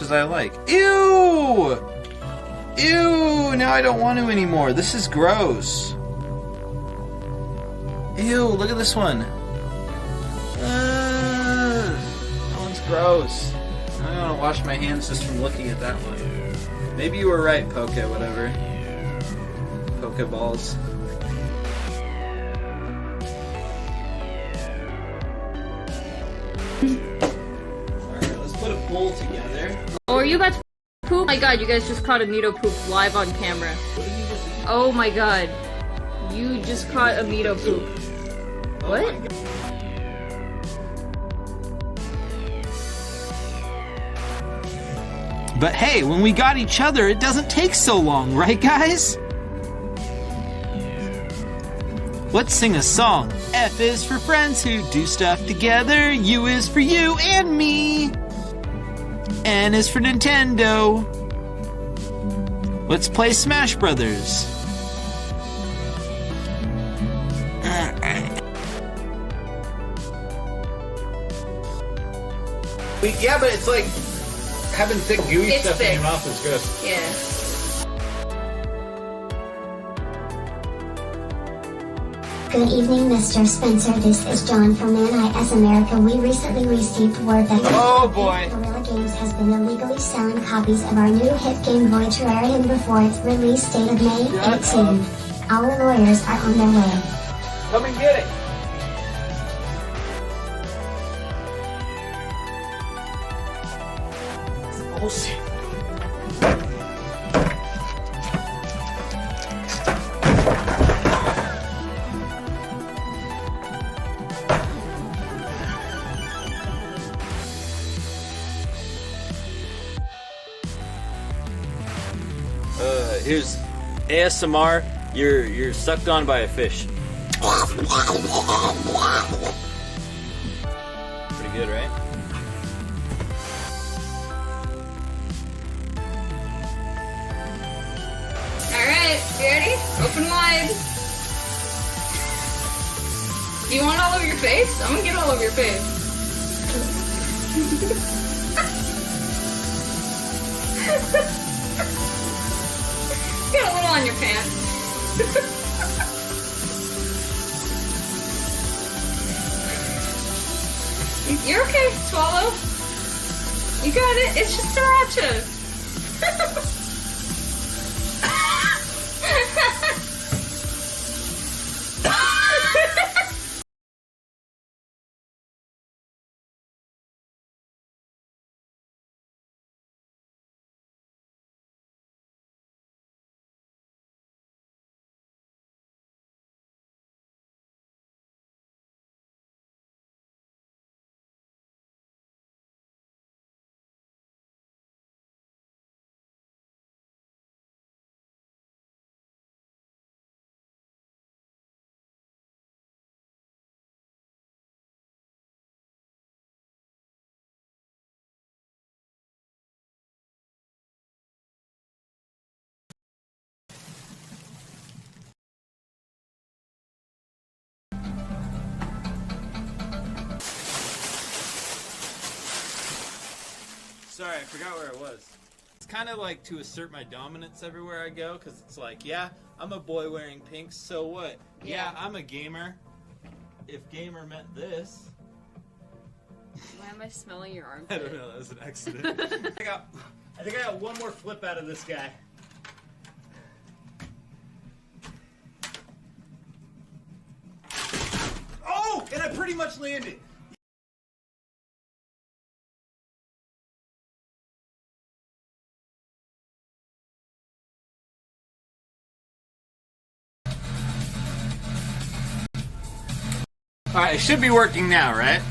much as I like. Ew! Ew! Now I don't want to anymore. This is gross. Ew, look at this one. That one's gross. I don't want to wash my hands just from looking at that one. Maybe you were right, Poke, whatever. Pokeballs. Alright, let's put a bowl together. Oh, are you about to poop? Oh my god, you guys just caught a Mito poop live on camera. What did you just do? Oh my god. You just caught a Mito poop. Oh What? But hey, when we got each other, it doesn't take so long, right guys? Let's sing a song. F is for friends who do stuff together. U is for you and me. N is for Nintendo. Let's play Smash Brothers. Yeah, but it's like having thick, gooey stuff in your mouth is good. Yeah. Good evening, Mr. Spencer. This is John from NIS America. We recently received word that Oh boy. Guerrilla Games has been illegally selling copies of our new hit Game Boy Terrarium before its release date of May 18. Our lawyers are on their way. Come and get it. Bullshit. Here's ASMR. You're sucked on by a fish. Pretty good, right? Alright, you ready? Open wide. Do you want all over your face? I'm gonna get all over your face. Get a little on your pants. You're okay, Swallow. You got it. It's just sriracha. Sorry, I forgot where it was. It's kind of like to assert my dominance everywhere I go, because it's like, yeah, I'm a boy wearing pink, so what? Yeah, I'm a gamer. If gamer meant this. Why am I smelling your armpit? I don't know, that was an accident. I think I got one more flip out of this guy. Oh! And I pretty much landed. Alright, it should be working now, right?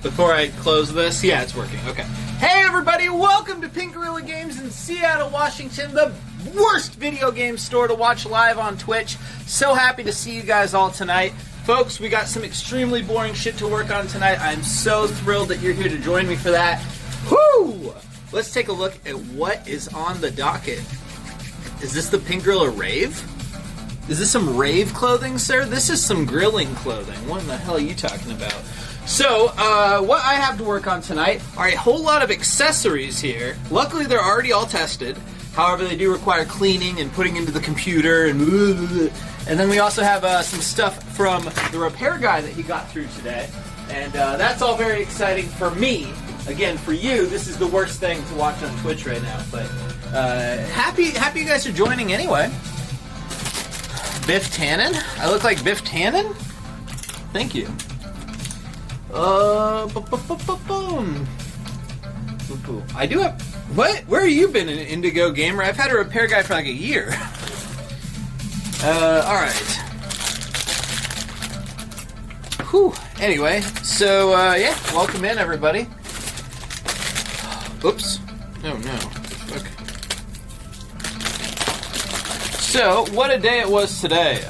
Before I close this? Yeah, it's working. Okay. Hey everybody, welcome to Pink Gorilla Games in Seattle, Washington, the worst video game store to watch live on Twitch. So happy to see you guys all tonight. Folks, we got some extremely boring shit to work on tonight. I'm so thrilled that you're here to join me for that. Whoo! Let's take a look at what is on the docket. Is this the Pink Gorilla Rave? Is this some rave clothing, sir? This is some grilling clothing. What in the hell are you talking about? So, what I have to work on tonight are a whole lot of accessories here. Luckily, they're already all tested. However, they do require cleaning and putting into the computer and then we also have some stuff from the repair guy that he got through today. And that's all very exciting for me. Again, for you, this is the worst thing to watch on Twitch right now. But happy you guys are joining anyway. Biff Tannen? I look like Biff Tannen? Thank you. Boom. I do have... What? Where have you been, an Indigo Gamer? I've had a repair guy for like a year. Alright. Whew. Anyway, so, yeah, welcome in, everybody. Oops. Oh, no. Fuck. So, what a day it was today.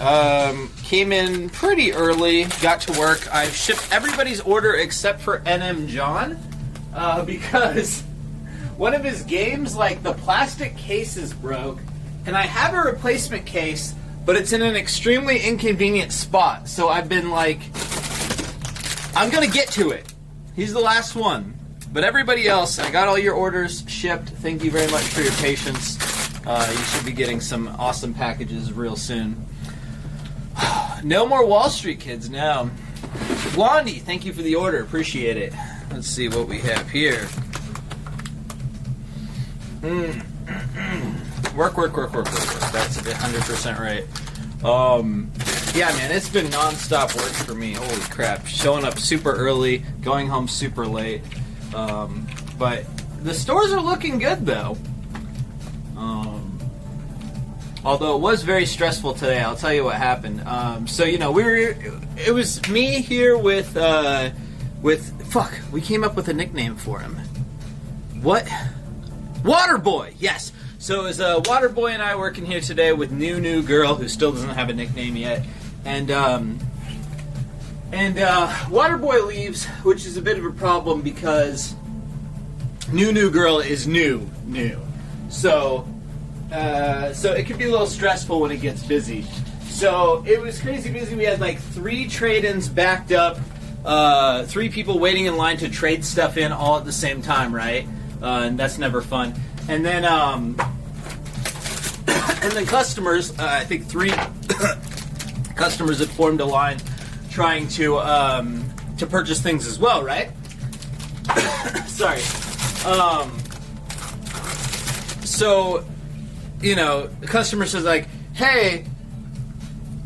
Came in pretty early, got to work. I shipped everybody's order except for NM John, because one of his games, like, the plastic case is broke, and I have a replacement case, but it's in an extremely inconvenient spot, so I've been like, I'm gonna get to it. He's the last one. But everybody else, I got all your orders shipped. Thank you very much for your patience. You should be getting some awesome packages real soon. No more Wall Street kids now. Blondie, thank you for the order. Appreciate it. Let's see what we have here. Work. That's 100% right. Yeah, man, it's been non-stop work for me. Holy crap. Showing up super early, going home super late. But the stores are looking good, though. Although it was very stressful today, I'll tell you what happened. So, you know, it was me here with, fuck, we came up with a nickname for him. What? Waterboy, yes. So it was Waterboy and I working here today with New Girl, who still doesn't have a nickname yet. And Waterboy leaves, which is a bit of a problem because New Girl is new. So it can be a little stressful when it gets busy. So it was crazy busy. We had like 3 trade-ins backed up, 3 people waiting in line to trade stuff in all at the same time, right? And that's never fun. And then customers, I think 3 customers had formed a line trying to purchase things as well, right? Sorry. So, you know, the customer says like, "Hey,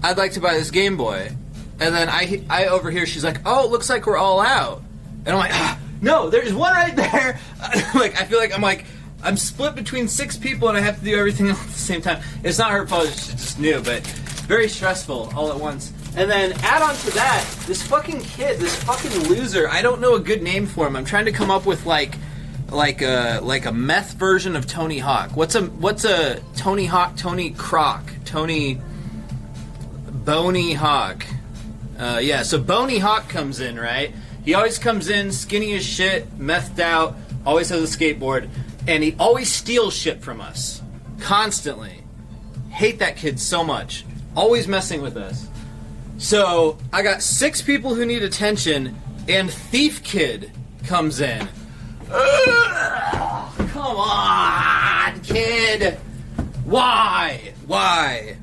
I'd like to buy this Game Boy," and then I overhear she's like, "Oh, it looks like we're all out," and I'm like, "No, there's one right there." Like I feel like I'm split between 6 people and I have to do everything all at the same time. It's not her fault; she just knew, but very stressful all at once. And then add on to that, this fucking kid, this fucking loser. I don't know a good name for him. I'm trying to come up with like a meth version of Tony Hawk. What's a Tony Hawk? Tony Croc? Tony Boney Hawk? Yeah. So Boney Hawk comes in, right? He always comes in skinny as shit, methed out, always has a skateboard, and he always steals shit from us, constantly. Hate that kid so much. Always messing with us. So I got 6 people who need attention, and Thief Kid comes in. Ugh, come on, kid. Why? Why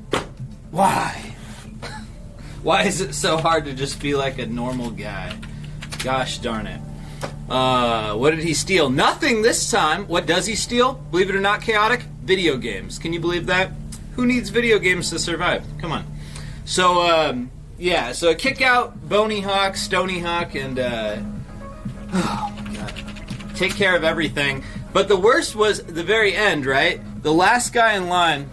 is it so hard to just be like a normal guy? Gosh darn it. What did he steal? Nothing this time. What does he steal? Believe it or not, Chaotic? Video games. Can you believe that? Who needs video games to survive? Come on. So, yeah, so kick out Boney Hawk, Stony Hawk, and, oh my god. Take care of everything. But the worst was the very end, right? The last guy in line,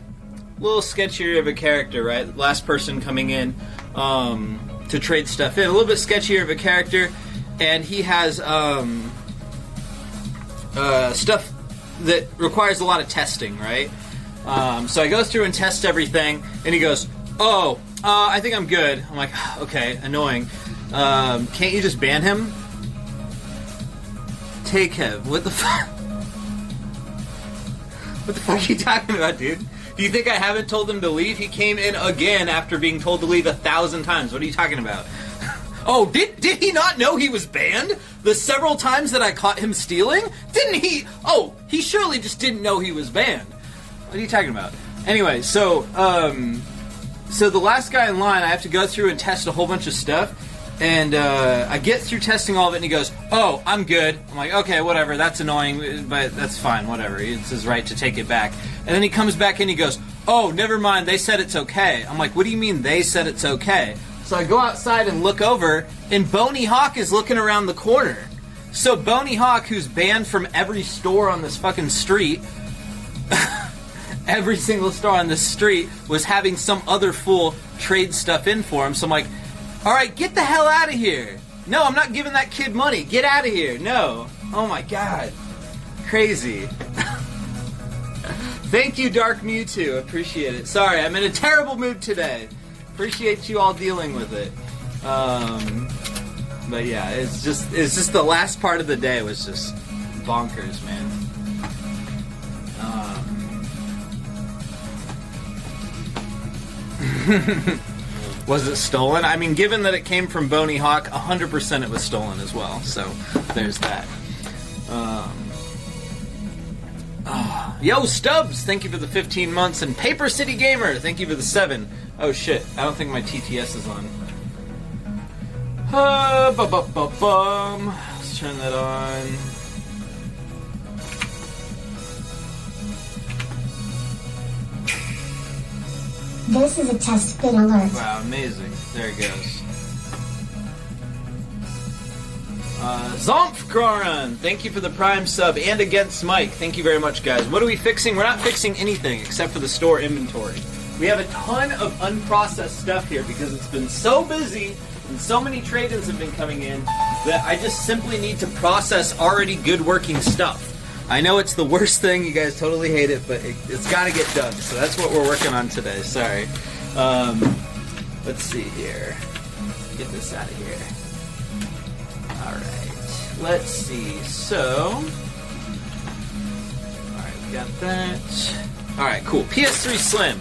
a little sketchier of a character, right? Last person coming in to trade stuff in. A little bit sketchier of a character, and he has stuff that requires a lot of testing, right? So I go through and test everything, and he goes, "Oh, I think I'm good." I'm like, "Okay, annoying. Can't you just ban him?" Take him. What the fuck? What the fuck are you talking about, dude? Do you think I haven't told him to leave? He came in again after being told to leave 1,000 times. What are you talking about? Oh, did he not know he was banned? The several times that I caught him stealing? Didn't he? Oh, he surely just didn't know he was banned. What are you talking about? Anyway, so the last guy in line, I have to go through and test a whole bunch of stuff, and I get through testing all of it, and he goes, "Oh, I'm good." I'm like, "Okay, whatever, that's annoying, but that's fine, whatever. It's his right to take it back." And then he comes back and he goes, "Oh, never mind, they said it's okay." I'm like, "What do you mean they said it's okay?" So I go outside and look over, and Boney Hawk is looking around the corner. So Boney Hawk, who's banned from every store on this fucking street, every single store on this street, was having some other fool trade stuff in for him. So I'm like, alright, get the hell out of here. No, I'm not giving that kid money. Get out of here. No. Oh my god. Crazy. Thank you, Dark Mewtwo. Appreciate it. Sorry, I'm in a terrible mood today. Appreciate you all dealing with it. But yeah, it's just the last part of the day was just bonkers, man. Was it stolen? I mean, given that it came from Boney Hawk, 100% it was stolen as well. So there's that. Yo, Stubbs, thank you for the 15 months, and Paper City Gamer, thank you for the 7. Oh shit, I don't think my TTS is on. Let's turn that on. This is a test spin alert. Wow, amazing. There it goes. Zompfgron, thank you for the Prime sub, and Against Mike, thank you very much, guys. What are we fixing? We're not fixing anything except for the store inventory. We have a ton of unprocessed stuff here because it's been so busy and so many trade-ins have been coming in that I just simply need to process already good working stuff. I know it's the worst thing, you guys totally hate it, but it's got to get done, so that's what we're working on today. Sorry. Let's see here. Get this out of here. Alright, let's see. So, alright, we got that. Alright, cool. PS3 Slim.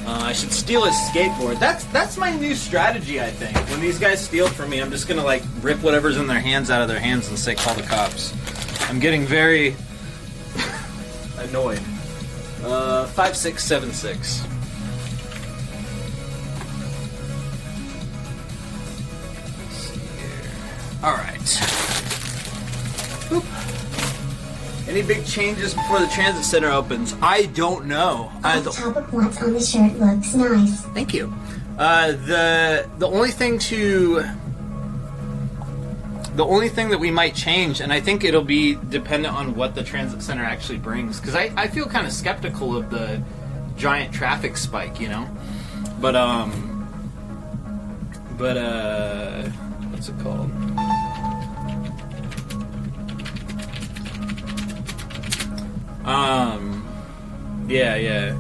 I should steal his skateboard. That's my new strategy, I think. When these guys steal from me, I'm just gonna like rip whatever's in their hands out of their hands and say call the cops. I'm getting very annoyed. 5676. Let's see here. Alright. Any big changes before the transit center opens? I don't know. The top of what's on the shirt looks nice. Thank you. The only thing that we might change, and I think it'll be dependent on what the transit center actually brings, because I feel kind of skeptical of the giant traffic spike, you know. But what's it called? Yeah.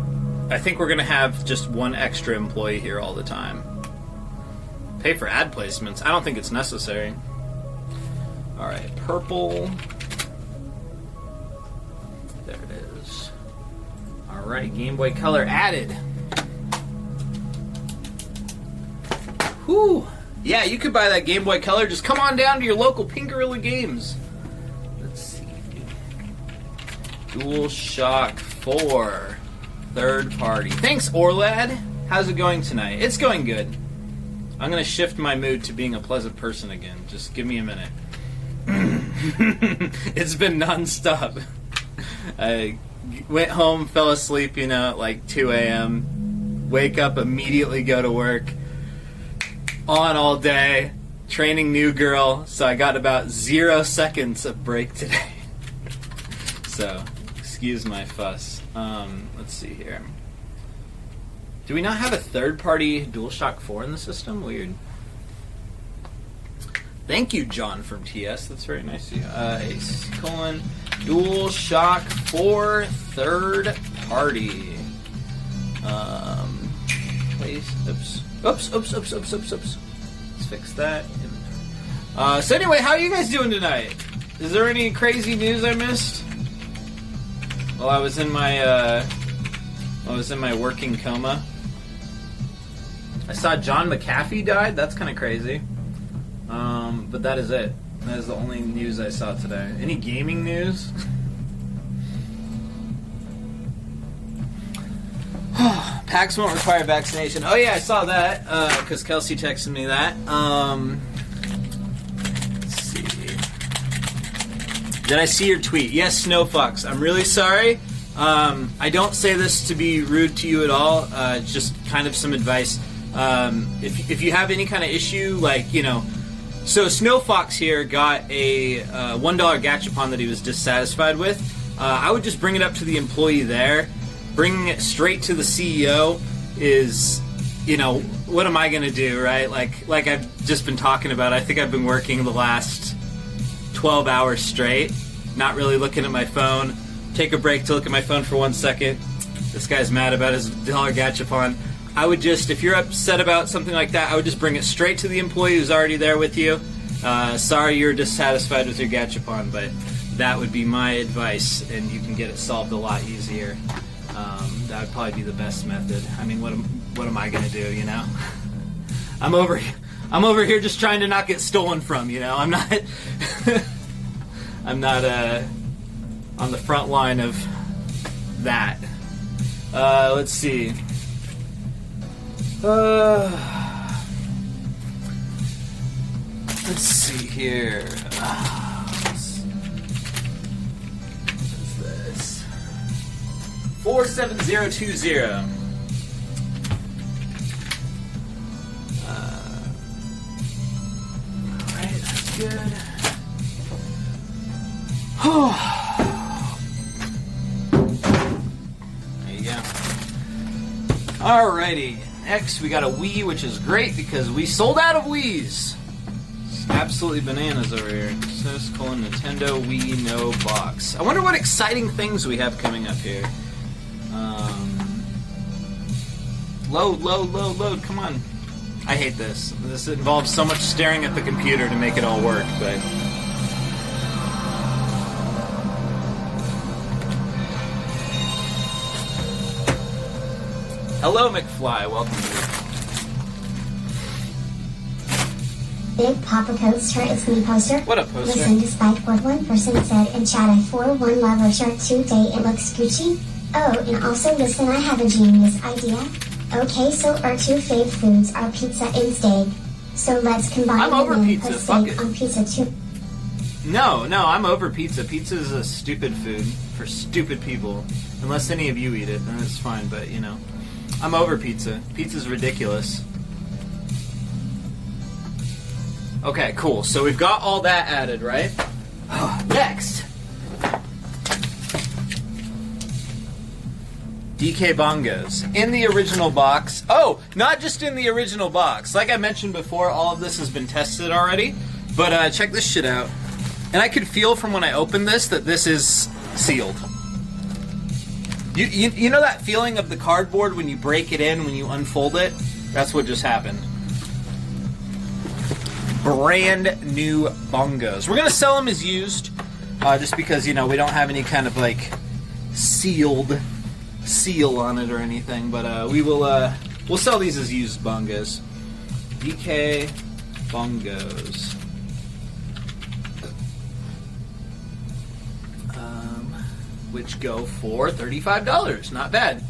I think we're gonna have just one extra employee here all the time. Pay for ad placements. I don't think it's necessary. Alright, purple. There it is. Alright, Game Boy Color added. Whew. Yeah, you could buy that Game Boy Color. Just come on down to your local Pink Gorilla Games. Let's see. DualShock 4. Third party. Thanks, Orlad. How's it going tonight? It's going good. I'm going to shift my mood to being a pleasant person again. Just give me a minute. It's been non-stop. I went home, fell asleep, at like 2 a.m. Wake up, immediately go to work. On all day. Training new girl. So I got about 0 seconds of break today. So, excuse my fuss. Let's see here. Do we not have a third-party DualShock 4 in the system? Weird. Thank you, John from TS. That's very nice of you. Ace, DualShock 4 third party. Please. Oops. Let's fix that. So anyway, how are you guys doing tonight? Is there any crazy news I missed? Well, I was in my working coma. I saw John McAfee died. That's kind of crazy. But that is it. That is the only news I saw today. Any gaming news? Packs won't require vaccination. Oh yeah, I saw that because Kelsey texted me that. Let's see. Did I see your tweet? Yes, Snow Fox. I'm really sorry. I don't say this to be rude to you at all. Just kind of some advice. If you have any kind of issue, like, you know, so Snow Fox here got a $1 gachapon that he was dissatisfied with. I would just bring it up to the employee there. Bringing it straight to the CEO is, you know, what am I going to do, right? Like I've just been talking about, I think I've been working the last 12 hours straight, not really looking at my phone. Take a break to look at my phone for 1 second. This guy's mad about his $1 gachapon. I would just, if you're upset about something like that, I would just bring it straight to the employee who's already there with you. Sorry you're dissatisfied with your gachapon, but that would be my advice, and you can get it solved a lot easier. That would probably be the best method. I mean, what am I gonna do? You know, I'm over here just trying to not get stolen from. You know, I'm not on the front line of that. Let's see. Let's see here. What's this? 47020. Alright, that's good. There you go. Alrighty. Next, we got a Wii, which is great because we sold out of Wiis. It's absolutely bananas over here. Nintendo Wii no box. I wonder what exciting things we have coming up here. Load. Come on. I hate this. This involves so much staring at the computer to make it all work, but... Hello, McFly. Welcome to Big Papa Coat's shirt is me poster. What up, poster? Listen, despite what one person said in chat, I 4-1 love a shirt today. It looks Gucci. Oh, and also listen, I have a genius idea. Okay, so our two fave foods are pizza and steak. So let's combine I'm over and pizza. put Fuck steak it. on pizza too. No, I'm over pizza. Pizza is a stupid food for stupid people. Unless any of you eat it, then it's fine, but, you know. I'm over pizza. Pizza's ridiculous. Okay, cool. So we've got all that added, right? Next! DK Bongos. In the original box. Oh, not just in the original box. Like I mentioned before, all of this has been tested already. But check this shit out. And I could feel from when I opened this that this is sealed. You know that feeling of the cardboard when you break it in, when you unfold it? That's what just happened. Brand new bongos. We're going to sell them as used, just because, you know, we don't have any kind of, like, seal on it or anything. But we'll sell these as used bongos. DK Bongos. Which go for $35. Not bad.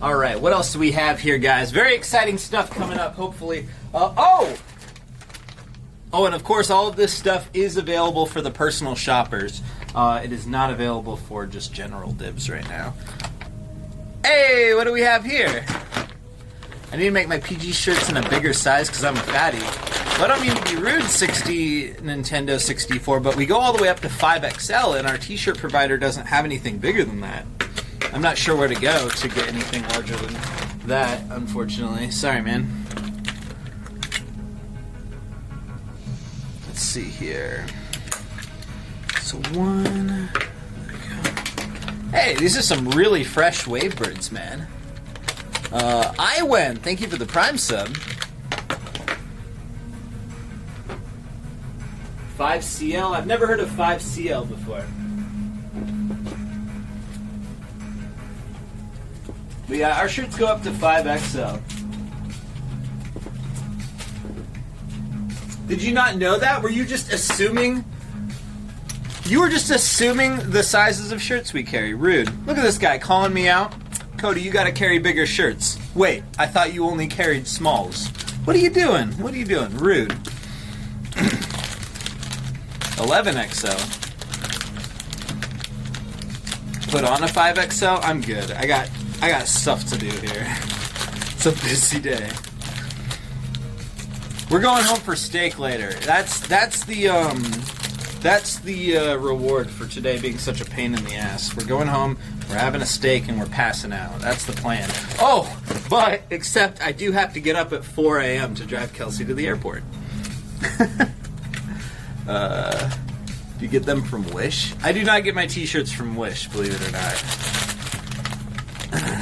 Alright, what else do we have here, guys? Very exciting stuff coming up, hopefully. Oh, and of course, all of this stuff is available for the personal shoppers. It is not available for just general dibs right now. Hey, what do we have here? I need to make my PG shirts in a bigger size because I'm a fatty. Well, I don't mean to be rude, Nintendo 64, but we go all the way up to 5XL, and our t-shirt provider doesn't have anything bigger than that. I'm not sure where to go to get anything larger than that, unfortunately. Sorry, man. Let's see here. So one... There we go. Hey, these are some really fresh Wavebirds, man. Iwen, thank you for the Prime sub. 5CL? I've never heard of 5CL before. But yeah, our shirts go up to 5XL. Did you not know that? Were you just assuming? You were just assuming the sizes of shirts we carry. Rude. Look at this guy calling me out. Cody, you gotta carry bigger shirts. Wait, I thought you only carried smalls. What are you doing? What are you doing? Rude. 11XL. Put on a 5XL? I'm good. I got stuff to do here. It's a busy day. We're going home for steak later. That's the reward for today being such a pain in the ass. We're going home, we're having a steak, and we're passing out. That's the plan. Oh, but except I do have to get up at 4 a.m. to drive Kelsey to the airport. Do you get them from Wish? I do not get my t-shirts from Wish, believe it or not.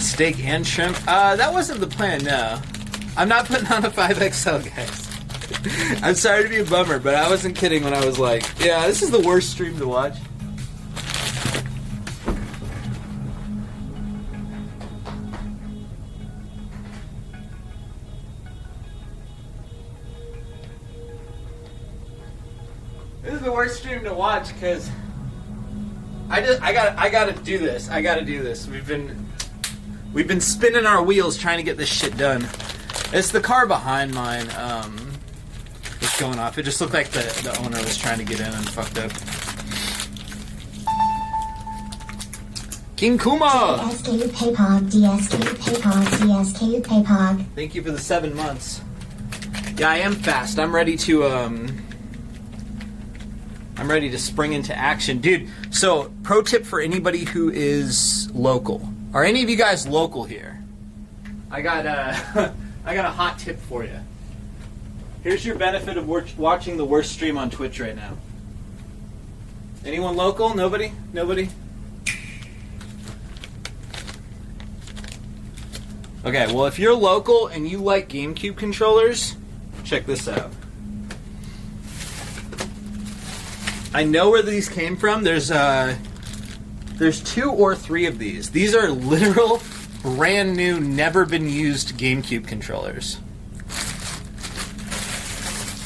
Steak and shrimp? That wasn't the plan, no. I'm not putting on a 5XL, guys. I'm sorry to be a bummer, but I wasn't kidding when I was like, yeah, this is the worst stream to watch. This is the worst stream to watch because I gotta do this. I gotta do this. We've been spinning our wheels trying to get this shit done. It's the car behind mine. It's going off. It just looked like the owner was trying to get in and fucked up. King Kuma! DSKU PayPog, DSKU PayPog, DSKU PayPog. Thank you for the 7 months. Yeah, I am fast. I'm ready to spring into action. Dude, so pro tip for anybody who is local. Are any of you guys local here? I got a hot tip for you. Here's your benefit of watching the worst stream on Twitch right now. Anyone local? Nobody? Nobody? Okay, well if you're local and you like GameCube controllers, check this out. I know where these came from. There's 2 or 3 of these. These are literal, brand new, never been used GameCube controllers.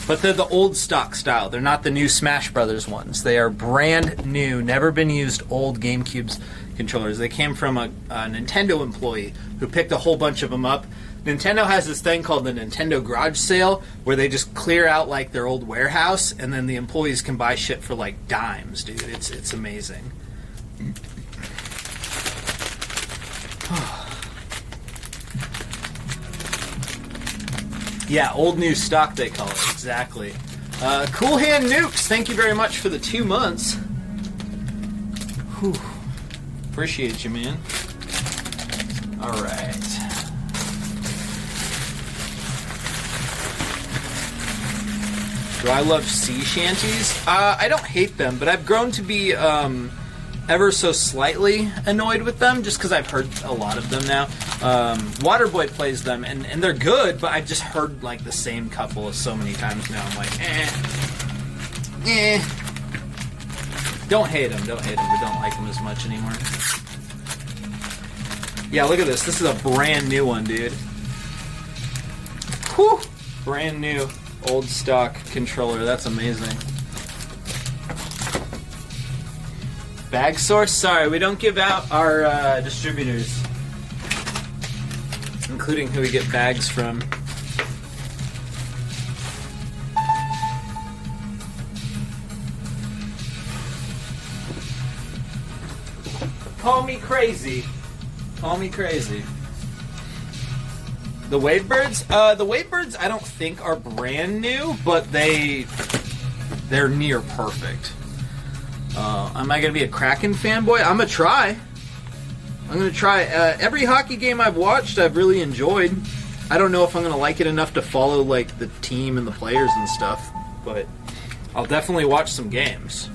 But they're the old stock style. They're not the new Smash Brothers ones. They are brand new, never been used old GameCube controllers. They came from a Nintendo employee who picked a whole bunch of them up. Nintendo has this thing called the Nintendo Garage Sale where they just clear out like their old warehouse and then the employees can buy shit for like dimes, dude. It's amazing. Yeah, old new stock they call it, exactly. Cool Hand Nukes, thank you very much for the 2 months. Whew. Appreciate you, man. Alright. Do I love sea shanties? I don't hate them, but I've grown to be ever so slightly annoyed with them just because I've heard a lot of them now. Waterboy plays them, and they're good, but I've just heard like the same couple so many times now. I'm like, Don't hate them, but don't like them as much anymore. Yeah, look at this. This is a brand new one, dude. Whew! Brand new. Old stock controller. That's amazing. Bag source? Sorry, we don't give out our distributors, including who we get bags from. Call me crazy. Call me crazy. The Wavebirds? The Wavebirds I don't think are brand new, but they're near perfect. Am I going to be a Kraken fanboy? I'm going to try. Every hockey game I've watched, I've really enjoyed. I don't know if I'm going to like it enough to follow like the team and the players and stuff, but I'll definitely watch some games.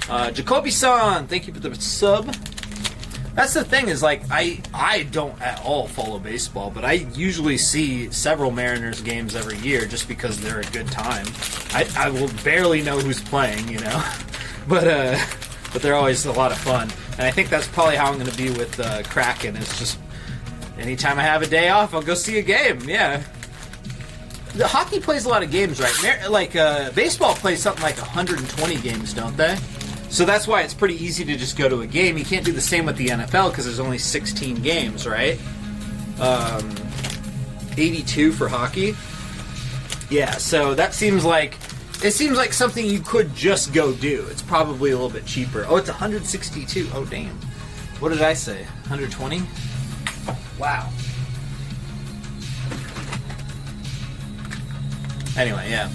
Jacoby-san, thank you for the sub. That's the thing is, like, I don't at all follow baseball, but I usually see several Mariners games every year just because they're a good time. I will barely know who's playing, you know, but they're always a lot of fun. And I think that's probably how I'm going to be with Kraken. It's just anytime I have a day off, I'll go see a game. Yeah. the hockey plays a lot of games, right? Like baseball plays something like 120 games, don't they? So that's why it's pretty easy to just go to a game. You can't do the same with the NFL because there's only 16 games, right? 82 for hockey. Yeah, so that seems like something you could just go do. It's probably a little bit cheaper. Oh, it's 162. Oh, damn. What did I say? 120? Wow. Anyway, yeah.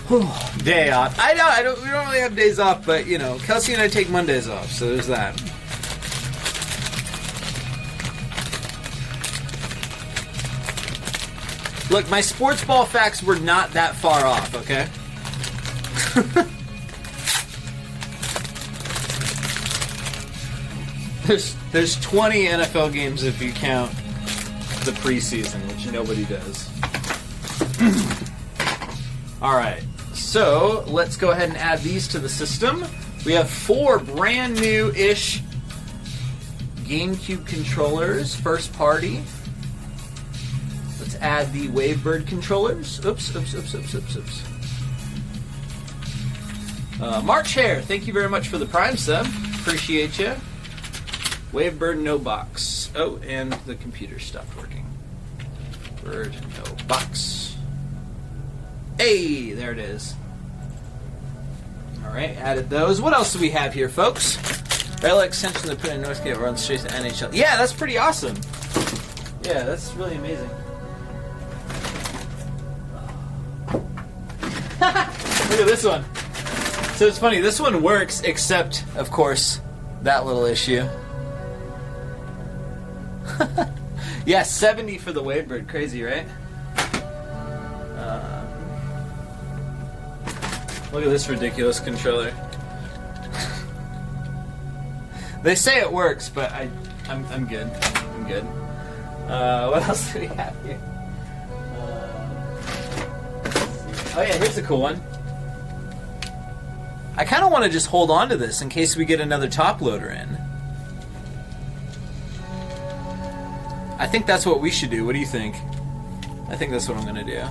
Whew, day off. I know, we don't really have days off, but, you know, Kelsey and I take Mondays off, so there's that. Look, my sports ball facts were not that far off, okay? There's 20 NFL games if you count the preseason, which nobody does. Alright, so let's go ahead and add these to the system. We have 4 brand new-ish GameCube controllers, first party. Let's add the Wavebird controllers. Oops. March Hare, thank you very much for the Prime sub. Appreciate you. Wavebird, no box. Oh, and the computer stopped working. Bird, no box. Hey, there it is. Alright, added those. What else do we have here, folks? Rail extension to put in Northgate runs straight to NHL. Yeah, that's pretty awesome. Yeah, that's really amazing. Look at this one. So it's funny, this one works, except, of course, that little issue. Yeah, 70 for the Wavebird. Crazy, right? Look at this ridiculous controller. They say it works, but I'm good. I'm good. What else do we have here? Oh yeah, here's a cool one. I kind of want to just hold on to this in case we get another top loader in. I think that's what we should do. What do you think? I think that's what I'm going to do.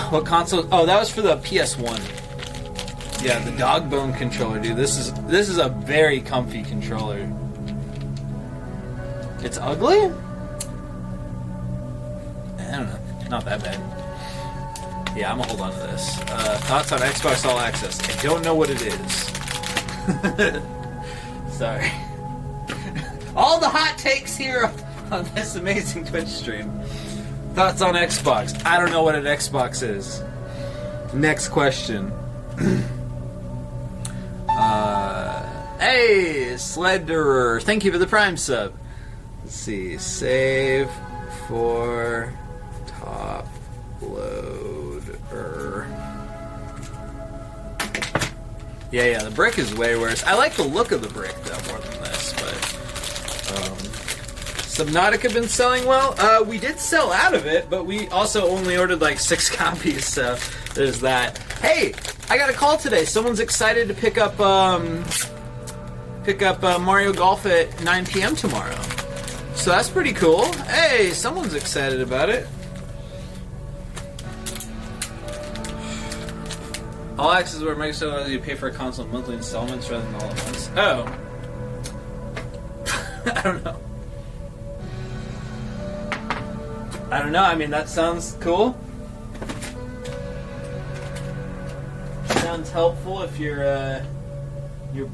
What console? Oh, that was for the PS1. Yeah, the dog bone controller, dude. This is a very comfy controller. It's ugly? I don't know. Not that bad. Yeah, I'm gonna hold on to this. Thoughts on Xbox All Access? I don't know what it is. Sorry. All the hot takes here on this amazing Twitch stream. Thoughts on Xbox? I don't know what an Xbox is. Next question. Hey, Sledderer. Thank you for the Prime sub. Let's see. Save for top loader. Yeah, the brick is way worse. I like the look of the brick, though, more than this, but... Subnautica been selling well? We did sell out of it, but we also only ordered like 6 copies, so there's that. Hey, I got a call today. Someone's excited to pick up Mario Golf at 9 p.m. tomorrow. So that's pretty cool. Hey, someone's excited about it. All Access is where Microsoft allows you to pay for a console in monthly installments rather than all at once. Oh. I don't know. I don't know. I mean, that sounds cool. Sounds helpful if you're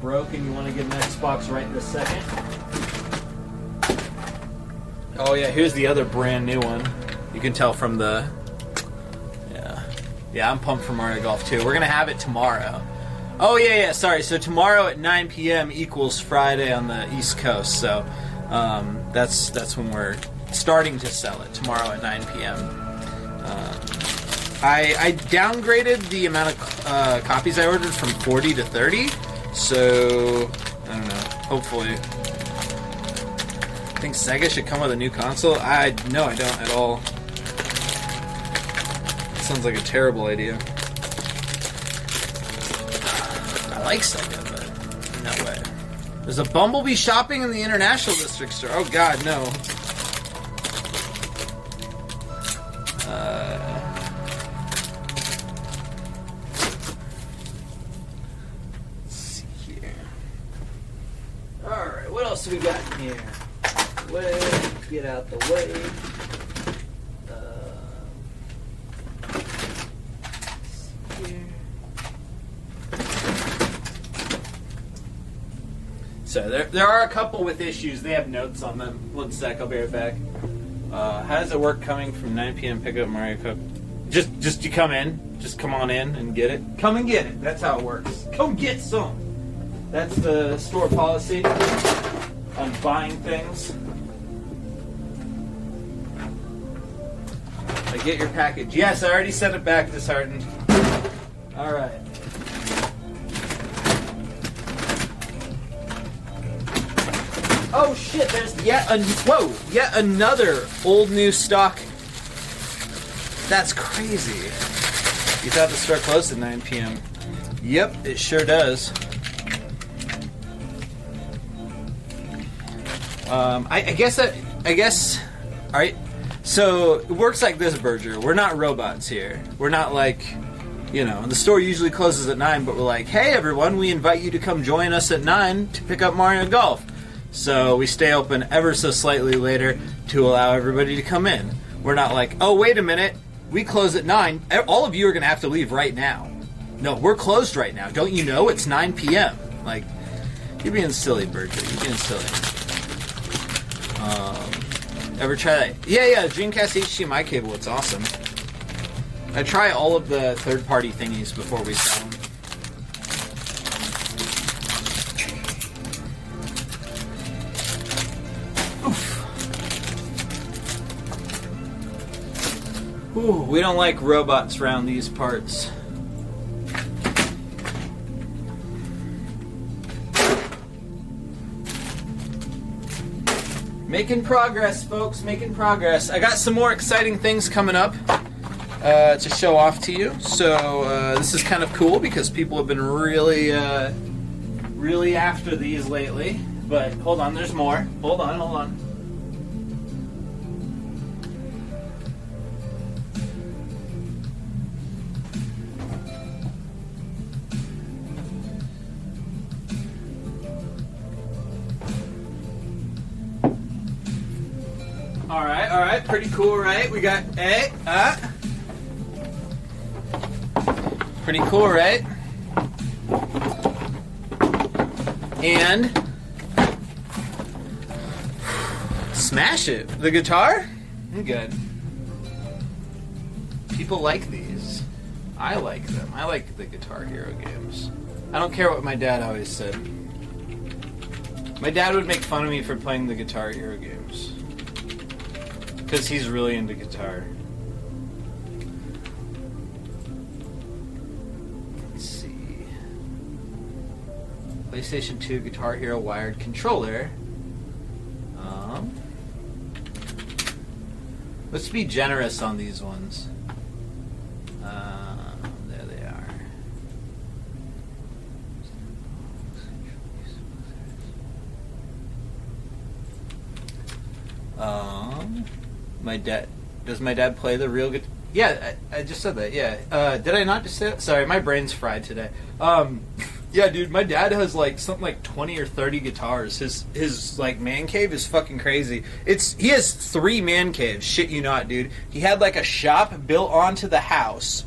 broke and you want to get an Xbox right this second. Oh yeah, here's the other brand new one. You can tell from the... Yeah, I'm pumped for Mario Golf 2. We're gonna have it tomorrow. Oh yeah, sorry. So tomorrow at 9 p.m. equals Friday on the East Coast. So that's when we're starting to sell it, tomorrow at 9 p.m. I downgraded the amount of copies I ordered from 40 to 30, so I don't know, hopefully. I think Sega should come with a new console. No, I don't at all. Sounds like a terrible idea. I like Sega, but no way. There's a Bumblebee shopping in the International District store. Oh god, no. else we got in here? Get out the way. Here. So there are a couple with issues. They have notes on them. One sec, I'll be right back. How does it work coming from 9 p.m. pick up Mario Kart? Just you come in. Just come on in and get it. Come and get it. That's how it works. Come get some. That's the store policy on buying things. Get your package. Yes, I already sent it back, disheartened. All right. Oh shit! There's yet another old new stock. That's crazy. You thought the store closed at 9 p.m. Yep, it sure does. I guess. All right. So it works like this, Berger. We're not robots here. We're not like, the store usually closes at 9, but we're like, hey everyone, we invite you to come join us at 9 to pick up Mario Golf. So we stay open ever so slightly later to allow everybody to come in. We're not like, oh wait a minute, we close at 9. All of you are going to have to leave right now. No, we're closed right now. Don't you know it's 9 p.m.? Like, you're being silly, Berger. You're being silly. Ever try that? Yeah, Dreamcast HDMI cable, it's awesome. I try all of the third-party thingies before we sell them. Oof. Ooh, we don't like robots around these parts. Making progress, folks, making progress. I got some more exciting things coming up to show off to you. So this is kind of cool because people have been really after these lately. But hold on, there's more. Hold on. All right, pretty cool, right? We got pretty cool, right? And smash it. The guitar? I'm good. People like these. I like them. I like the Guitar Hero games. I don't care what my dad always said. My dad would make fun of me for playing the Guitar Hero games. Because he's really into guitar. Let's see. PlayStation 2 Guitar Hero wired controller. Let's be generous on these ones. There they are. Does my dad play the real guitar? Yeah, I just said that, yeah. Did I not just say that? Sorry, my brain's fried today. Yeah, dude, my dad has like something like 20 or 30 guitars. His like man cave is fucking crazy. He has 3 man caves, shit you not, dude. He had like a shop built onto the house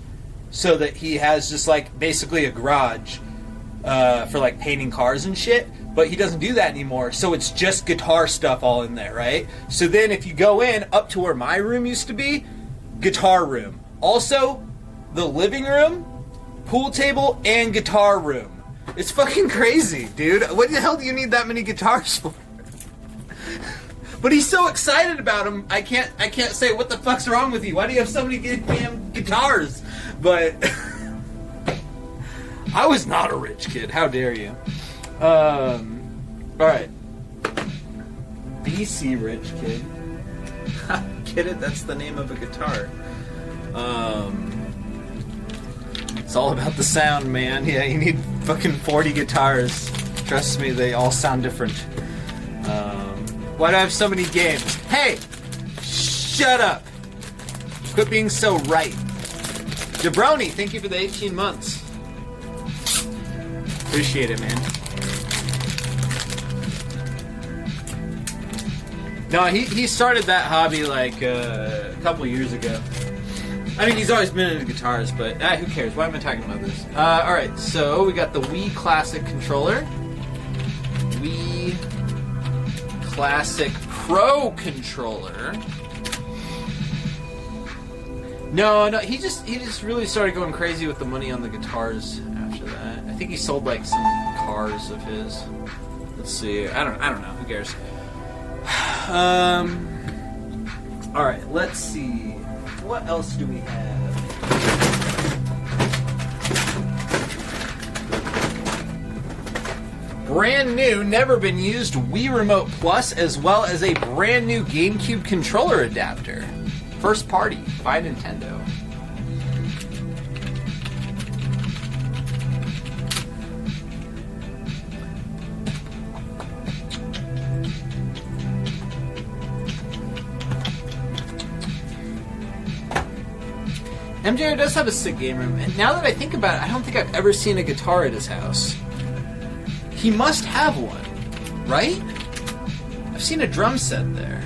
so that he has just like basically a garage for like painting cars and shit. But he doesn't do that anymore, so it's just guitar stuff all in there, right? So then if you go in, up to where my room used to be, guitar room. Also, the living room, pool table, and guitar room. It's fucking crazy, dude. What the hell do you need that many guitars for? But he's so excited about them, I can't say, what the fuck's wrong with you? Why do you have so many damn guitars? But I was not a rich kid, how dare you? Alright. BC Rich Kid. Get it? That's the name of a guitar. It's all about the sound, man. Yeah, you need fucking 40 guitars. Trust me, they all sound different. Why do I have so many games? Hey! Shut up! Quit being so right. Jabroni, thank you for the 18 months. Appreciate it, man. No, he started that hobby like a couple years ago. I mean, he's always been into guitars, but who cares? Why am I talking about this? Alright, so we got the Wii Classic controller. Wii Classic Pro controller. No, he just really started going crazy with the money on the guitars after that. I think he sold like some cars of his. Let's see. I don't know. Who cares? All right. Let's see. What else do we have? Brand new, never been used Wii Remote Plus, as well as a brand new GameCube controller adapter. First party by Nintendo. MJR does have a sick game room, and now that I think about it, I don't think I've ever seen a guitar at his house. He must have one, right? I've seen a drum set there.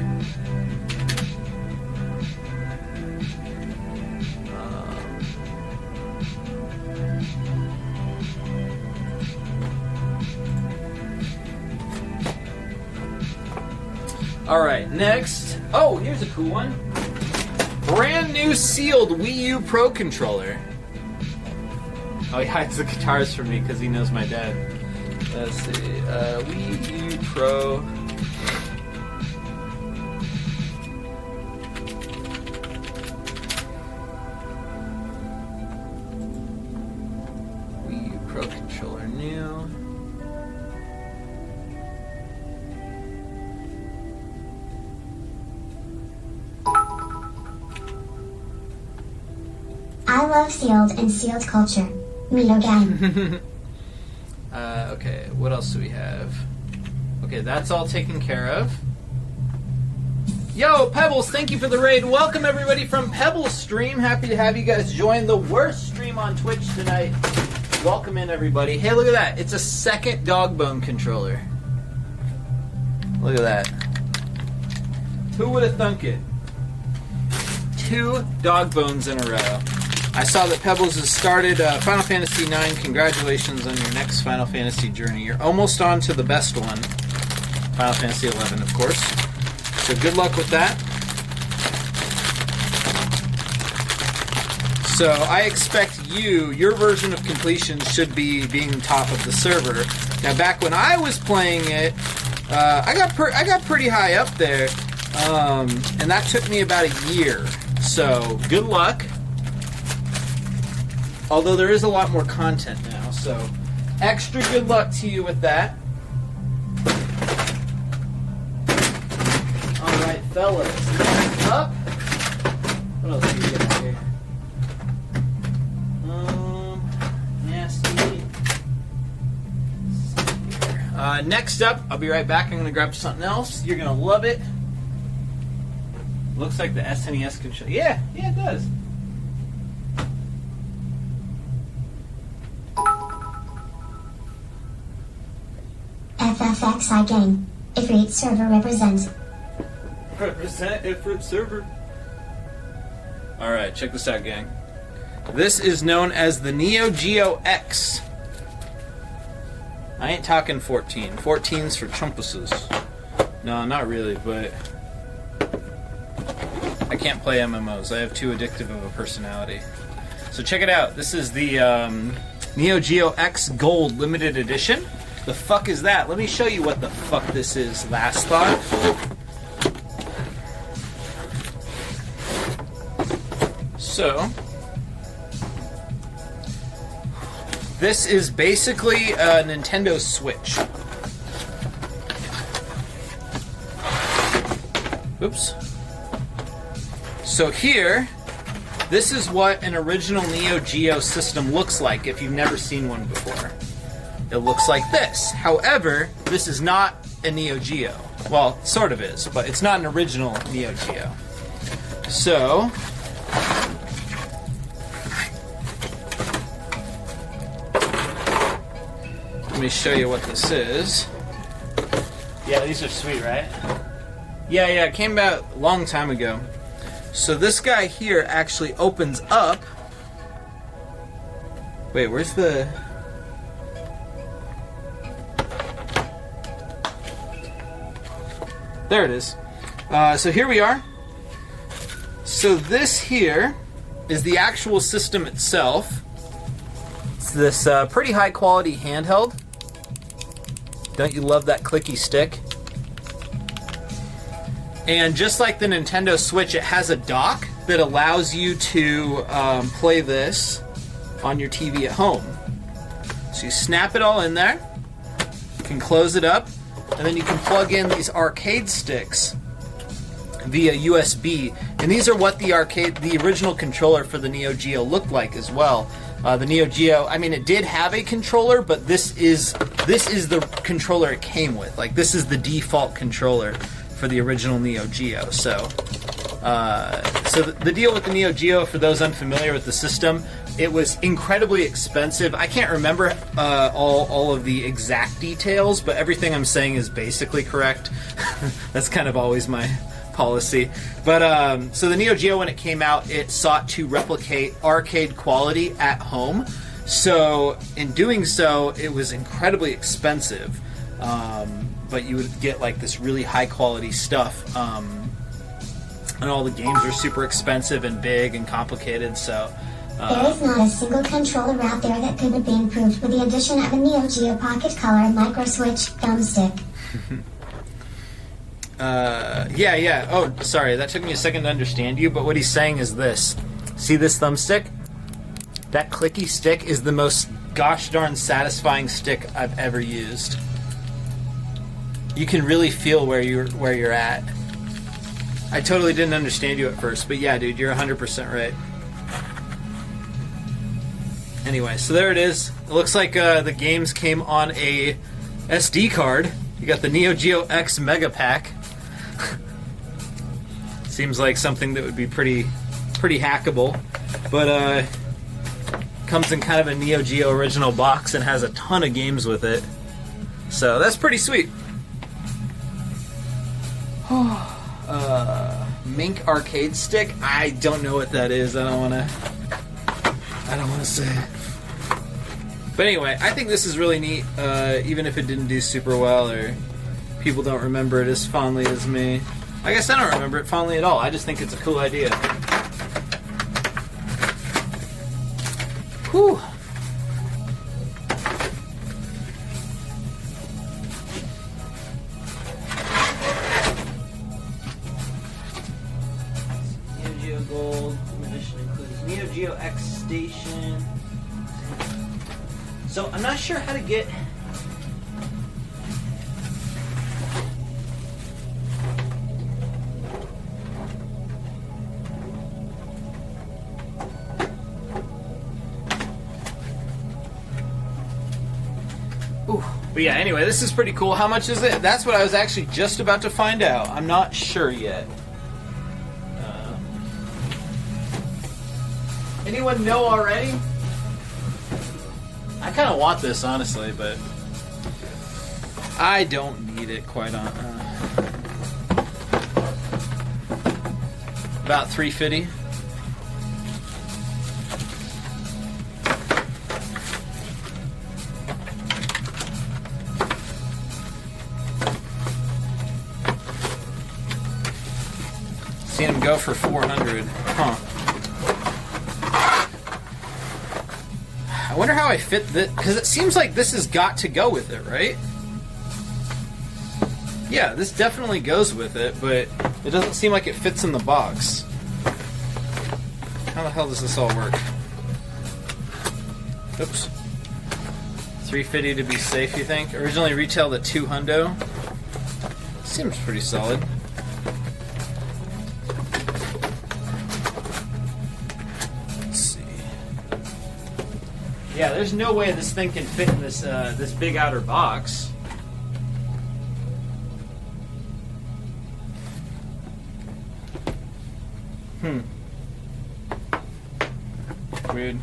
Alright, next. Oh, here's a cool one. Brand new sealed Wii U Pro controller. Oh, he hides the guitars from me because he knows my dad. Let's see. Wii U Pro. Wii U Pro controller new. I love sealed and sealed culture. Meet again. Okay, what else do we have? Okay, that's all taken care of. Yo, Pebbles, thank you for the raid. Welcome, everybody, from Pebbles Stream. Happy to have you guys join the worst stream on Twitch tonight. Welcome in, everybody. Hey, look at that. It's a second dog bone controller. Look at that. Who would have thunk it? 2 dog bones in a row. I saw that Pebbles has started Final Fantasy IX. Congratulations on your next Final Fantasy journey. You're almost on to the best one. Final Fantasy XI, of course. So good luck with that. So I expect your version of completion should be being top of the server. Now back when I was playing it, I got pretty high up there, and that took me about a year. So good luck. Although there is a lot more content now, so extra good luck to you with that. Alright, fellas. Next up. What else do we get here? Nasty. Next up, I'll be right back. I'm going to grab something else. You're going to love it. Looks like the SNES controller. Yeah, it does. FFXI gang. Ifrit server represents. Represent Ifrit server. Alright, check this out, gang. This is known as the NeoGeo X. I ain't talking 14. 14's for chumpuses. No, not really, but I can't play MMOs. I have too addictive of a personality. So check it out. This is the NeoGeo X Gold Limited Edition. The fuck is that? Let me show you what the fuck this is, last thought. So, this is basically a Nintendo Switch. Oops. So here, this is what an original Neo Geo system looks like if you've never seen one before. It looks like this. However, this is not a Neo Geo. Well, sort of is, but it's not an original Neo Geo. So, let me show you what this is. Yeah, these are sweet, right? Yeah, it came out a long time ago. So this guy here actually opens up. Wait, where's the... There it is. So here we are. So this here is the actual system itself. It's this pretty high quality handheld. Don't you love that clicky stick? And just like the Nintendo Switch, it has a dock that allows you to play this on your TV at home. So you snap it all in there, you can close it up, and then you can plug in these arcade sticks via USB. And these are what the original controller for the NeoGeo looked like as well. The NeoGeo, I mean, it did have a controller, but this is the controller it came with. Like, this is the default controller for the original NeoGeo. So the deal with the NeoGeo, for those unfamiliar with the system, it was incredibly expensive. I can't remember all of the exact details, but everything I'm saying is basically correct. That's kind of always my policy. But so the NeoGeo, when it came out, it sought to replicate arcade quality at home. So in doing so, it was incredibly expensive. But you would get like this really high quality stuff. And all the games are super expensive and big and complicated, so... there is not a single controller out there that could have been improved with the addition of a NeoGeo Pocket Color Micro Switch thumbstick. Yeah. Oh, sorry, that took me a second to understand you, but what he's saying is this. See this thumbstick? That clicky stick is the most gosh darn satisfying stick I've ever used. You can really feel where you're at. I totally didn't understand you at first, but yeah, dude, you're 100% right. Anyway, so there it is. It looks like the games came on a SD card. You got the NeoGeo X Mega Pack. Seems like something that would be pretty hackable, but comes in kind of a NeoGeo original box and has a ton of games with it. So that's pretty sweet. Mink arcade stick? I don't know what that is. I don't want to say. But anyway, I think this is really neat, even if it didn't do super well or people don't remember it as fondly as me. I guess I don't remember it fondly at all. I just think it's a cool idea. Whew. NeoGeo Gold edition includes NeoGeo X Station. So I'm not sure how to get... Ooh. But yeah, anyway, this is pretty cool. How much is it? That's what I was actually just about to find out. I'm not sure yet. Anyone know already? I kind of want this, honestly, but I don't need it quite on. About $350. Seen him go for $400. Huh. I wonder how I fit this, because it seems like this has got to go with it, right? Yeah, this definitely goes with it, but it doesn't seem like it fits in the box. How the hell does this all work? Oops. $350 to be safe, you think? Originally retailed at $200. Seems pretty solid. Yeah, there's no way this thing can fit in this this big outer box. Weird.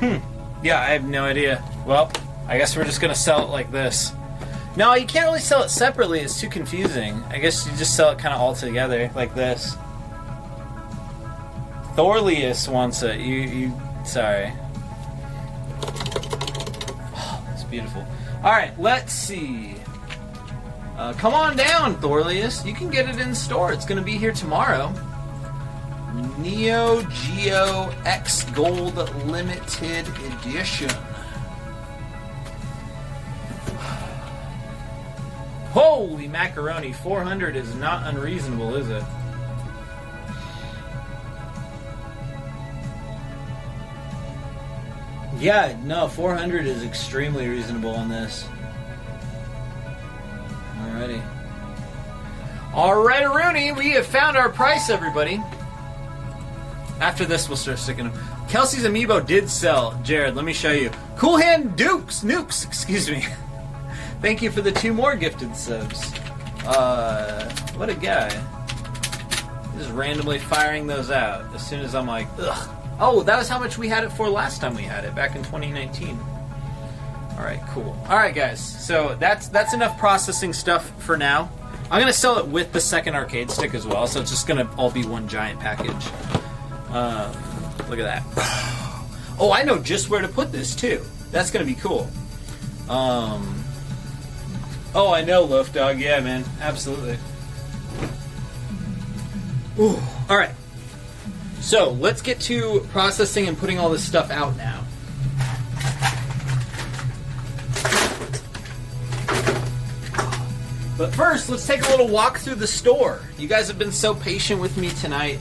Yeah, I have no idea. Well, I guess we're just gonna sell it like this. No, you can't really sell it separately. It's too confusing. I guess you just sell it kind of all together, like this. Thorlius wants it. Sorry. Oh, it's beautiful. All right, let's see. Come on down, Thorlius. You can get it in store. It's going to be here tomorrow. NeoGeo X Gold Limited Edition. Holy macaroni, 400 is not unreasonable, is it? Yeah, no, 400 is extremely reasonable on this. Alrighty. Alright, Rooney, we have found our price, everybody. After this, we'll start sticking them. Kelsey's amiibo did sell. Jared, let me show you. Cool Hand Nukes, excuse me. Thank you for the 2 more gifted subs. What a guy. Just randomly firing those out as soon as I'm like, ugh. Oh, that was how much we had it for last time we had it, back in 2019. Alright, cool. Alright, guys. So that's enough processing stuff for now. I'm going to sell it with the second arcade stick as well, so it's just going to all be one giant package. Look at that. Oh, I know just where to put this, too. That's going to be cool. Oh, I know, Loaf Dog. Yeah, man. Absolutely. Ooh. Alright. So, let's get to processing and putting all this stuff out now. But first, let's take a little walk through the store. You guys have been so patient with me tonight.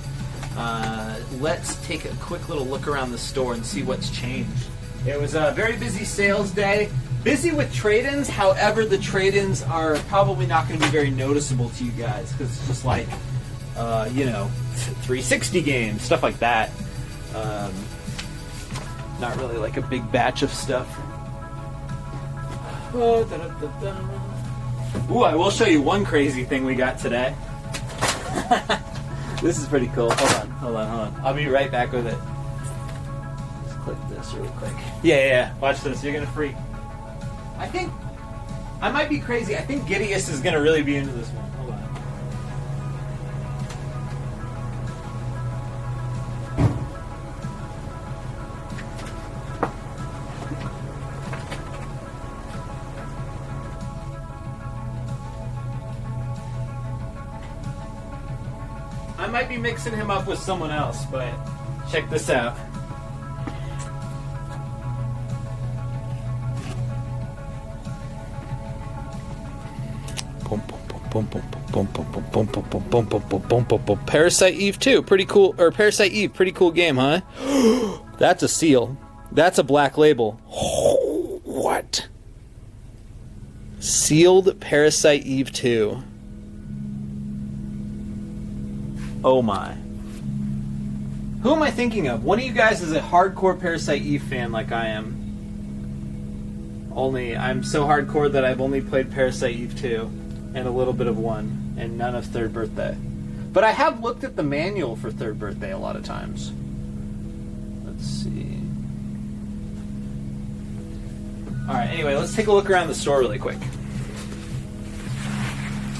Let's take a quick little look around the store and see what's changed. It was a very busy sales day. Busy with trade-ins, however, the trade-ins are probably not going to be very noticeable to you guys because it's just like, 360 games, stuff like that. Not really like a big batch of stuff. Ooh, I will show you one crazy thing we got today. This is pretty cool. Hold on. I'll be right back with it. Just click this really quick. Yeah. Watch this. You're gonna freak. I think I might be crazy. I think Gideus is gonna really be into this one. Hold on. I might be mixing him up with someone else, but check this out. Parasite Eve 2, pretty cool. Or Parasite Eve, pretty cool game, huh? That's a seal. That's a black label. What? Sealed Parasite Eve 2. Oh my. Who am I thinking of? One of you guys is a hardcore Parasite Eve fan like I am. Only, I'm so hardcore that I've only played Parasite Eve 2 and a little bit of 1 and none of Third Birthday. But I have looked at the manual for Third Birthday a lot of times. Let's see. Alright, anyway, let's take a look around the store really quick.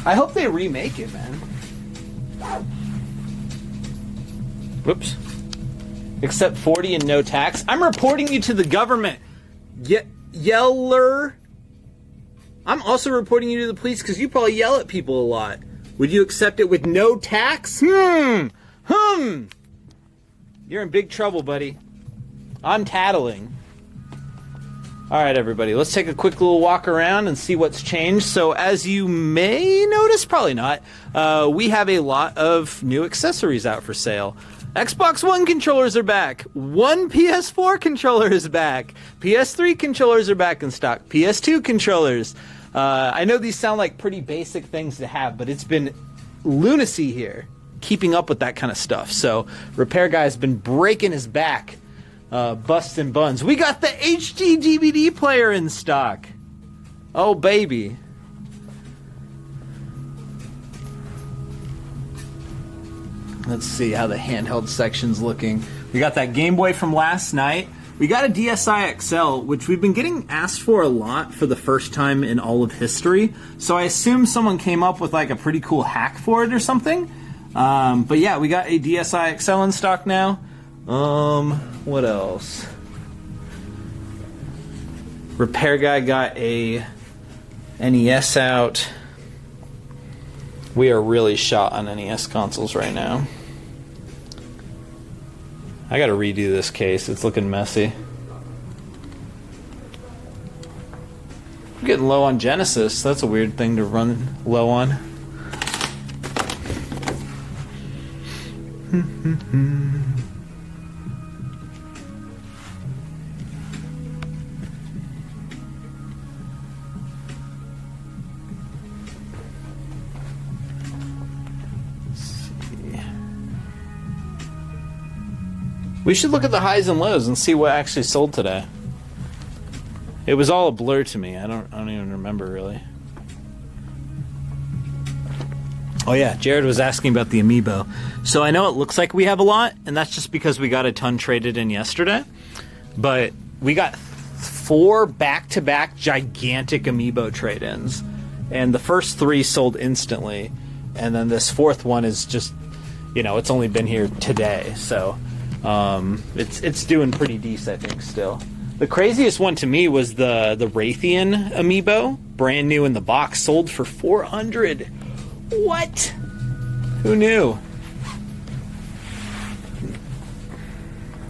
I hope they remake it, man. Whoops. Except 40 and no tax. I'm reporting you to the government. Yeller. I'm also reporting you to the police because you probably yell at people a lot. Would you accept it with no tax? You're in big trouble, buddy. I'm tattling. Alright, everybody. Let's take a quick little walk around and see what's changed. So, as you may notice, probably not, we have a lot of new accessories out for sale. Xbox One controllers are back. One PS4 controller is back. PS3 controllers are back in stock. PS2 controllers. I know these sound like pretty basic things to have, but it's been lunacy here keeping up with that kind of stuff. So, Repair Guy's been breaking his back, busting buns. We got the HD DVD player in stock. Oh, baby. Let's see how the handheld section's looking. We got that Game Boy from last night. We got a DSi XL, which we've been getting asked for a lot for the first time in all of history. So I assume someone came up with like a pretty cool hack for it or something. But yeah, we got a DSi XL in stock now. What else? Repair guy got a NES out. We are really shot on NES consoles right now. I gotta redo this case. It's looking messy. I'm getting low on Genesis. That's a weird thing to run low on. We should look at the highs and lows and see what actually sold today. It was all a blur to me. I don't even remember really. Oh yeah, Jared was asking about the amiibo. So I know it looks like we have a lot, and that's just because we got a ton traded in yesterday. But we got 4 back-to-back gigantic amiibo trade-ins, and the first 3 sold instantly, and then this 4th one is just, you know, it's only been here today, so it's doing pretty decent, I think, still. The craziest one to me was the Raytheon amiibo, brand new in the box, sold for $400. What? Who knew?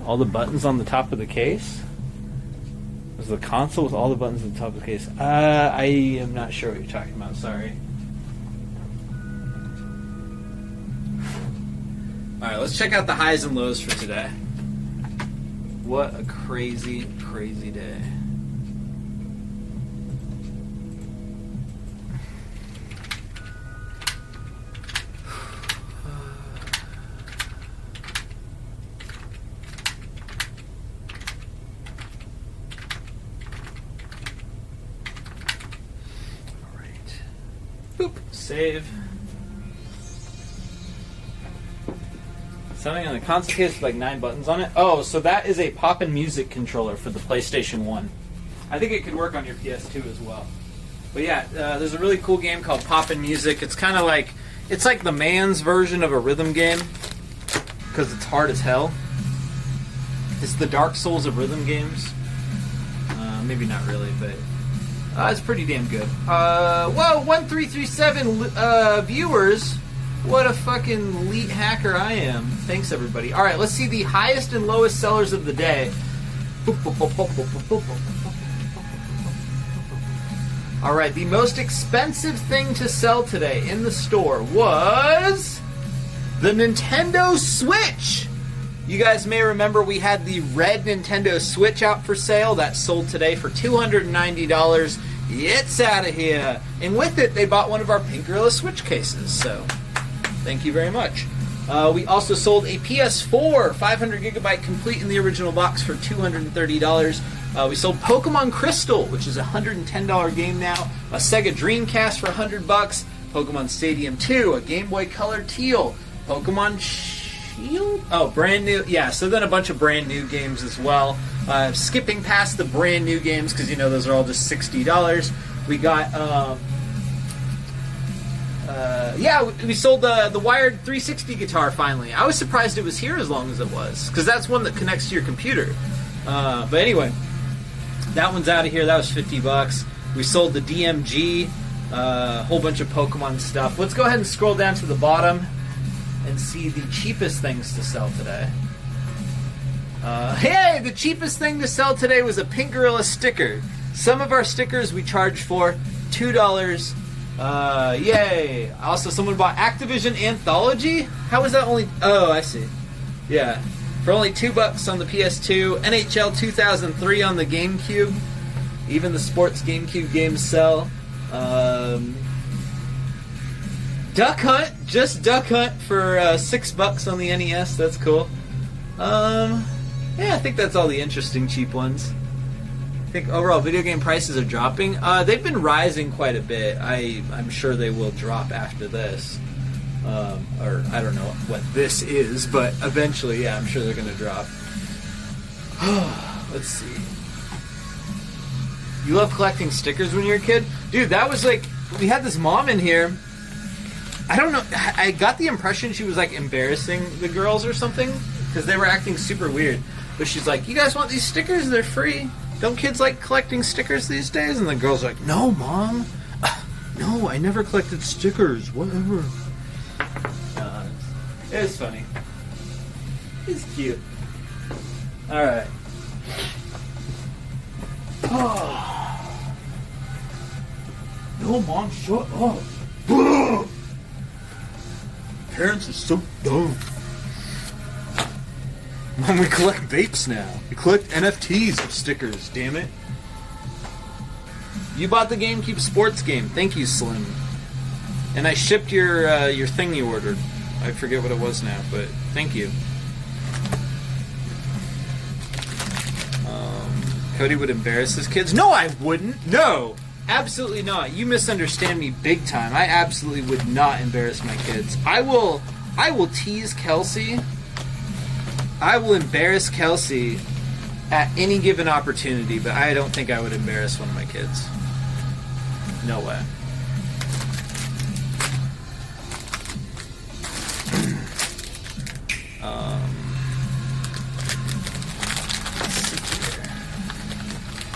All the buttons on the top of the case? Was the console with all the buttons on the top of the case? I am not sure what you're talking about, sorry. Alright, let's check out the highs and lows for today. What a crazy, crazy day. Alright. Boop. Save. Something on the console case with like 9 buttons on it. Oh, so that is a Poppin' Music controller for the PlayStation 1. I think it could work on your PS2 as well. But yeah, there's a really cool game called Poppin' Music. It's kind of like, it's like the man's version of a rhythm game, because it's hard as hell. It's the Dark Souls of rhythm games. Maybe not really, but it's pretty damn good. Whoa, 1337 viewers. What a fucking elite hacker I am. Thanks, everybody. All right, let's see the highest and lowest sellers of the day. All right, the most expensive thing to sell today in the store was the Nintendo Switch. You guys may remember we had the red Nintendo Switch out for sale. That sold today for $290. It's out of here. And with it, they bought one of our Pink Gorilla Switch cases, so thank you very much. We also sold a PS4 500GB complete in the original box for $230. We sold Pokemon Crystal, which is a $110 game now. A Sega Dreamcast for $100. Pokemon Stadium 2, a Game Boy Color Teal. Pokemon Shield? Oh, brand new. Yeah, so then a bunch of brand new games as well. Skipping past the brand new games, because you know those are all just $60. We got we sold the wired 360 guitar finally. I was surprised it was here as long as it was, because that's one that connects to your computer. But anyway, that one's out of here. That was $50. We sold the DMG, a whole bunch of Pokemon stuff. Let's go ahead and scroll down to the bottom and see the cheapest things to sell today. Hey, the cheapest thing to sell today was a Pink Gorilla sticker. Some of our stickers we charged for $2. Yay! Also, someone bought Activision Anthology? How is that only... Oh, I see. Yeah. For only $2 on the PS2. NHL 2003 on the GameCube. Even the sports GameCube games sell. Duck Hunt. Just Duck Hunt for $6 on the NES. That's cool. Yeah, I think that's all the interesting cheap ones. I think overall video game prices are dropping. They've been rising quite a bit. I'm sure they will drop after this. Or I don't know what this is, but eventually, yeah, I'm sure they're going to drop. Let's see. You love collecting stickers when you were a kid? Dude, that was like... We had this mom in here. I don't know. I got the impression she was like embarrassing the girls or something. Because they were acting super weird. But she's like, you guys want these stickers? They're free. Don't kids like collecting stickers these days? And the girls are like, no, Mom. No, I never collected stickers. Whatever. It was funny. It's cute. Alright. Oh. No, Mom, shut up. Parents are so dumb. Mom, we collect vapes now. We collect NFTs of stickers, damn it. You bought the GameCube sports game. Thank you, Slim. And I shipped your thing you ordered. I forget what it was now, but thank you. Cody would embarrass his kids? No, I wouldn't. No, absolutely not. You misunderstand me big time. I absolutely would not embarrass my kids. I will tease Kelsey. I will embarrass Kelsey at any given opportunity, but I don't think I would embarrass one of my kids. No way.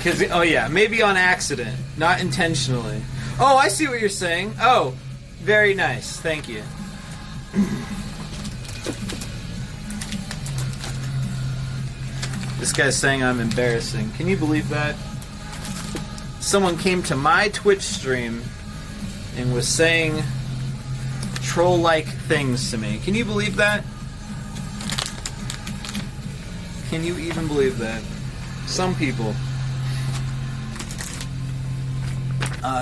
Cause, oh yeah, maybe on accident, not intentionally. Oh, I see what you're saying. Oh, very nice. Thank you. This guy's saying I'm embarrassing. Can you believe that? Someone came to my Twitch stream and was saying troll-like things to me. Can you believe that? Can you even believe that? Some people.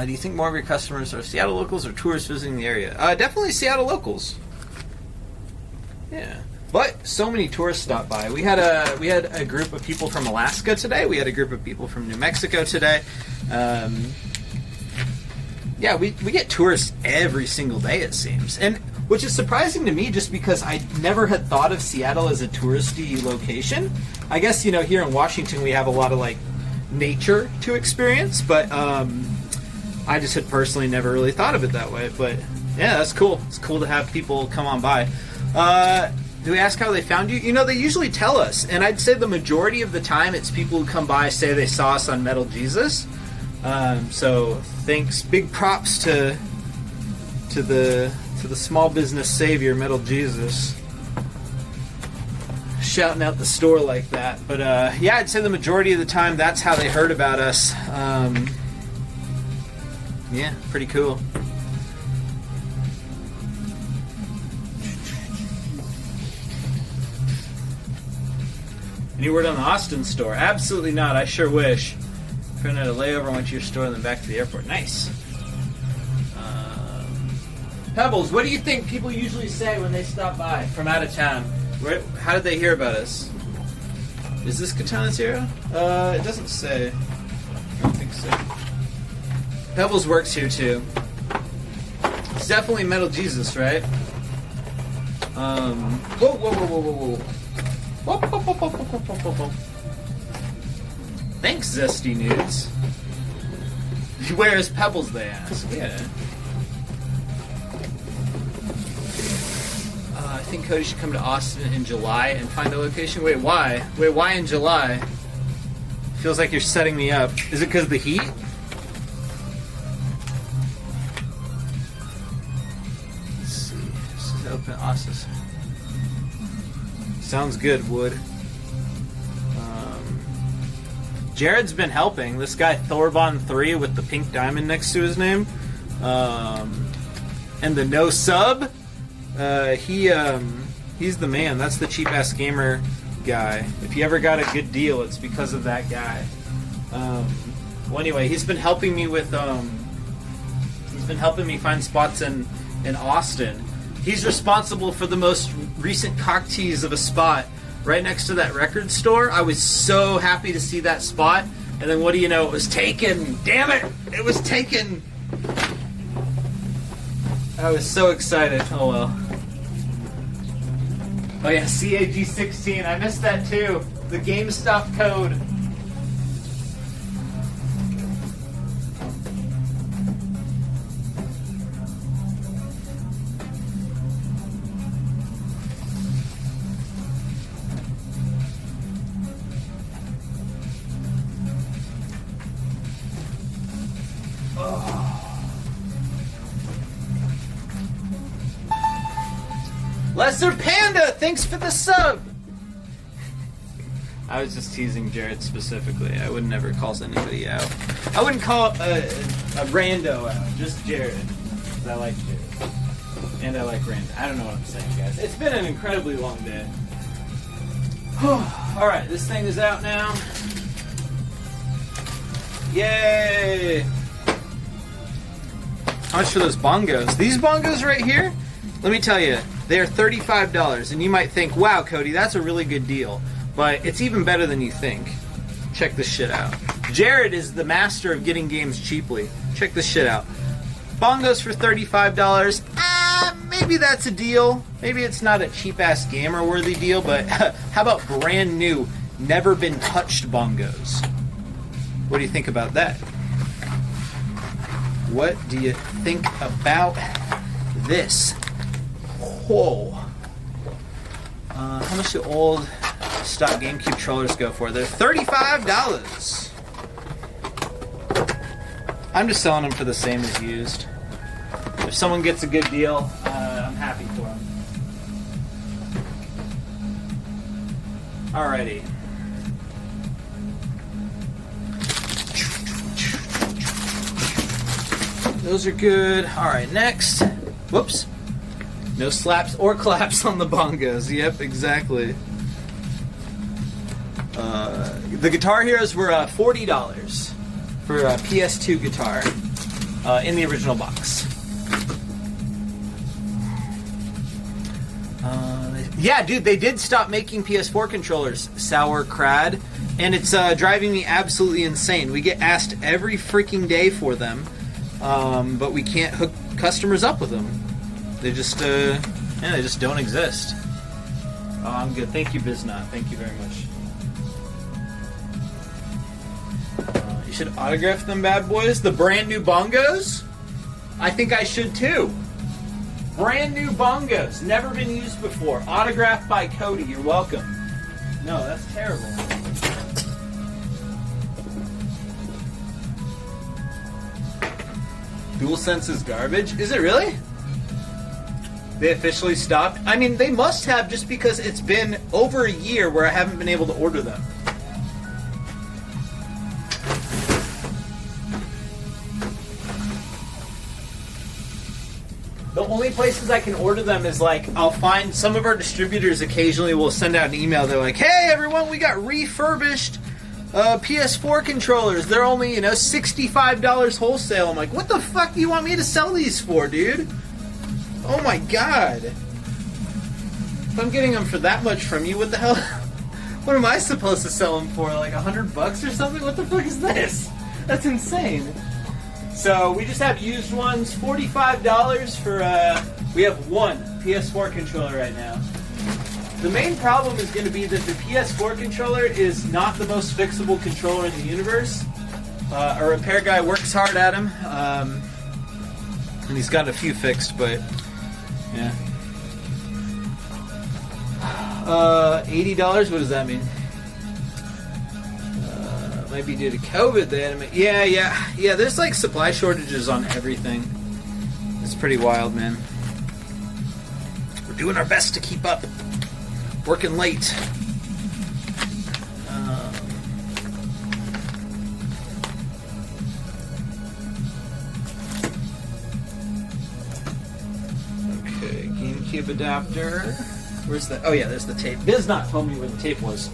Do you think more of your customers are Seattle locals or tourists visiting the area? Definitely Seattle locals. Yeah. But so many tourists stopped by. We had a group of people from Alaska today. We had a group of people from New Mexico today. Yeah, we get tourists every single day, it seems. And which is surprising to me just because I never had thought of Seattle as a touristy location. I guess, you know, here in Washington we have a lot of like nature to experience, but I just had personally never really thought of it that way. But yeah, that's cool. It's cool to have people come on by. Do we ask how they found you? You know, they usually tell us, and I'd say the majority of the time it's people who come by say they saw us on Metal Jesus. So thanks, big props to the small business savior, Metal Jesus, shouting out the store like that. But yeah, I'd say the majority of the time that's how they heard about us. Yeah, pretty cool. Any word on the Austin store? Absolutely not. I sure wish. Printed a layover, went to your store, and then back to the airport. Nice. Pebbles, what do you think people usually say when they stop by from out of town? How did they hear about us? Is this Katana Zero? It doesn't say. I don't think so. Pebbles works here too. It's definitely Metal Jesus, right? Whoa, whoa, whoa, whoa, whoa, whoa. Whoop, whoop, whoop, whoop, whoop, whoop, whoop, whoop. Thanks, Zesty Nudes. Where is Pebbles, they ask? Yeah. I think Cody should come to Austin in July and find a location. Wait, why? Wait, why in July? Feels like you're setting me up. Is it because of the heat? Let's see. This is open Austin. Sounds good, Wood. Jared's been helping. This guy Thorbon3 with the pink diamond next to his name, and the no sub. He's the man. That's the cheap ass gamer guy. If you ever got a good deal, it's because of that guy. Well, anyway, he's been helping me with. He's been helping me find spots in Austin. He's responsible for the most recent cock tease of a spot right next to that record store. I was so happy to see that spot, and then what do you know? It was taken. Damn it! It was taken. I was so excited. Oh well. Oh yeah, CAG16. I missed that too. The GameStop code. Lesser Panda, thanks for the sub. I was just teasing Jared specifically. I would never call anybody out. I wouldn't call a rando out, just Jared. Because I like Jared. And I like rando. I don't know what I'm saying, guys. It's been an incredibly long day. Alright, this thing is out now. Yay! How much for those bongos? These bongos right here, let me tell you, they are $35. And you might think, wow, Cody, that's a really good deal. But it's even better than you think. Check this shit out. Jared is the master of getting games cheaply. Check this shit out. Bongos for $35. Maybe that's a deal. Maybe it's not a cheap-ass gamer-worthy deal, but how about brand new, never been touched bongos? What do you think about that? What do you think about this? Whoa. How much do old stock GameCube controllers go for? They're $35. I'm just selling them for the same as used. If someone gets a good deal, I'm happy for them. Alrighty. Those are good. Alright, next. Whoops. No slaps or claps on the bongos. Yep, exactly. The Guitar Heroes were $40 for a PS2 guitar in the original box. Yeah, dude, they did stop making PS4 controllers, Sour Crad, and it's driving me absolutely insane. We get asked every freaking day for them, but we can't hook customers up with them. They just, they just don't exist. Oh, I'm good. Thank you, Biznot. Thank you very much. You should autograph them bad boys. The brand new bongos? I think I should too. Brand new bongos. Never been used before. Autographed by Cody. You're welcome. No, that's terrible. DualSense is garbage? Is it really? They officially stopped? I mean, they must have, just because it's been over a year where I haven't been able to order them. The only places I can order them is like, I'll find some of our distributors occasionally will send out an email. They're like, hey everyone, we got refurbished PS4 controllers. They're only, $65 wholesale. I'm like, what the fuck do you want me to sell these for, dude? Oh my god. If I'm getting them for that much from you, what the hell? What am I supposed to sell them for? Like $100 or something? What the fuck is this? That's insane. So we just have used ones, $45 for, we have one PS4 controller right now. The main problem is going to be that the PS4 controller is not the most fixable controller in the universe. A repair guy works hard at them, and he's got a few fixed, but yeah. $80, what does that mean? Might be due to COVID then. Yeah, there's like supply shortages on everything. It's pretty wild, man. We're doing our best to keep up. Working late. Okay, GameCube adapter. Where's the... Oh yeah, there's the tape. Biznot told me where the tape was.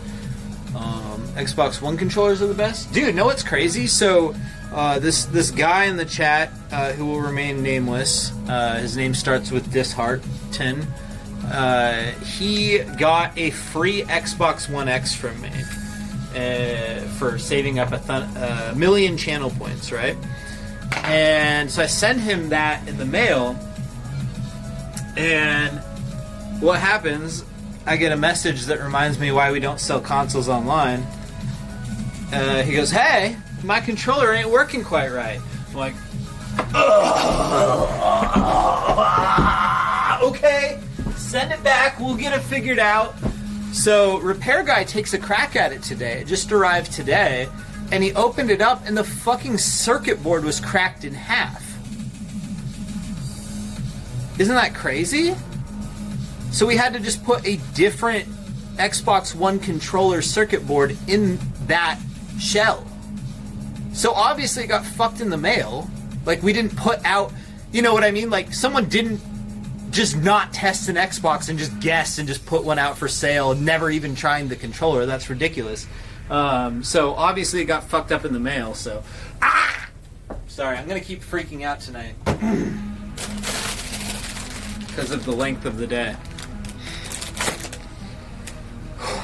Xbox One controllers are the best. Dude, know what's crazy? So, this guy in the chat, who will remain nameless, his name starts with Disheart10, he got a free Xbox One X from me for saving up a million channel points, right? And so I send him that in the mail, and what happens, I get a message that reminds me why we don't sell consoles online. He goes, hey, my controller ain't working quite right. I'm like, okay, send it back, we'll get it figured out. So repair guy takes a crack at it today. It just arrived today, and he opened it up and the fucking circuit board was cracked in half. Isn't that crazy? So we had to just put a different Xbox One controller circuit board in that shell. So obviously it got fucked in the mail. Like, we didn't put out, you know what I mean? Like, someone didn't just not test an Xbox and just guess and just put one out for sale, never even trying the controller. That's ridiculous. So obviously it got fucked up in the mail. So, sorry, I'm gonna keep freaking out tonight because of the length of the day.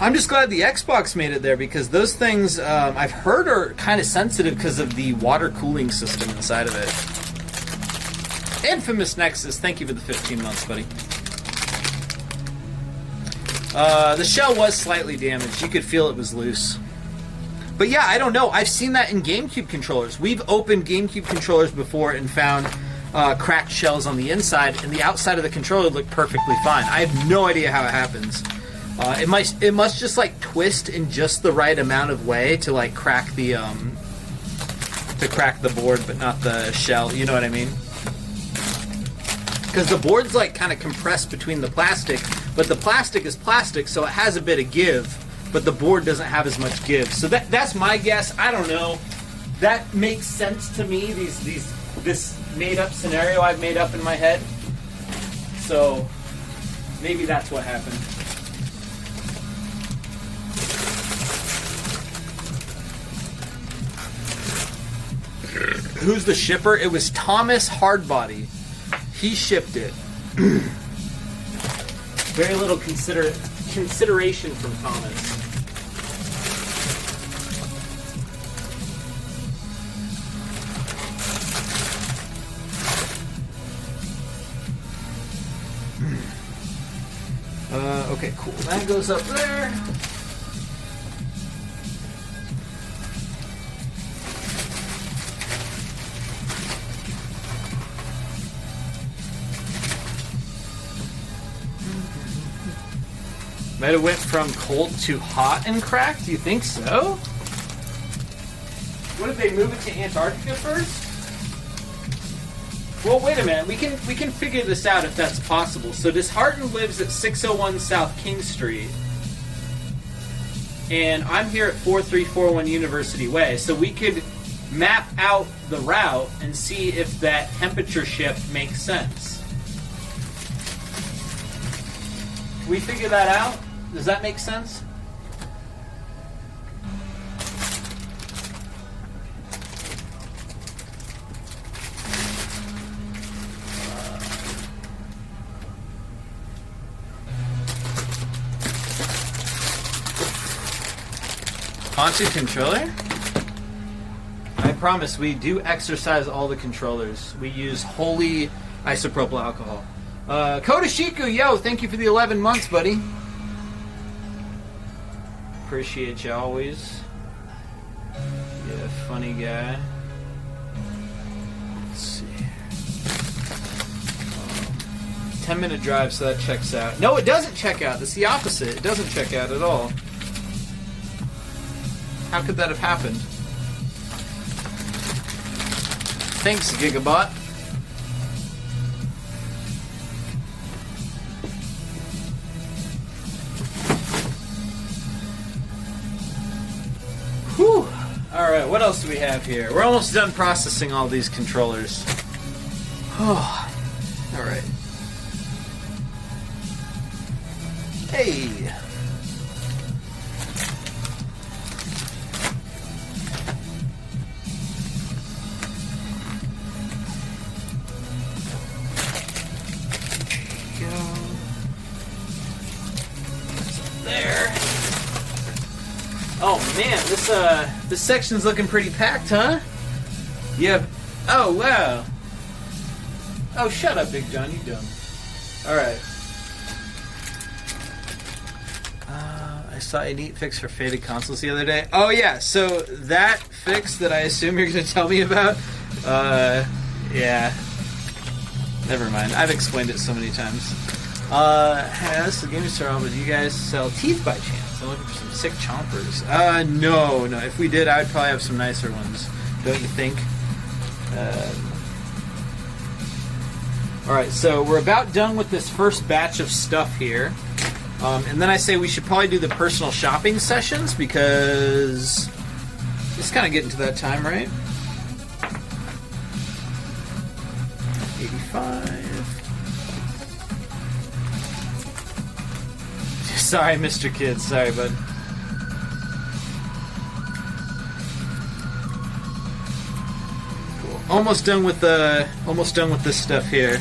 I'm just glad the Xbox made it there, because those things, I've heard, are kind of sensitive because of the water cooling system inside of it. Infamous Nexus, thank you for the 15 months, buddy. The shell was slightly damaged. You could feel it was loose. But yeah, I don't know. I've seen that in GameCube controllers. We've opened GameCube controllers before and found cracked shells on the inside, and the outside of the controller looked perfectly fine. I have no idea how it happens. It must just like twist in just the right amount of way to like crack the board, but not the shell. You know what I mean? Because the board's like kind of compressed between the plastic, but the plastic is plastic, so it has a bit of give, but the board doesn't have as much give. So that's my guess. I don't know. That makes sense to me. This made up scenario I've made up in my head. So maybe that's what happened. Who's the shipper? It was Thomas Hardbody. He shipped it. Very little consideration from Thomas. Okay, cool. That goes up there. Might have went from cold to hot and cracked? Do you think so? What if they move it to Antarctica first? Well, wait a minute. We can figure this out if that's possible. So Disheartened lives at 601 South King Street, and I'm here at 4341 University Way. So we could map out the route and see if that temperature shift makes sense. Can we figure that out? Does that make sense? Onto controller? I promise we do exercise all the controllers. We use holy isopropyl alcohol. Kodashiku, yo, thank you for the 11 months, buddy. Appreciate you always. Yeah, funny guy. Let's see. 10-minute drive, so that checks out. No, it doesn't check out. It's the opposite. It doesn't check out at all. How could that have happened? Thanks, Gigabot. Whew. Alright, what else do we have here? We're almost done processing all these controllers. Oh. Alright. Hey! Oh man, this section's looking pretty packed, huh? Yeah. Oh wow. Oh, shut up, Big John. You dumb. All right. I saw a neat fix for faded consoles the other day. Oh yeah. So that fix that I assume you're going to tell me about. Yeah. Never mind. I've explained it so many times. Hey, this is the Gaming Store. Would you guys sell teeth by chance? I'm looking for some sick chompers. No. If we did, I would probably have some nicer ones. Don't you think? Alright, so we're about done with this first batch of stuff here. And then I say we should probably do the personal shopping sessions because it's kind of getting to that time, right? 85. Sorry, Mr. Kid. Sorry, bud. Cool. Almost done with this stuff here.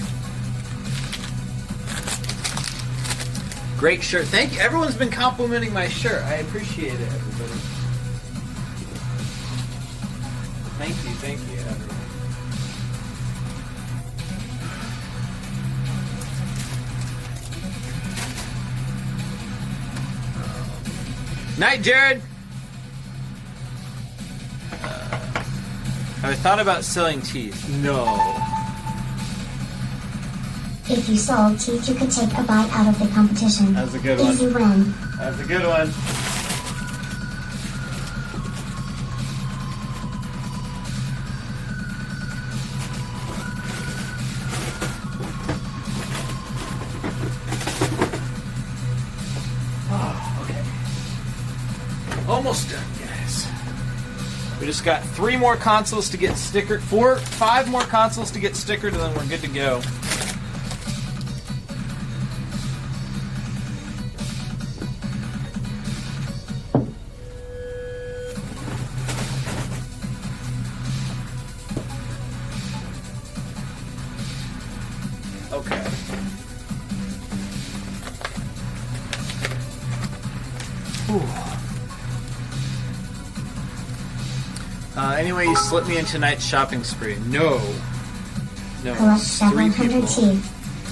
Great shirt. Thank you. Everyone's been complimenting my shirt. I appreciate it, everybody. Thank you, everyone. Night, Jared. Have I thought about selling teeth? No. If you sold teeth, you could take a bite out of the competition. That was a good one. Easy win. That was a good one. Oh, okay. Almost done, guys. We just got 3 more consoles to get stickered. 5 more consoles to get stickered, and then we're good to go. Okay. Ooh. Anyway, you slipped me in tonight's shopping spree. No. No. Collect 3 people. 700 teeth.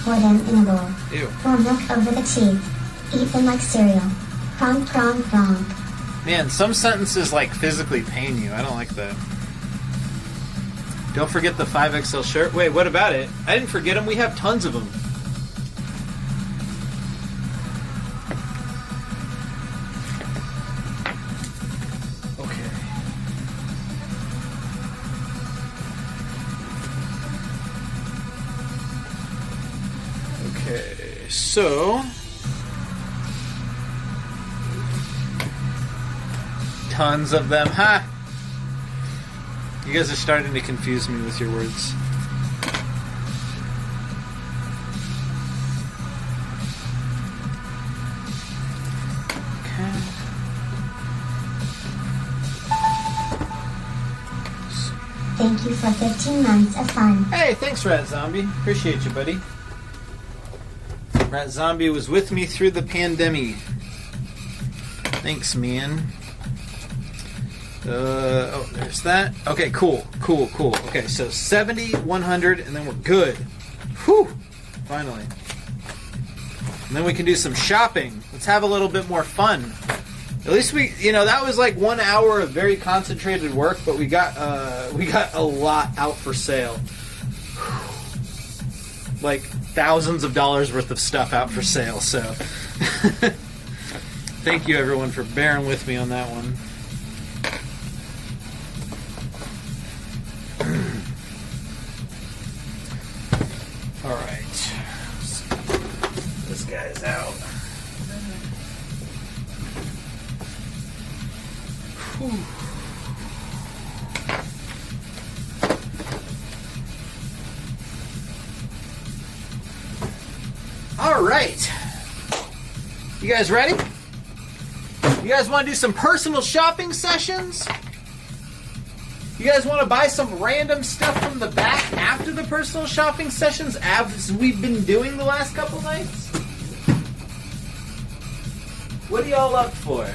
Pour them in a bowl. Ew. Pour milk over the teeth. Eat them like cereal. Prong, prong, prong. Man, some sentences like physically pain you. I don't like that. Don't forget the 5XL shirt. Wait, what about it? I didn't forget them. We have tons of them. Okay. Okay, so tons of them, huh? You guys are starting to confuse me with your words. Okay. Thank you for 15 months of fun. Hey, thanks, Rat Zombie. Appreciate you, buddy. Rat Zombie was with me through the pandemic. Thanks, man. Oh, there's that. Okay, cool. Okay, so 70, 100, and then we're good. Whew! Finally. And then we can do some shopping. Let's have a little bit more fun. At least we, that was like 1 hour of very concentrated work, but we got a lot out for sale. Like thousands of dollars worth of stuff out for sale, so thank you everyone for bearing with me on that one. Alright. This guy's out. Whew. Alright. You guys ready? You guys want to do some personal shopping sessions? You guys want to buy some random stuff from the back after the personal shopping sessions as we've been doing the last couple nights? What are y'all up for?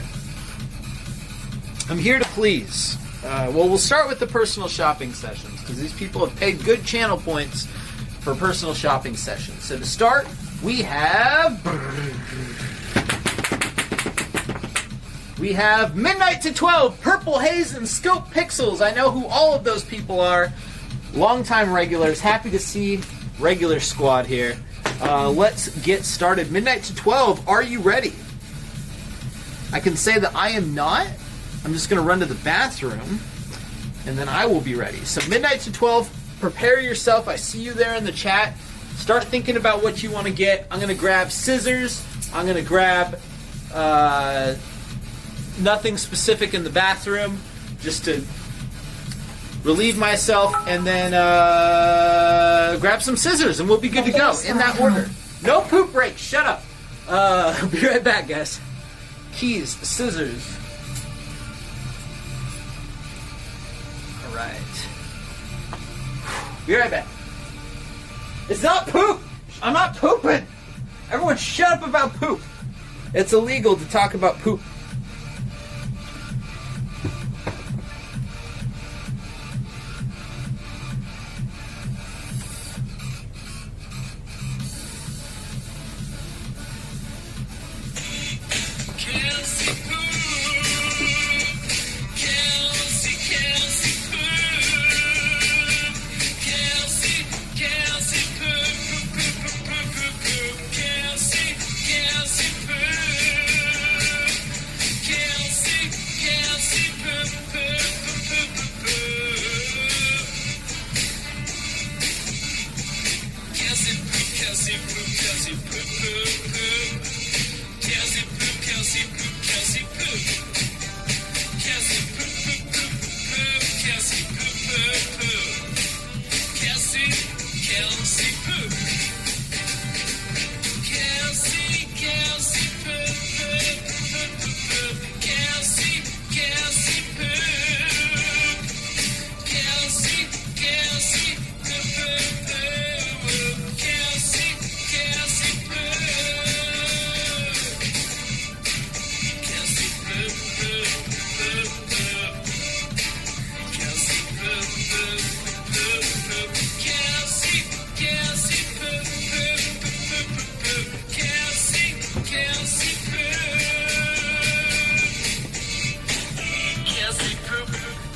I'm here to please. Well, we'll start with the personal shopping sessions because these people have paid good channel points for personal shopping sessions. So to start, we have Midnight to 12, Purple Haze, and Scope Pixels. I know who all of those people are. Longtime regulars. Happy to see regular squad here. Let's get started. Midnight to 12, are you ready? I can say that I am not. I'm just going to run to the bathroom, and then I will be ready. So Midnight to 12, prepare yourself. I see you there in the chat. Start thinking about what you want to get. I'm going to grab scissors. I'm going to grab nothing specific in the bathroom just to relieve myself, and then grab some scissors, and we'll be good to go in that order. No poop break. Shut up. I'll be right back, guys. Keys, scissors. All right. Be right back. It's not poop. I'm not pooping. Everyone shut up about poop. It's illegal to talk about poop.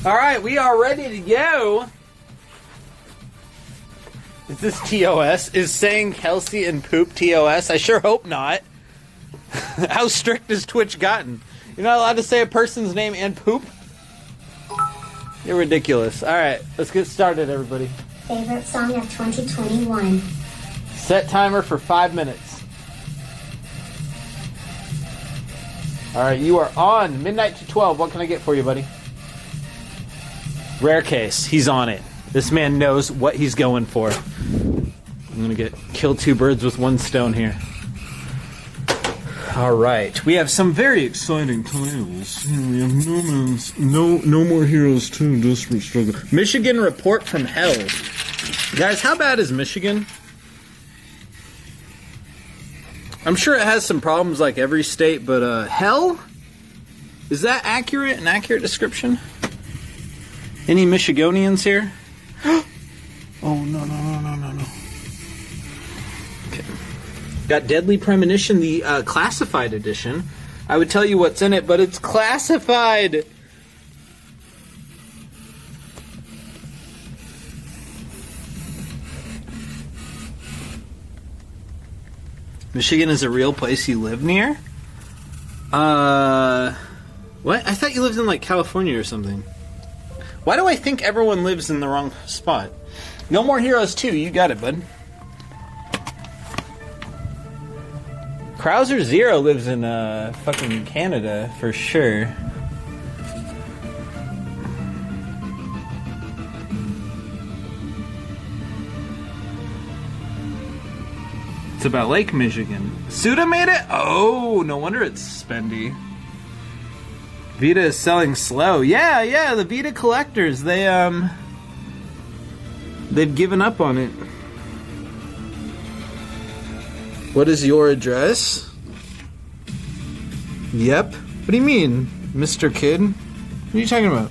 All right, we are ready to go. Is this TOS? Is saying Kelsey and poop TOS? I sure hope not. How strict has Twitch gotten? You're not allowed to say a person's name and poop? You're ridiculous. All right, let's get started, everybody. Favorite song of 2021. Set timer for 5 minutes. All right, you are on. Midnight to 12. What can I get for you, buddy? Rare case. He's on it. This man knows what he's going for. I'm going to kill two birds with one stone here. All right. We have some very exciting titles. We have No More Heroes 2, Desperate Struggle. Michigan Report from Hell. Guys, how bad is Michigan? I'm sure it has some problems like every state, but hell? Is that accurate? An accurate description? Any Michiganians here? Oh, no. Okay. Got Deadly Premonition, the classified edition. I would tell you what's in it, but it's classified! Michigan is a real place you live near? What? I thought you lived in, like, California or something. Why do I think everyone lives in the wrong spot? No More Heroes 2, you got it, bud. Krauser Zero lives in fucking Canada, for sure. It's about Lake Michigan. Suda made it? Oh, no wonder it's spendy. Vita is selling slow. Yeah, the Vita collectors, they've given up on it. What is your address? Yep. What do you mean, Mr. Kid? What are you talking about?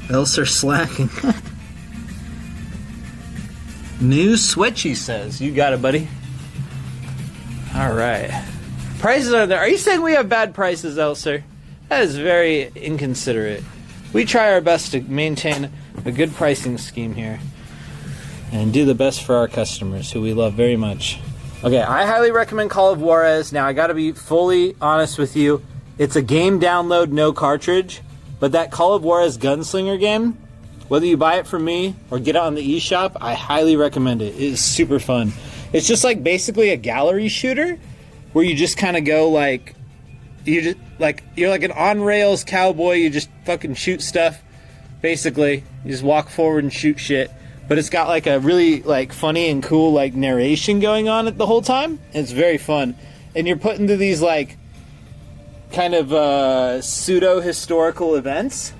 Else are slacking. New Switchy says. You got it, buddy. Alright. Prices are there. Are you saying we have bad prices, Elser? That is very inconsiderate. We try our best to maintain a good pricing scheme here. And do the best for our customers, who we love very much. Okay, I highly recommend Call of Juarez. Now, I gotta be fully honest with you. It's a game download, no cartridge. But that Call of Juarez Gunslinger game, whether you buy it from me or get it on the eShop, I highly recommend it. It is super fun. It's just like basically a gallery shooter where you just kind of go like, you're like an on-rails cowboy. You just fucking shoot stuff. Basically, you just walk forward and shoot shit. But it's got like a really like funny and cool like narration going on it the whole time. It's very fun. And you're put into these like kind of pseudo-historical events.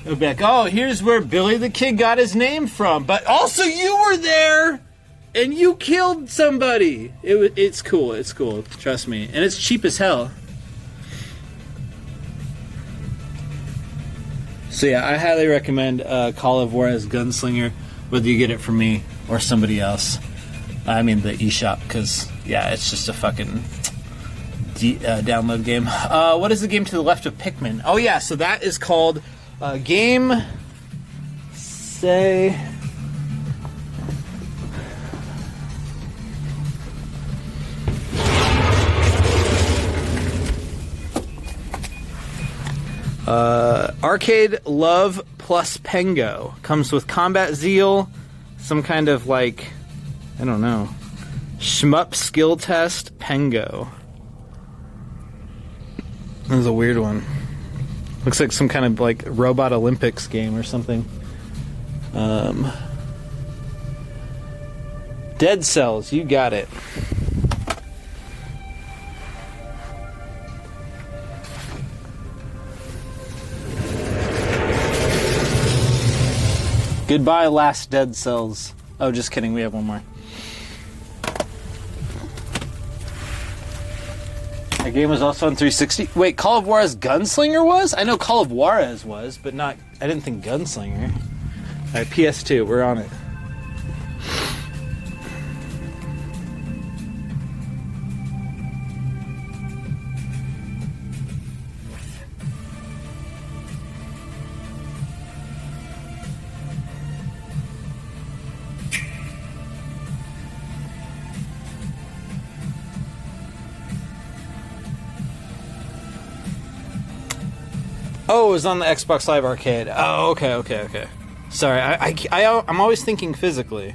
It'll be like, oh, here's where Billy the Kid got his name from. But also you were there and you killed somebody. It's cool. It's cool. Trust me. And it's cheap as hell. So yeah, I highly recommend Call of Juarez Gunslinger, whether you get it from me or somebody else. I mean the eShop, because yeah, it's just a fucking download game. What is the game to the left of Pikmin? Oh yeah, so that is called Game Say. Arcade Love plus Pengo. Comes with Combat Zeal, some kind of like, I don't know, shmup skill test, Pengo. That was a weird one. Looks like some kind of like Robot Olympics game or something. Dead Cells, you got it. Goodbye, last Dead Cells. Oh, just kidding. We have one more. That game was also on 360. Wait, Call of Juarez Gunslinger was? I know Call of Juarez was, but not... I didn't think Gunslinger. Alright, PS2. We're on it. Oh, it was on the Xbox Live Arcade. Oh, okay. Sorry, I'm always thinking physically.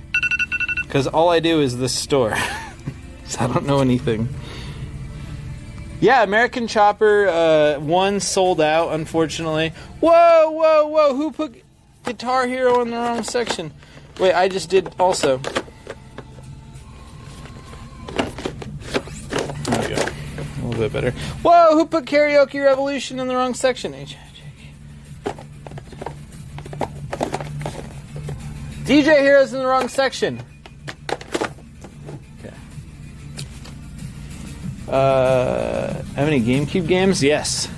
Because all I do is this store. So I don't know anything. Yeah, American Chopper 1 sold out, unfortunately. Whoa! Who put Guitar Hero in the wrong section? Wait, I just did also. There we go. A little bit better. Whoa, who put Karaoke Revolution in the wrong section? DJ Heroes in the wrong section. Okay. Have any GameCube games? Yes.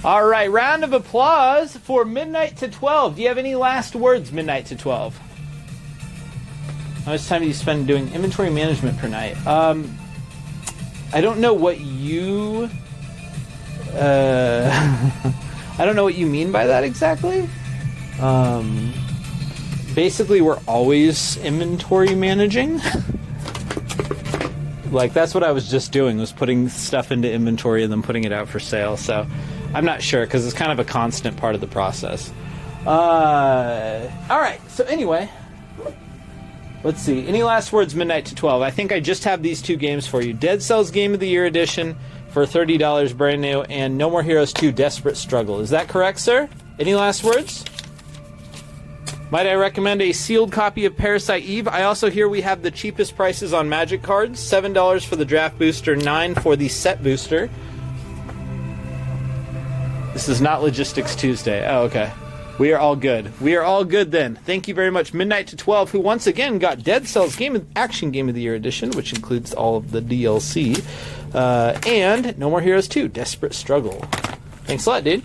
All right, round of applause for Midnight to 12. Do you have any last words, Midnight to 12? How much time do you spend doing inventory management per night? I don't know what you... I don't know what you mean by that exactly. Basically, we're always inventory managing. Like, that's what I was just doing, was putting stuff into inventory and then putting it out for sale. So, I'm not sure, because it's kind of a constant part of the process. Alright, so anyway... Let's see. Any last words, Midnight to 12? I think I just have these two games for you. Dead Cells Game of the Year Edition for $30 brand new, and No More Heroes 2 Desperate Struggle. Is that correct, sir? Any last words? Might I recommend a sealed copy of Parasite Eve? I also hear we have the cheapest prices on Magic cards. $7 for the draft booster, $9 for the set booster. This is not Logistics Tuesday. Oh, okay. We are all good. We are all good then. Thank you very much, Midnight to 12, who once again got Dead Cells Action Game of the Year Edition, which includes all of the DLC, and No More Heroes 2 Desperate Struggle. Thanks a lot, dude.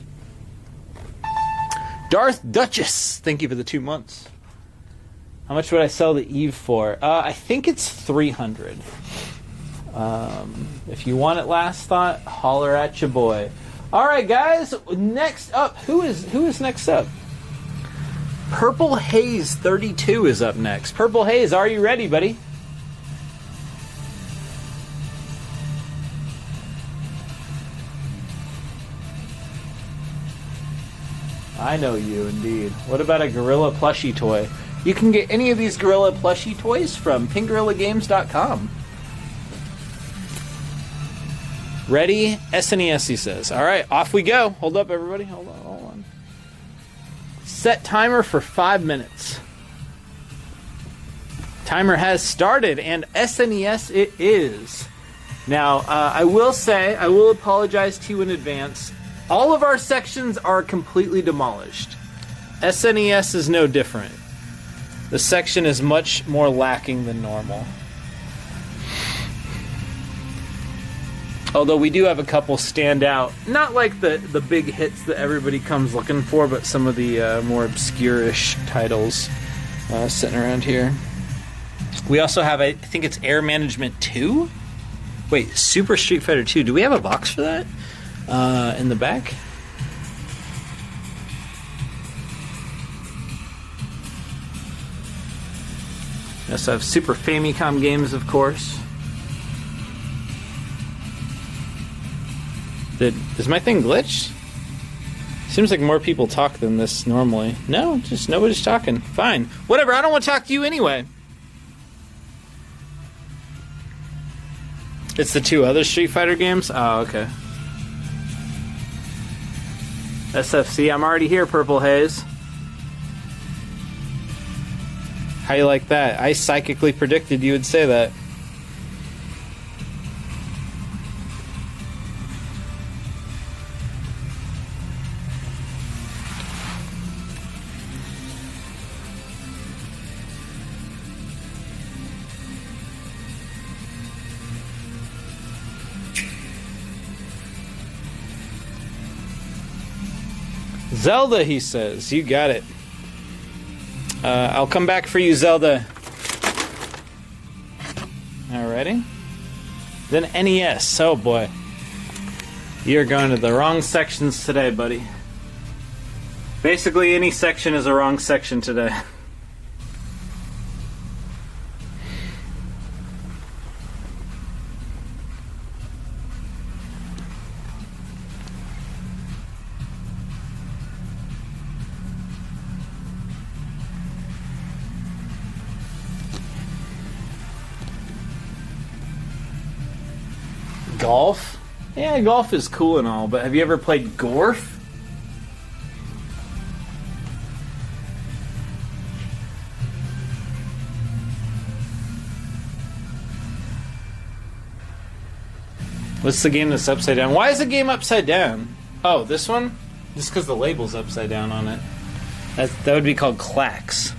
Darth Duchess, thank you for the 2 months. How much would I sell the Eve for? I think it's $300. If you want it last thought, holler at your boy. All right, guys. Next up, who is next up? Purple Haze 32 is up next. Purple Haze, are you ready, buddy? I know you, indeed. What about a gorilla plushie toy? You can get any of these gorilla plushie toys from pinkgorillagames.com. Ready? SNES, he says. All right, off we go. Hold up, everybody. Hold on. Set timer for 5 minutes. Timer has started, and SNES it is. Now, I will apologize to you in advance. All of our sections are completely demolished. SNES is no different. The section is much more lacking than normal. Although we do have a couple stand out. Not like the big hits that everybody comes looking for, but some of the more obscure-ish titles sitting around here. We also have, I think it's Air Management 2? Wait, Super Street Fighter 2. Do we have a box for that in the back? We also have Super Famicom games, of course. Does my thing glitch? Seems like more people talk than this normally. No, just nobody's talking. Fine. Whatever, I don't want to talk to you anyway. It's the 2 other Street Fighter games? Oh, okay. SFC, I'm already here, Purple Haze. How you like that? I psychically predicted you would say that. Zelda, he says. You got it. I'll come back for you, Zelda. Alrighty. Then NES. Oh boy. You're going to the wrong sections today, buddy. Basically, any section is a wrong section today. Golf? Yeah, golf is cool and all, but have you ever played Gorf? What's the game that's upside down? Why is the game upside down? Oh, this one? Just because the label's upside down on it. That would be called Clacks.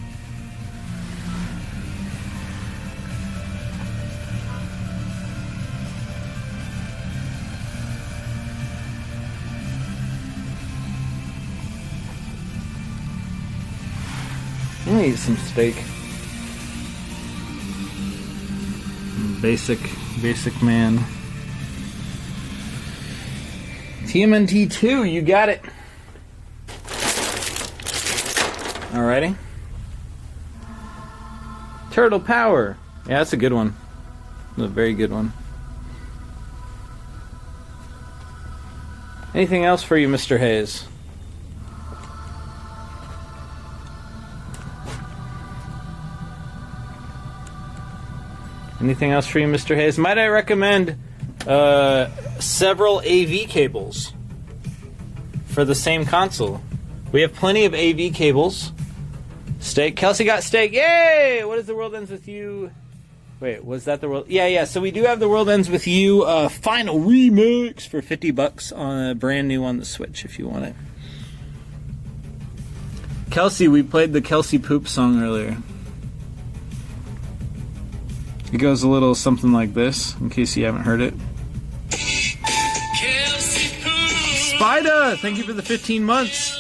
I'm gonna eat some steak. Basic man. TMNT 2, you got it. Alrighty. Turtle Power. Yeah, that's a good one. That's a very good one. Anything else for you, Mr. Hayes? Anything else for you, Mr. Hayes? Might I recommend several AV cables for the same console? We have plenty of AV cables. Steak. Kelsey got steak. Yay! What is The World Ends With You? Wait, was that the world? Yeah. So we do have The World Ends With You final remix for $50 on a brand new on the Switch if you want it. Kelsey, we played the Kelsey Poop song earlier. It goes a little something like this, in case you haven't heard it. Spida, thank you for the 15 months.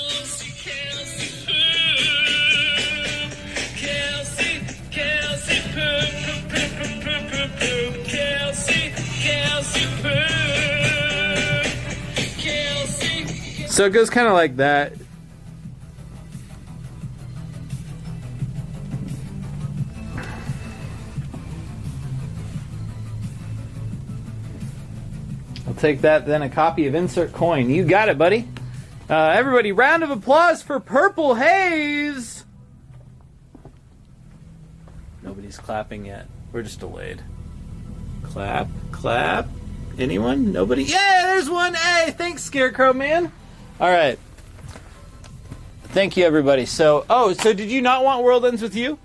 So it goes kind of like that. I'll take that, then a copy of Insert Coin. You got it, buddy. Everybody, round of applause for Purple Haze! Nobody's clapping yet. We're just delayed. Clap, clap. Anyone? Nobody? Yeah, there's one! Hey, thanks, Scarecrow Man! Alright. Thank you, everybody. So did you not want World Ends With You?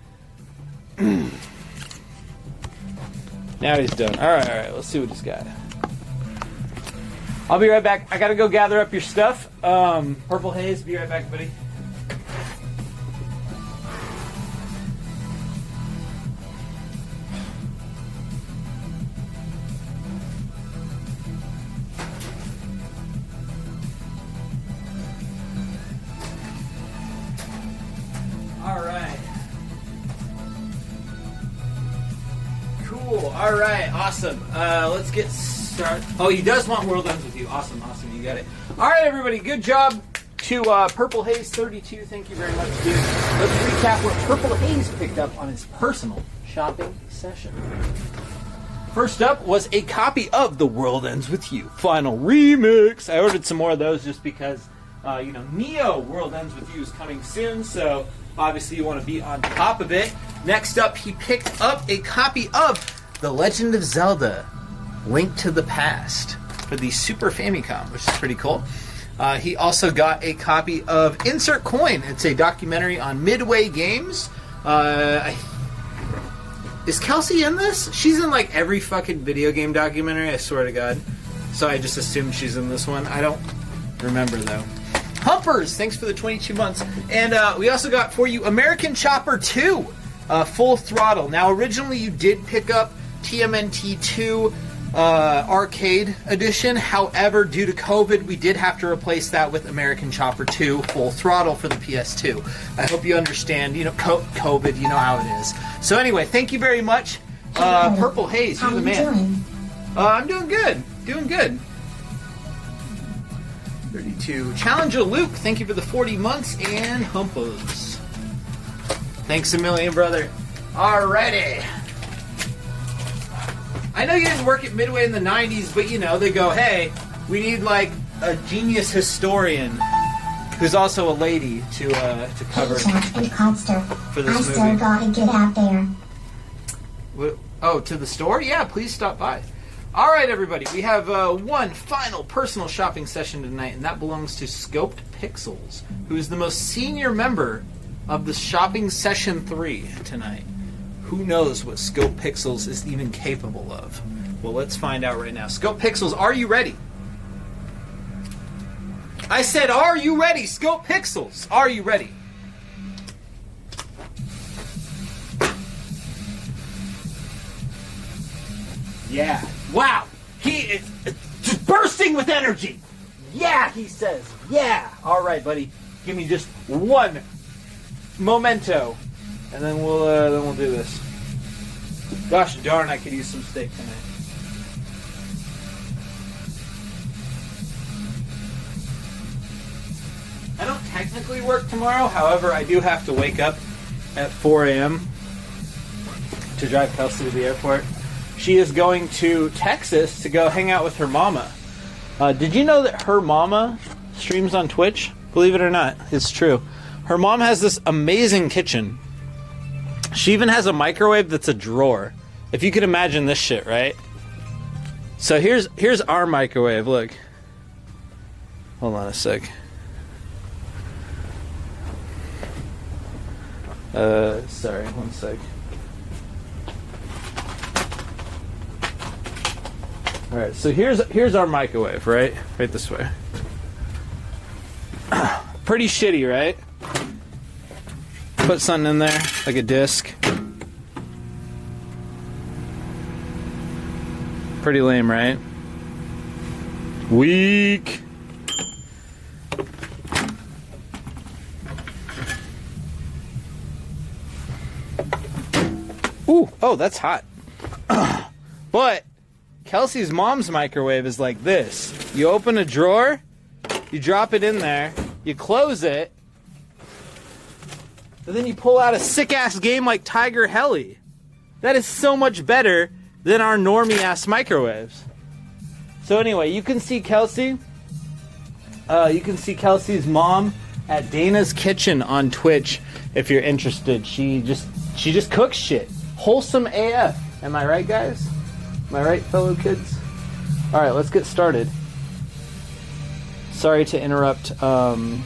Now he's done. Alright, let's see what he's got. I'll be right back. I gotta go gather up your stuff. Purple Haze, be right back, buddy. Alright. Cool. Alright, awesome. Let's get started. Oh, he does want World Ends With You. Awesome, awesome. You got it. Alright, everybody. Good job to Purple Haze 32. Thank you very much, dude. Let's recap what Purple Haze picked up on his personal shopping session. First up was a copy of The World Ends With You Final Remix. I ordered some more of those just because, Neo World Ends With You is coming soon, so obviously you want to be on top of it. Next up, he picked up a copy of The Legend of Zelda Link to the Past for the Super Famicom, which is pretty cool. He also got a copy of Insert Coin. It's a documentary on Midway Games. Is Kelsey in this? She's in like every fucking video game documentary, I swear to God. So I just assumed she's in this one. I don't remember though. Humpers, thanks for the 22 months. And we also got for you American Chopper 2, Full Throttle. Now originally you did pick up TMNT 2 Arcade Edition. However, due to COVID, we did have to replace that with American Chopper 2 Full Throttle for the PS2. I hope you understand, COVID, you know how it is. So anyway, thank you very much. Purple Haze, you're the man. I'm doing good. Doing good. 32. Challenger Luke, thank you for the 40 months. And Humpos. Thanks a million, brother. Alrighty. I know you didn't work at Midway in the 90s, but they go, hey, we need like a genius historian who's also a lady to cover and Codster. For this movie. I still gotta get out there. Oh, to the store? Yeah, please stop by. Alright, everybody, we have one final personal shopping session tonight, and that belongs to Scoped Pixels, who is the most senior member of the Shopping Session 3 tonight. Who knows what Scope Pixels is even capable of? Well, let's find out right now. Scope Pixels, are you ready? I said, are you ready? Scope Pixels, are you ready? Yeah. Wow. He is just bursting with energy. Yeah, he says. Yeah. All right, buddy. Give me just one memento. And then we'll do this. Gosh darn, I could use some steak tonight. I don't technically work tomorrow, however, I do have to wake up at 4 a.m. to drive Kelsey to the airport. She is going to Texas to go hang out with her mama. Did you know that her mama streams on Twitch? Believe it or not, it's true. Her mom has this amazing kitchen. She even has a microwave that's a drawer. If you could imagine this shit, right? So here's our microwave, look. Hold on a sec. Sorry, one sec. Alright, so here's our microwave, right? Right this way. Pretty shitty, right? Put something in there, like a disc. Pretty lame, right? Weak. Ooh, oh, that's hot. But Kelsey's mom's microwave is like this. You open a drawer, you drop it in there, you close it, and then you pull out a sick-ass game like Tiger Heli. That is so much better than our normie-ass microwaves. So anyway, you can see Kelsey You can see Kelsey's mom at Dana's Kitchen on Twitch if you're interested. She just cooks shit. Wholesome AF. Am I right, guys? Am I right, fellow kids? All right, let's get started. Sorry to interrupt. Scope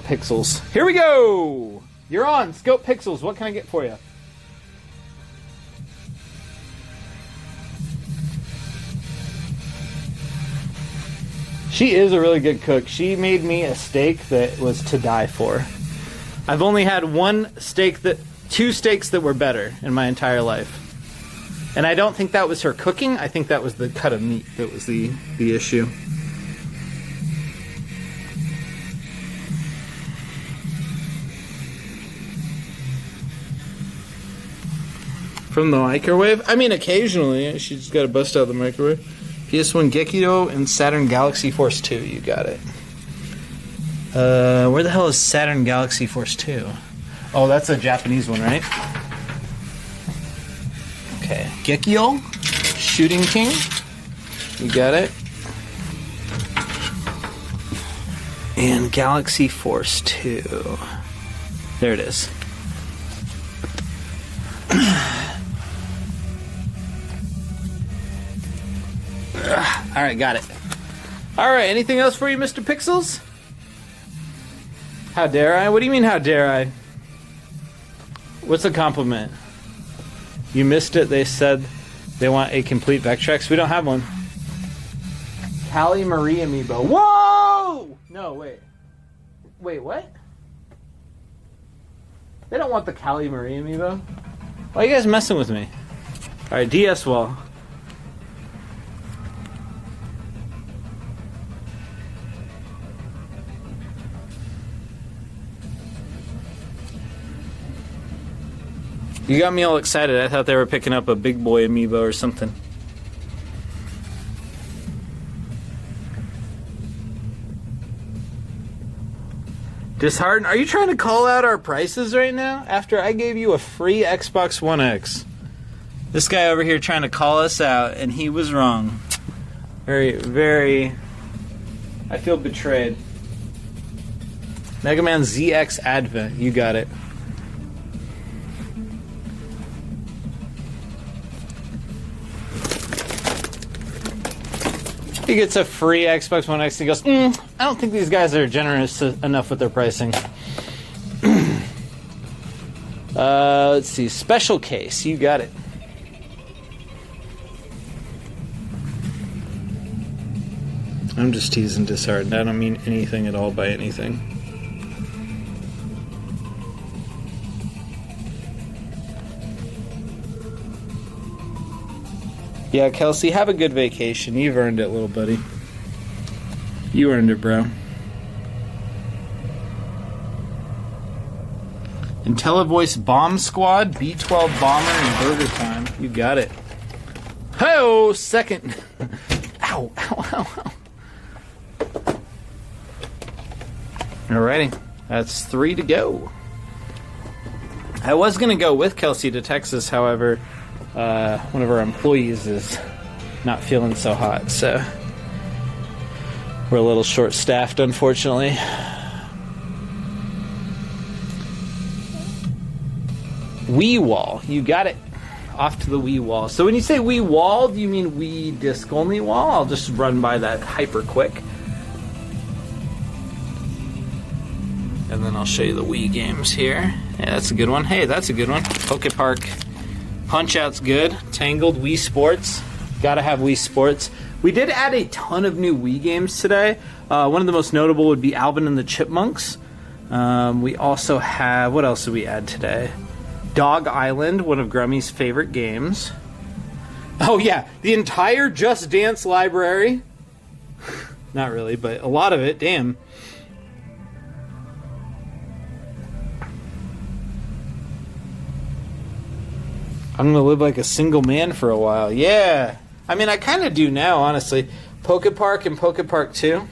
Pixels. Here we go. You're on Scope Pixels. What can I get for you? She is a really good cook. She made me a steak that was to die for. I've only had two steaks that were better in my entire life. And I don't think that was her cooking. I think that was the cut of meat that was the issue. From the microwave? I mean, occasionally. She's got to bust out the microwave. PS1 Gekido and Saturn Galaxy Force 2. You got it. Where the hell is Saturn Galaxy Force 2? Oh, that's a Japanese one, right? Okay. Gekio, Shooting King. You got it. And Galaxy Force 2. There it is. Alright, got it. Alright, anything else for you, Mr. Pixels? How dare I? What do you mean, how dare I? What's a compliment? You missed it. They said they want a complete Vectrex. We don't have one. Callie Marie Amiibo. Whoa! No, wait. Wait, what? They don't want the Callie Marie Amiibo? Why are you guys messing with me? Alright, DS Wall. You got me all excited. I thought they were picking up a big boy amiibo or something. Disheartened? Are you trying to call out our prices right now? After I gave you a free Xbox One X. This guy over here trying to call us out, and he was wrong. Very, very... I feel betrayed. Mega Man ZX Advent. You got it. He gets a free Xbox One X and he goes, I don't think these guys are generous enough with their pricing. Let's see. Special case. You got it. I'm just teasing Disheartened. I don't mean anything at all by anything. Yeah, Kelsey, have a good vacation. You've earned it, little buddy. You earned it, bro. IntelliVoice Bomb Squad, B-12 Bomber, and Burger Time. You got it. Ho! Second. Ow, ow, ow, ow. Alrighty. That's 3 to go. I was going to go with Kelsey to Texas, however... one of our employees is not feeling so hot, so we're a little short-staffed, unfortunately. Wii wall, you got it. Off to the Wii wall. So when you say Wii wall, do you mean Wii disc only wall? I'll just run by that hyper quick, and then I'll show you the Wii games here. Yeah, that's a good one. Hey, that's a good one. Poke Park. Punch-Out's good. Tangled, Wii Sports. Gotta have Wii Sports. We did add a ton of new Wii games today. One of the most notable would be Alvin and the Chipmunks. We also have... What else did we add today? Dog Island, one of Grummy's favorite games. Oh yeah, the entire Just Dance library. Not really, but a lot of it. Damn. I'm gonna live like a single man for a while. Yeah. I mean, I kind of do now, honestly. Poke Park and Poke Park 2.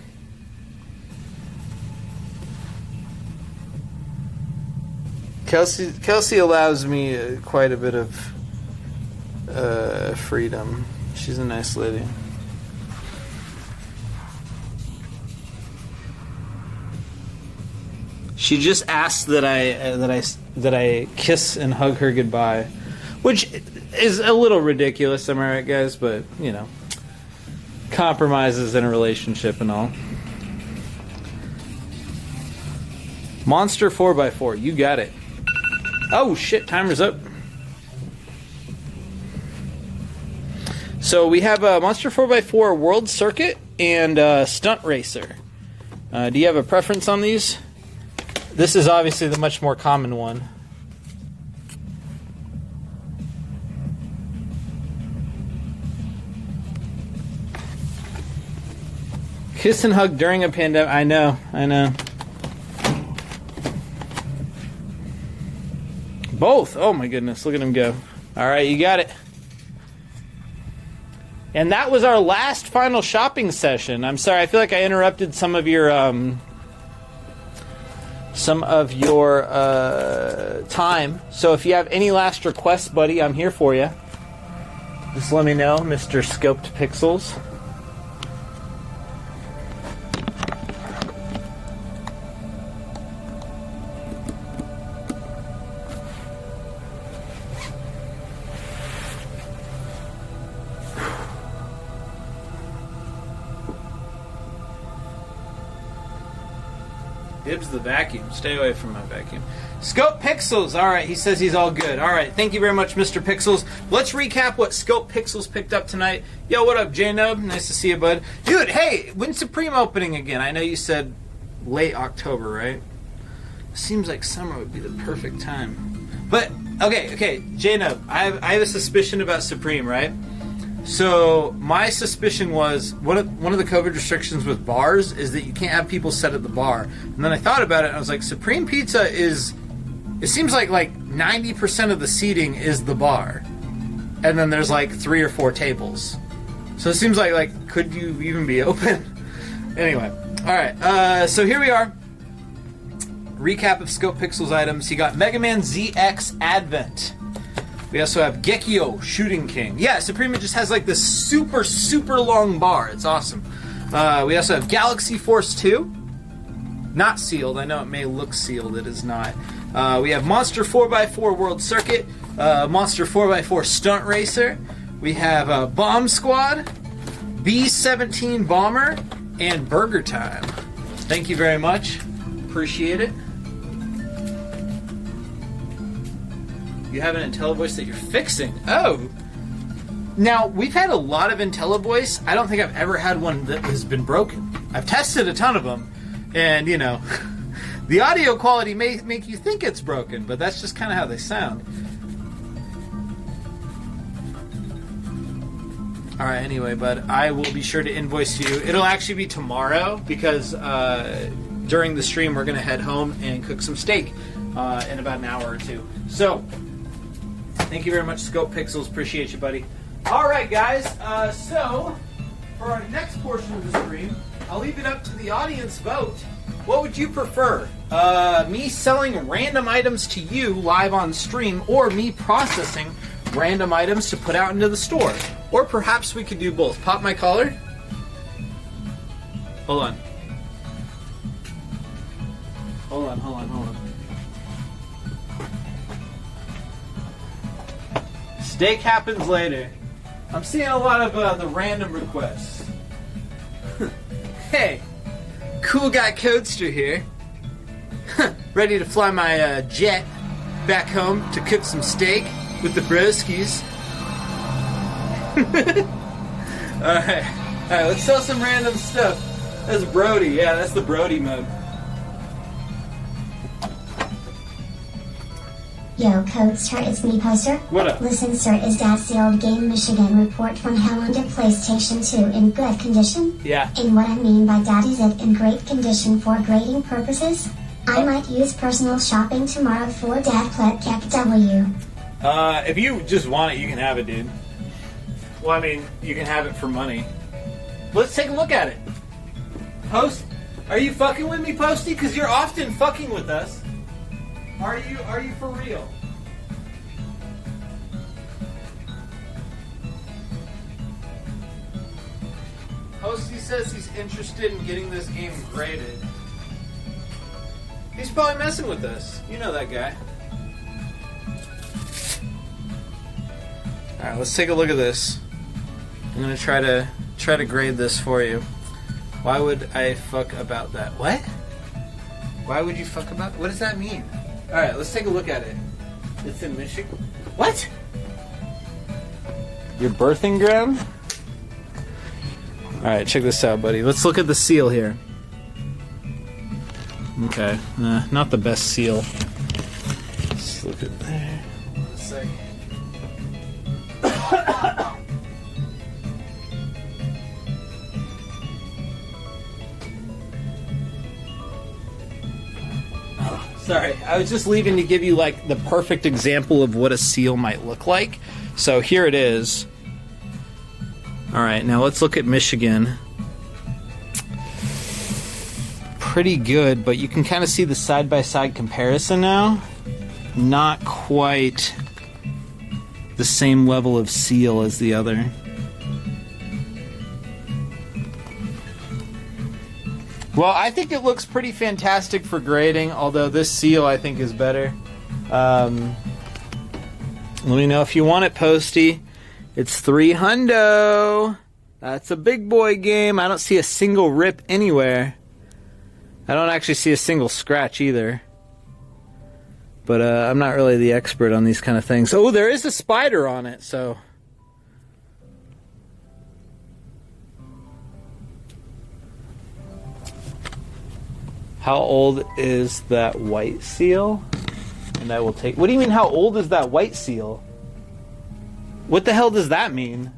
Kelsey allows me quite a bit of freedom. She's a nice lady. She just asked that I kiss and hug her goodbye, which is a little ridiculous, am I right, guys? But you know, compromises in a relationship and all. Monster 4x4, you got it. Oh shit, timer's up. So we have a Monster 4x4 World Circuit and Stunt Racer. Do you have a preference on these? This is obviously the much more common one. Kiss and hug during a pandemic. I know. Both. Oh my goodness, look at him go. All right, you got it. And that was our last final shopping session. I'm sorry, I feel like I interrupted some of your time. So if you have any last requests, buddy, I'm here for you. Just let me know, Mr. Scoped Pixels. Dibs the vacuum. Stay away from my vacuum. Scope Pixels. All right, he says he's all good. All right, thank you very much, Mr. Pixels. Let's recap what Scope Pixels picked up tonight. Yo, what up, J-Nub? Nice to see you, bud. Dude, hey, when's Supreme opening again? I know you said late October, right? Seems like summer would be the perfect time. But, okay, J-Nub, I have a suspicion about Supreme, right? So my suspicion was one of the COVID restrictions with bars is that you can't have people sit at the bar. And then I thought about it and I was like, Supreme Pizza it seems like 90% of the seating is the bar. And then there's like 3 or 4 tables. So it seems like could you even be open? Anyway, all right. So here we are. Recap of Scope Pixels items. You got Mega Man ZX Advent. We also have Gekio Shooting King. Yeah, Supreme just has like this super, super long bar. It's awesome. We also have Galaxy Force 2. Not sealed. I know it may look sealed. It is not. We have Monster 4x4 World Circuit. Monster 4x4 Stunt Racer. We have Bomb Squad. B-17 Bomber. And Burger Time. Thank you very much. Appreciate it. You have an IntelliVoice that you're fixing. Oh. Now, we've had a lot of IntelliVoice. I don't think I've ever had one that has been broken. I've tested a ton of them, and, you know, the audio quality may make you think it's broken, but that's just kind of how they sound. All right, anyway, bud, I will be sure to invoice you. It'll actually be tomorrow because during the stream we're going to head home and cook some steak in about an hour or two. So, thank you very much, Scope Pixels. Appreciate you, buddy. All right, guys. So, for our next portion of the stream, I'll leave it up to the audience vote. What would you prefer? Me selling random items to you live on stream, or me processing random items to put out into the store? Or perhaps we could do both. Pop my collar. Hold on. Hold on. Steak happens later. I'm seeing a lot of the random requests. Hey, cool guy Codester here. Ready to fly my jet back home to cook some steak with the broskies. Alright, let's sell some random stuff. That's Brody, yeah, that's the Brody mode. Yo, Codester, it's me, Poster. What up? Listen, sir, is that the old game Michigan report from hell under PlayStation 2 in good condition? Yeah. And what I mean by that is it in great condition for grading purposes? I might use personal shopping tomorrow for Dad Plet W. If you just want it, you can have it, dude. Well, I mean, you can have it for money. Let's take a look at it. Post, are you fucking with me, Posty? Because you're often fucking with us. Are you for real? Posty says he's interested in getting this game graded. He's probably messing with us. You know that guy. Alright, let's take a look at this. I'm gonna try to grade this for you. Why would I fuck about that? What? Why would you fuck about? What does that mean? Alright, let's take a look at it. It's in Michigan. What? Your birthing ground? Alright, check this out, buddy. Let's look at the seal here. Okay, not the best seal. Let's look at there. One second. Sorry, I was just leaving to give you like the perfect example of what a seal might look like. So here it is. Alright, now let's look at Michigan. Pretty good, but you can kind of see the side-by-side comparison now. Not quite the same level of seal as the other. Well, I think it looks pretty fantastic for grading, although this seal I think is better. Let me know if you want it, Posty. It's $300. That's a big boy game. I don't see a single rip anywhere. I don't actually see a single scratch either. But I'm not really the expert on these kind of things. Oh, there is a spider on it, so... How old is that white seal? And I will take... What do you mean, how old is that white seal? What the hell does that mean?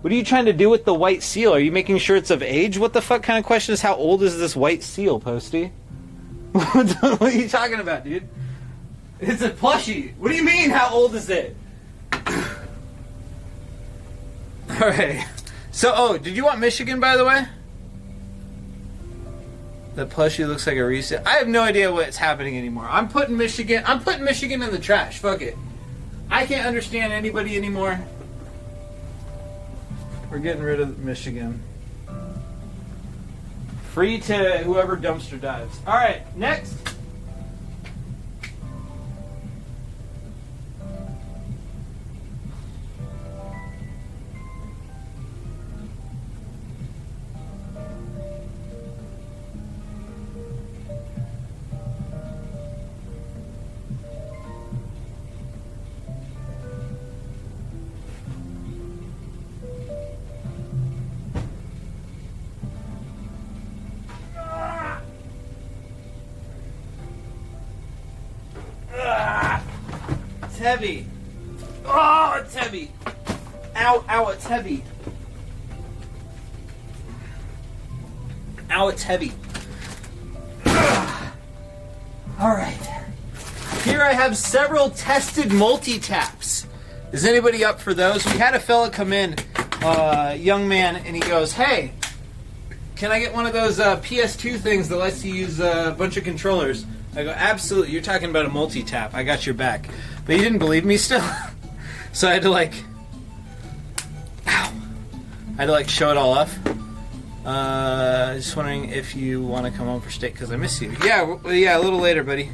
What are you trying to do with the white seal? Are you making sure it's of age? What the fuck kind of question is how old is this white seal, Posty? What are you talking about, dude? It's a plushie. What do you mean, how old is it? Alright. So, oh, did you want Michigan, by the way? The plushie looks like a reset. I have no idea what's happening anymore. I'm putting Michigan in the trash. Fuck it. I can't understand anybody anymore. We're getting rid of Michigan. Free to whoever dumpster dives. Alright, next. It's heavy. Oh, it's heavy. Ow, ow, it's heavy. Ow, it's heavy. Alright. Here I have several tested multi-taps. Is anybody up for those? We had a fella come in, young man, and he goes, hey, can I get one of those PS2 things that lets you use a bunch of controllers? I go, absolutely, you're talking about a multi-tap. I got your back. But he didn't believe me still. So I had to like... Ow. I had to like show it all off. Just wondering if you want to come home for steak, because I miss you. Yeah, yeah, a little later, buddy.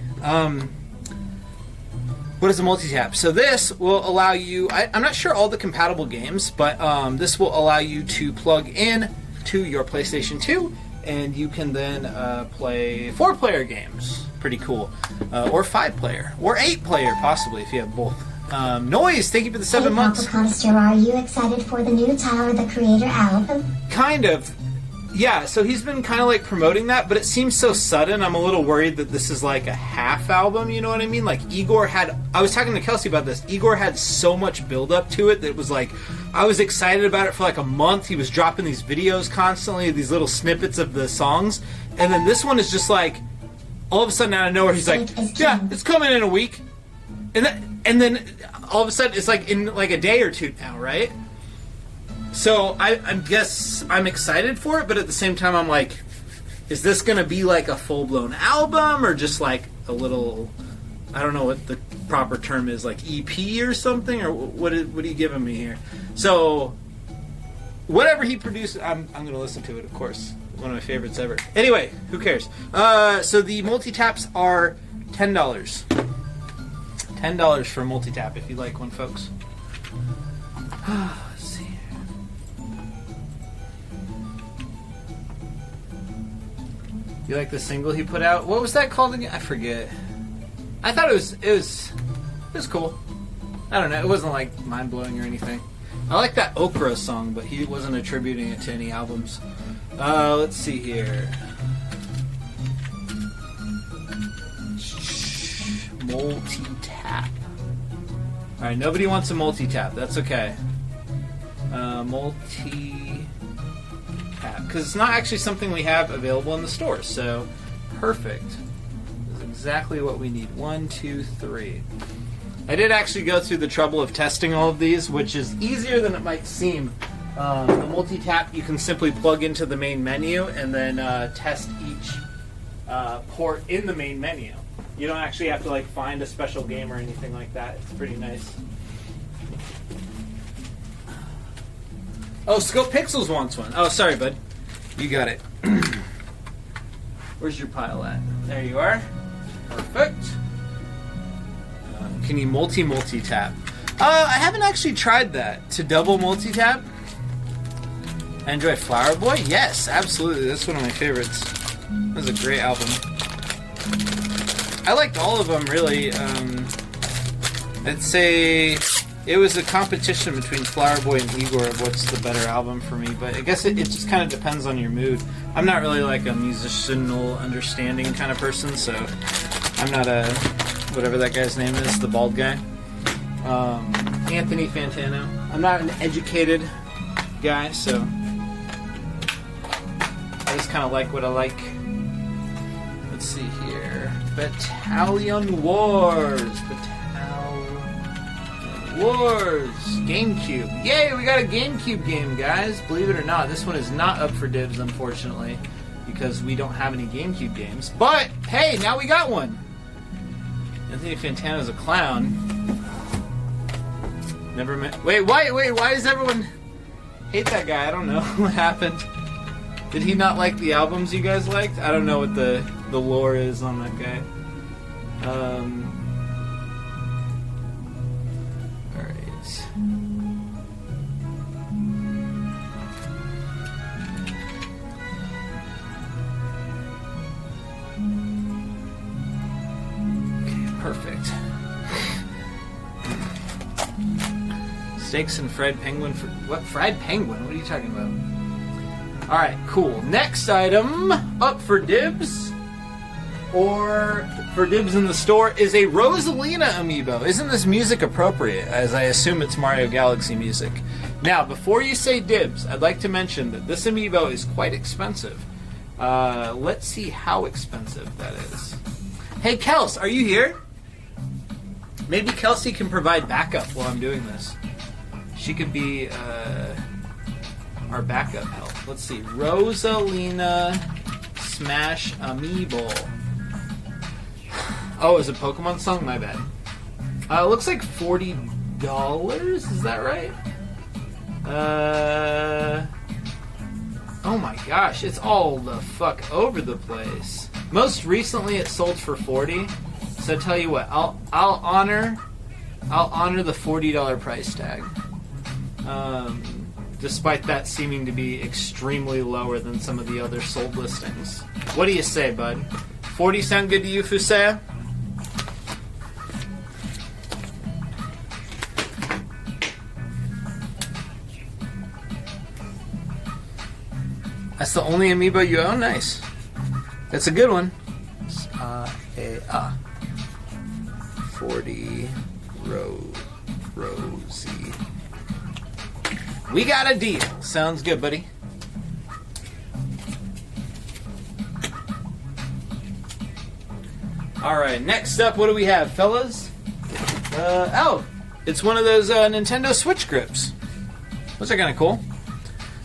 What is a multi-tap? So this will allow you... I'm not sure all the compatible games, but this will allow you to plug in to your PlayStation 2, and you can then play 4-player games. Pretty cool. Or 5-player. Or 8-player, possibly, if you have both. Noise, thank you for the 7 months. Papa Coster, are you excited for the new Tyler, the Creator album? Kind of. Yeah, so he's been kind of like promoting that, but it seems so sudden. I'm a little worried that this is like a half album, you know what I mean? Like Igor had... I was talking to Kelsey about this. Igor had so much build up to it that it was like... I was excited about it for like a month. He was dropping these videos constantly, these little snippets of the songs. And then this one is just like... All of a sudden out of nowhere, he's like, yeah, it's coming in a week. And then all of a sudden, it's like in like a day or two now, right? So I guess I'm excited for it, but at the same time, I'm like, is this going to be like a full-blown album or just like a little, I don't know what the proper term is, like EP or something? Or what are you giving me here? So whatever he produces, I'm going to listen to it, of course. one of my favorites ever. Anyway, who cares? So the multi-taps are $10. $10 for a multi-tap if you like one, folks. Let's see. You like the single he put out? What was that called again? I forget. I thought it was cool. I don't know. It wasn't like mind blowing or anything. I like that Okra song, but he wasn't attributing it to any albums. Let's see here. Multi-tap. Alright, nobody wants a multi-tap. That's okay. Multi-tap. Because it's not actually something we have available in the store, so perfect. That's exactly what we need. 1, 2, 3. I did actually go through the trouble of testing all of these, which is easier than it might seem. The multi-tap you can simply plug into the main menu and then test each port in the main menu. You don't actually have to like find a special game or anything like that. It's pretty nice. Oh, Scope Pixels wants one. Oh, sorry, bud. You got it. Where's your pile at? There you are. Perfect. Can you multi-tap? I haven't actually tried that. To double multi-tap? I enjoy Flower Boy? Yes, absolutely. That's one of my favorites. That's a great album. I liked all of them, really. I'd say it was a competition between Flower Boy and Igor of what's the better album for me, but I guess it just kind of depends on your mood. I'm not really like a musicianal understanding kind of person, so I'm not a... whatever that guy's name is, the bald guy. Anthony Fantano. I'm not an educated guy, so I just kind of like what I like. Let's see here. Battalion Wars. Battalion Wars. GameCube. Yay, we got a GameCube game, guys. Believe it or not, this one is not up for dibs, unfortunately, because we don't have any GameCube games. But, hey, now we got one. Anthony Fantano's a clown. Never met. Wait, why does everyone hate that guy? I don't know what happened. Did he not like the albums you guys liked? I don't know what the lore is on that guy. Alright. Perfect. Steaks and fried penguin for what? Fried penguin? What are you talking about? Alright, cool. Next item up for dibs, or for dibs in the store, is a Rosalina amiibo. Isn't this music appropriate, as I assume it's Mario Galaxy music? Now, before you say dibs, I'd like to mention that this amiibo is quite expensive. Let's see how expensive that is. Hey, Kels, are you here? Maybe Kelsey can provide backup while I'm doing this. She could be our backup help. Let's see. Rosalina Smash Amiibo. Oh, is it a Pokemon song? My bad. It looks like $40. Is that right? Oh my gosh. It's all the fuck over the place. Most recently it sold for $40. So I tell you what, I'll honor the $40 price tag, despite that seeming to be extremely lower than some of the other sold listings. What do you say, bud? 40 sound good to you, Fusea? That's the only amiibo you own? Nice. That's a good one. 40 Rosie. We got a deal. Sounds good, buddy. Alright, next up, what do we have, fellas? Oh, it's one of those Nintendo Switch grips. Those are kind of cool.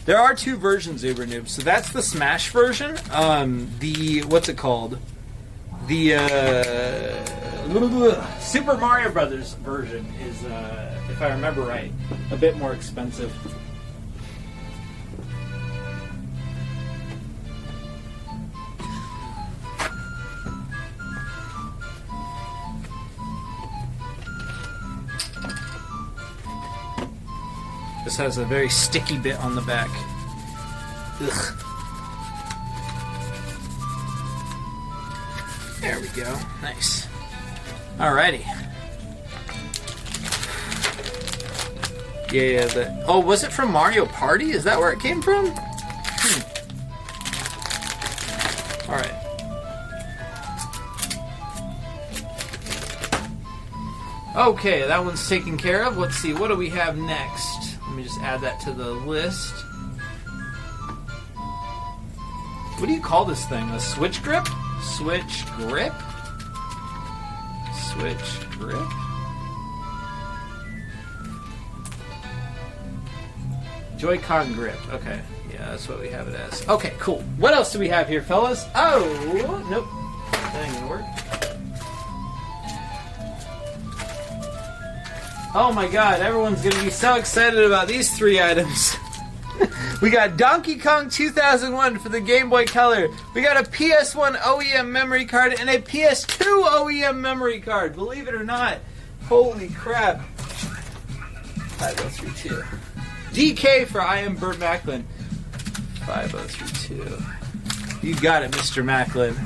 There are two versions, Uber Noob. So that's the Smash version. What's it called? The Super Mario Brothers version is, if I remember right, a bit more expensive. This has a very sticky bit on the back. Ugh. There we go. Nice. Alrighty. Yeah, oh, was it from Mario Party? Is that where it came from? Alright. Okay, that one's taken care of. Let's see, what do we have next? Let me just add that to the list. What do you call this thing? A switch grip? Switch grip? Switch grip? Joy-Con grip. Okay. Yeah, that's what we have it as. Okay, cool. What else do we have here, fellas? Oh, nope. That ain't gonna work. Oh my god, everyone's gonna be so excited about these three items. We got Donkey Kong 2001 for the Game Boy Color. We got a PS1 OEM memory card and a PS2 OEM memory card. Believe it or not. Holy crap. 5032. DK for I Am Burt Macklin. 5032. You got it, Mr. Macklin.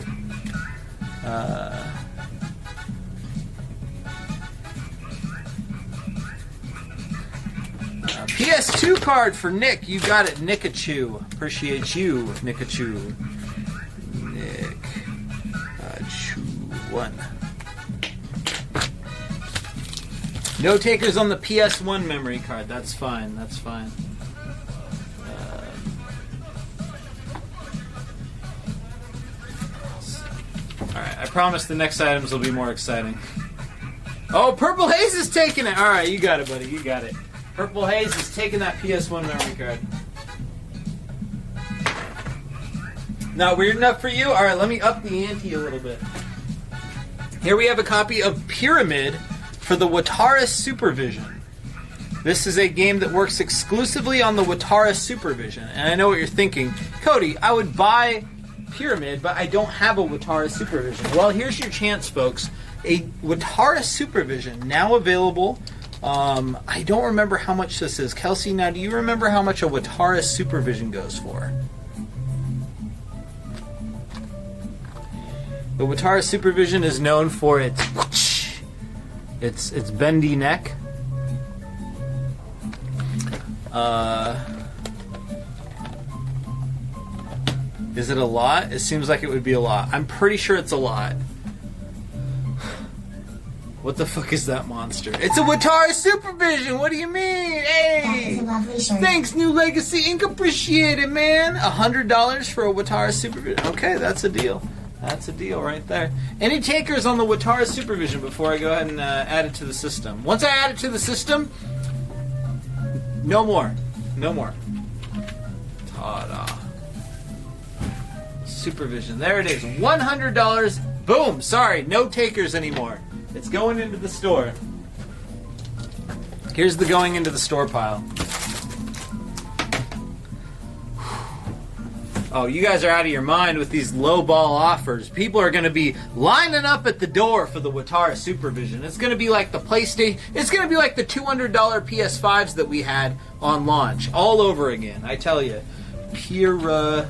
PS2 card for Nick. You got it, Nikachu. Appreciate you, Nikachu. Nick-chu-1. No takers on the PS1 memory card. That's fine. That's fine. Alright, I promise the next items will be more exciting. Oh, Purple Haze is taking it! Alright, you got it, buddy. You got it. Purple Haze is taking that PS1 memory card. Not weird enough for you? Alright, let me up the ante a little bit. Here we have a copy of Pyramid for the Watara Supervision. This is a game that works exclusively on the Watara Supervision. And I know what you're thinking. Cody, I would buy Pyramid, but I don't have a Watara Supervision. Well, here's your chance, folks. A Watara Supervision, now available. I don't remember how much this is. Kelsey, now do you remember how much a Watara Supervision goes for? The Watara Supervision is known for its bendy neck. Is it a lot? It seems like it would be a lot. I'm pretty sure it's a lot. What the fuck is that monster? It's a Watara Supervision! What do you mean? Hey! That is a lovely shirt. Thanks, New Legacy Inc. Appreciate it, man! $100 for a Watara Supervision. Okay, that's a deal. That's a deal right there. Any takers on the Watara Supervision before I go ahead and add it to the system? Once I add it to the system, no more. No more. Ta-da. Supervision. There it is. $100. Boom! Sorry, no takers anymore. It's going into the store. Here's the going into the store pile. Oh, you guys are out of your mind with these lowball offers. People are going to be lining up at the door for the Watara Supervision. It's going to be like the PlayStation. It's going to be like the $200 PS5s that we had on launch, all over again. I tell you, Pyramid.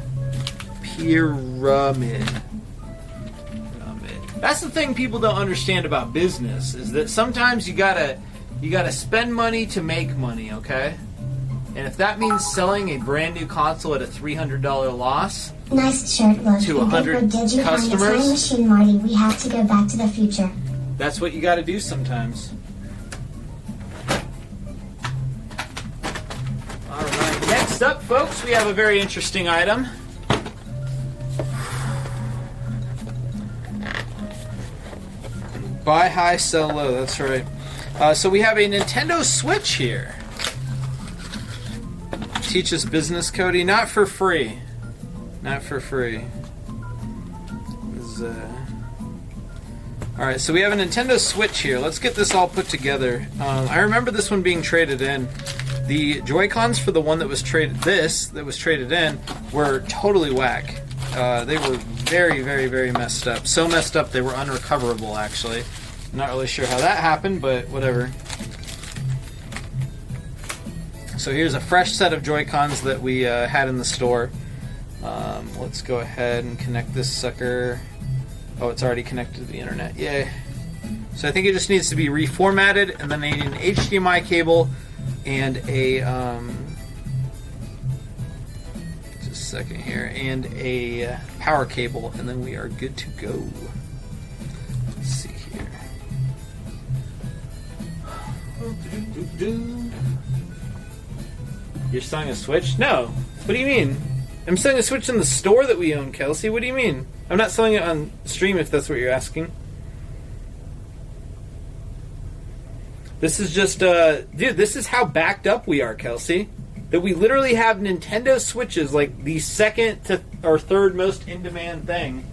That's the thing people don't understand about business, is that sometimes you gotta spend money to make money, okay? And if that means selling a brand new console at a $300 loss Nice shirt look. to 100 Did you find a time customers, machine, Marty? We have to go back to the future. that's what you gotta do sometimes. Alright, next up, folks, we have a very interesting item. Buy high, sell low, that's right. So we have a Nintendo Switch here. Teach us business, Cody. Not for free. Not for free. Alright, so we have a Nintendo Switch here. Let's get this all put together. I remember this one being traded in. The Joy-Cons for the one that was traded in, were totally whack. They were very, very, very messed up. So messed up they were unrecoverable, actually. I'm not really sure how that happened, but whatever. So here's a fresh set of Joy-Cons that we had in the store. Let's go ahead and connect this sucker. Oh, it's already connected to the internet. Yay. So I think it just needs to be reformatted, and then I need an HDMI cable and a just a second here, and a power cable, and then we are good to go. Let's see here. You're selling a Switch? No. What do you mean? I'm selling a Switch in the store that we own, Kelsey. What do you mean? I'm not selling it on stream, if that's what you're asking. This is just, dude, this is how backed up we are, Kelsey. That we literally have Nintendo Switches, like the second to or third most in-demand thing.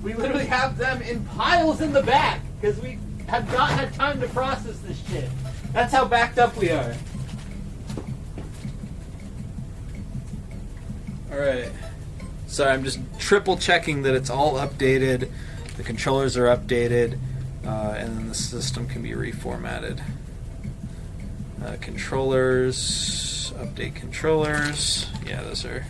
We literally have them in piles in the back, because we have not had time to process this shit. That's how backed up we are. Alright. Sorry, I'm just triple checking that it's all updated. The controllers are updated. And then the system can be reformatted. Controllers. Update controllers. Yeah, those are...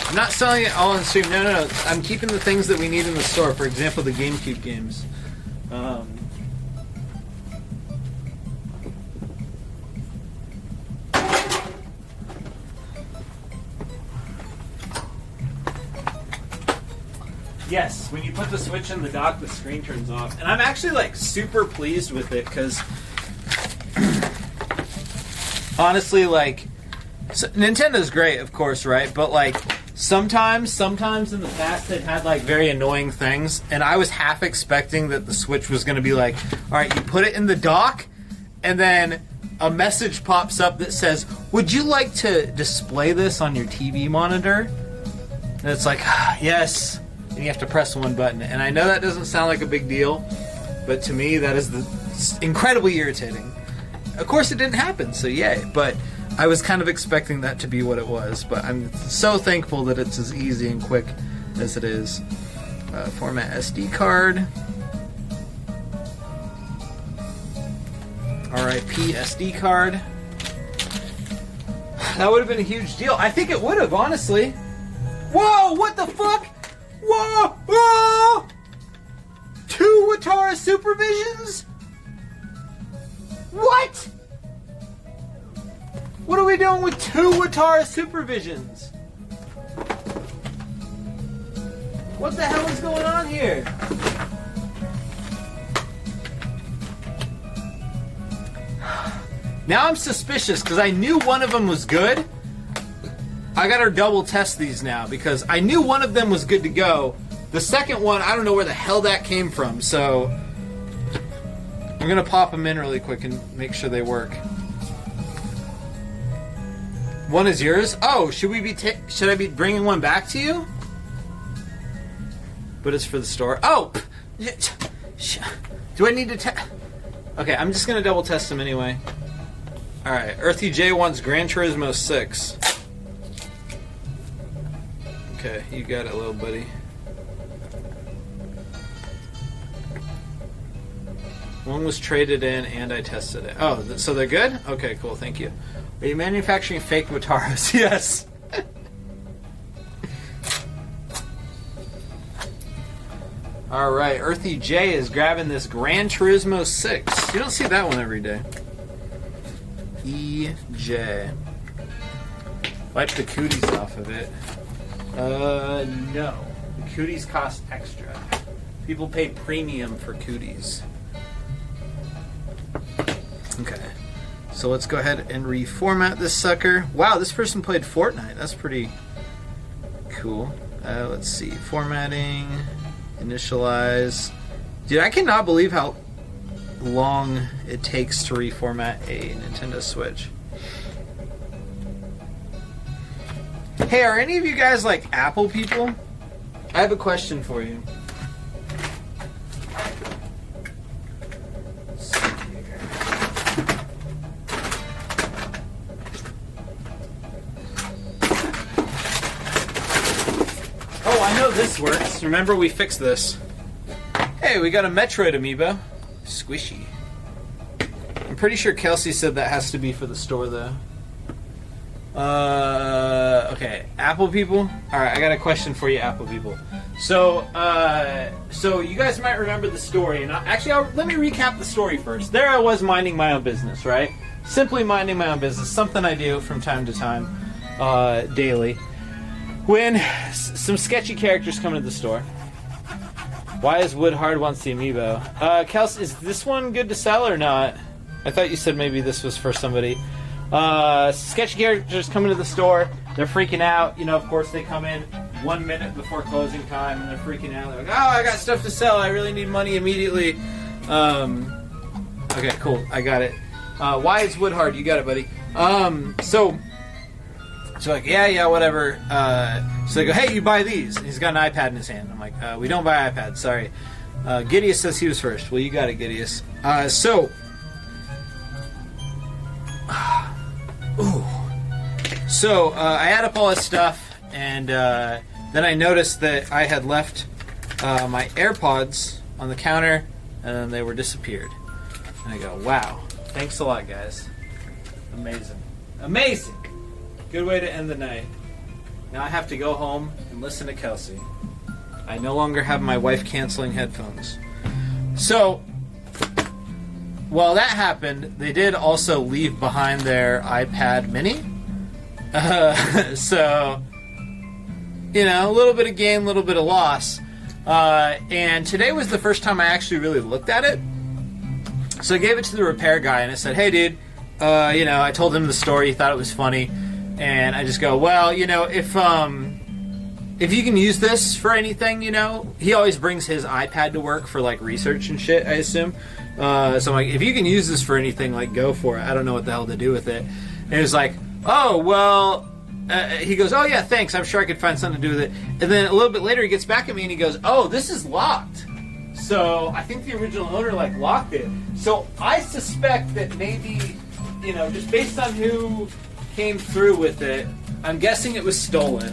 I'm not selling it all on stream. No. I'm keeping the things that we need in the store. For example, the GameCube games. Yes, when you put the Switch in the dock, the screen turns off. And I'm actually, like, super pleased with it, because... honestly, like... So, Nintendo's great, of course, right? But, like, sometimes in the past, they've had, like, very annoying things. And I was half expecting that the Switch was going to be like, alright, you put it in the dock, and then a message pops up that says, would you like to display this on your TV monitor? And it's like, yes... and you have to press one button. And I know that doesn't sound like a big deal, but to me that is incredibly irritating. Of course it didn't happen, so yay. But I was kind of expecting that to be what it was. But I'm so thankful that it's as easy and quick as it is. Format SD card. RIP SD card. That would have been a huge deal. I think it would have, honestly. Whoa, what the fuck? Whoa! Whoa! 2 Watara Supervisions? What? What are we doing with 2 Watara Supervisions? What the hell is going on here? Now I'm suspicious, because I knew one of them was good. I gotta double test these now, because I knew one of them was good to go. The second one, I don't know where the hell that came from, so I'm gonna pop them in really quick and make sure they work. One is yours? Oh, should I be bringing one back to you? But it's for the store. Oh! Do I need to okay, I'm just gonna double test them anyway. Alright, Earthy J wants Gran Turismo 6. Okay, you got it, little buddy. One was traded in, and I tested it. Oh, so they're good? Okay, cool, thank you. Are you manufacturing fake Wataras? Yes! Alright, Earthy J is grabbing this Gran Turismo 6. You don't see that one every day. EJ. Wipe the cooties off of it. No. The cooties cost extra. People pay premium for cooties. Okay. So let's go ahead and reformat this sucker. Wow, this person played Fortnite. That's pretty cool. Let's see. Formatting. Initialize. Dude, I cannot believe how long it takes to reformat a Nintendo Switch. Hey, are any of you guys like Apple people? I have a question for you. Oh, I know this works. Remember, we fixed this. Hey, we got a Metroid amiibo. Squishy. I'm pretty sure Kelsey said that has to be for the store, though. Okay, Apple people. All right, I got a question for you, Apple people. So you guys might remember the story, and let me recap the story first. There I was minding my own business, right? Simply minding my own business, something I do from time to time, daily. When some sketchy characters come into the store. Why is Woodhard wants the amiibo? Kels, is this one good to sell or not? I thought you said maybe this was for somebody. Sketchy characters come into the store. They're freaking out. You know, of course, they come in 1 minute before closing time, and they're freaking out. They're like, oh, I got stuff to sell. I really need money immediately. Okay, cool. I got it. Why is Woodhard? You got it, buddy. So like, yeah, whatever. So they go, hey, you buy these. And he's got an iPad in his hand. I'm like, we don't buy iPads, sorry. Gideus says he was first. Well, you got it, Gideus. So I add up all this stuff, and then I noticed that I had left my AirPods on the counter, and then they were disappeared. And I go, wow, thanks a lot, guys. Amazing. Good way to end the night. Now I have to go home and listen to Kelsey. I no longer have my wife canceling headphones. So, while that happened, they did also leave behind their iPad mini. So, you know, a little bit of gain, a little bit of loss. And today was the first time I actually really looked at it. So I gave it to the repair guy and I said, hey dude, you know, I told him the story, he thought it was funny. And I just go, well, you know, if you can use this for anything, you know, he always brings his iPad to work for like research and shit, I assume. So I'm like, if you can use this for anything, like go for it. I don't know what the hell to do with it. And he was like, oh, well, he goes, oh yeah, thanks. I'm sure I could find something to do with it. And then a little bit later he gets back at me and he goes, oh, this is locked. So I think the original owner like locked it. So I suspect that maybe, you know, just based on who came through with it, I'm guessing it was stolen.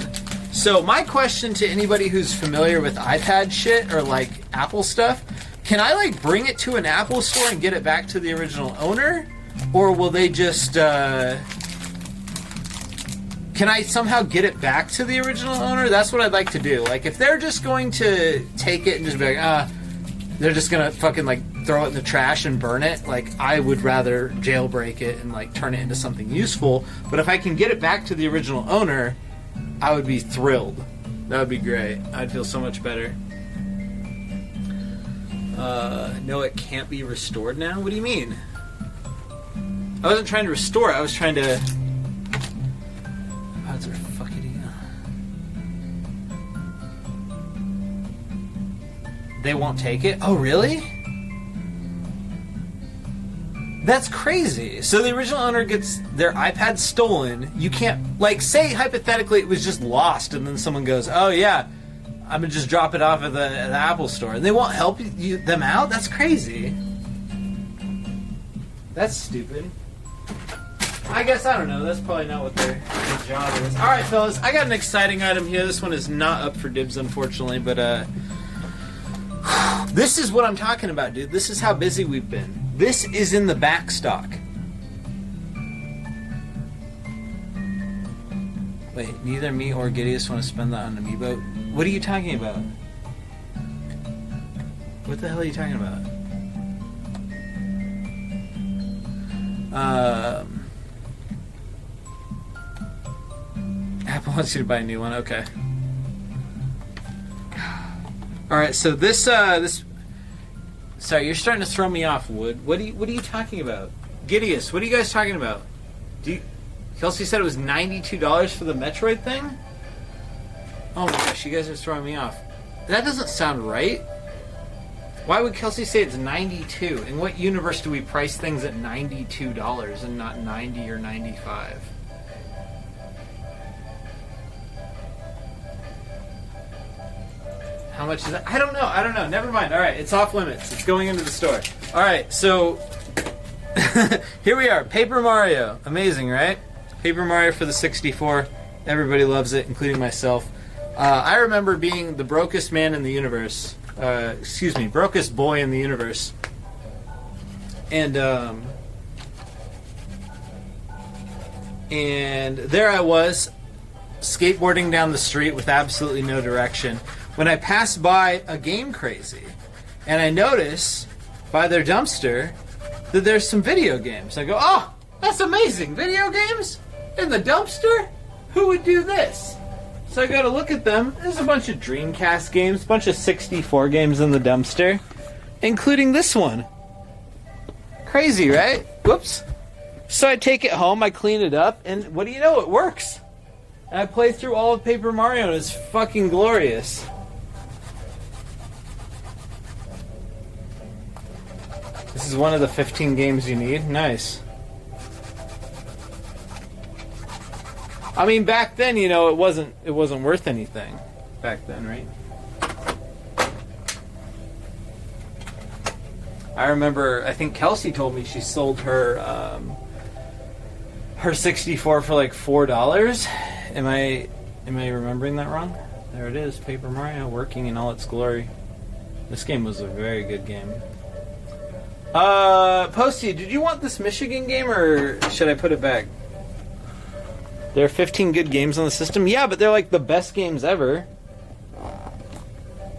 So my question to anybody who's familiar with iPad shit or like Apple stuff, can I like bring it to an Apple store and get it back to the original owner? Or will they just, can I somehow get it back to the original owner? That's what I'd like to do. Like if they're just going to take it and just be like, they're just gonna fucking like throw it in the trash and burn it, like I would rather jailbreak it and like turn it into something useful. But if I can get it back to the original owner, I would be thrilled. That would be great. I'd feel so much better. No, it can't be restored now? What do you mean? I wasn't trying to restore it, I was trying to... Odds are fucking... They won't take it? Oh, really? That's crazy. So the original owner gets their iPad stolen. You can't, like, say hypothetically it was just lost and then someone goes, oh yeah, I'm gonna just drop it off at the Apple store. And they won't help them out? That's crazy. That's stupid. I guess, I don't know, that's probably not what their job is. Alright fellas, I got an exciting item here. This one is not up for dibs unfortunately, but this is what I'm talking about, dude. This is how busy we've been. This is in the back stock. Wait, neither me or Gideus want to spend that on Amiibo? What are you talking about? What the hell are you talking about? Apple wants you to buy a new one. Okay. All right. So this Sorry, you're starting to throw me off, Wood. What are you talking about? Gideus, what are you guys talking about? Kelsey said it was $92 for the Metroid thing? Oh my gosh, you guys are throwing me off. That doesn't sound right. Why would Kelsey say it's $92? In what universe do we price things at $92 and not $90 or $95? How much is that? I don't know. Never mind. All right, it's off limits. It's going into the store. All right, so here we are. Paper Mario. Amazing, right? Paper Mario for the 64. Everybody loves it, including myself. I remember being the brokest man in the universe. Brokest boy in the universe. And and there I was, skateboarding down the street with absolutely no direction, when I passed by a Game Crazy, and I notice by their dumpster that there's some video games. I go, oh, that's amazing, video games? In the dumpster? Who would do this? So I go to look at them. There's a bunch of Dreamcast games, a bunch of 64 games in the dumpster, including this one. Crazy, right? Whoops. So I take it home, I clean it up, and what do you know? It works. And I play through all of Paper Mario, and it's fucking glorious. This is one of the 15 games you need. Nice. I mean, back then, you know, it wasn't worth anything. Back then, right? I remember, I think Kelsey told me she sold her her 64 for like $4. Am I remembering that wrong? There it is, Paper Mario working in all its glory. This game was a very good game. Posty, did you want this Michigan game or should I put it back? There are 15 good games on the system. Yeah, but they're like the best games ever.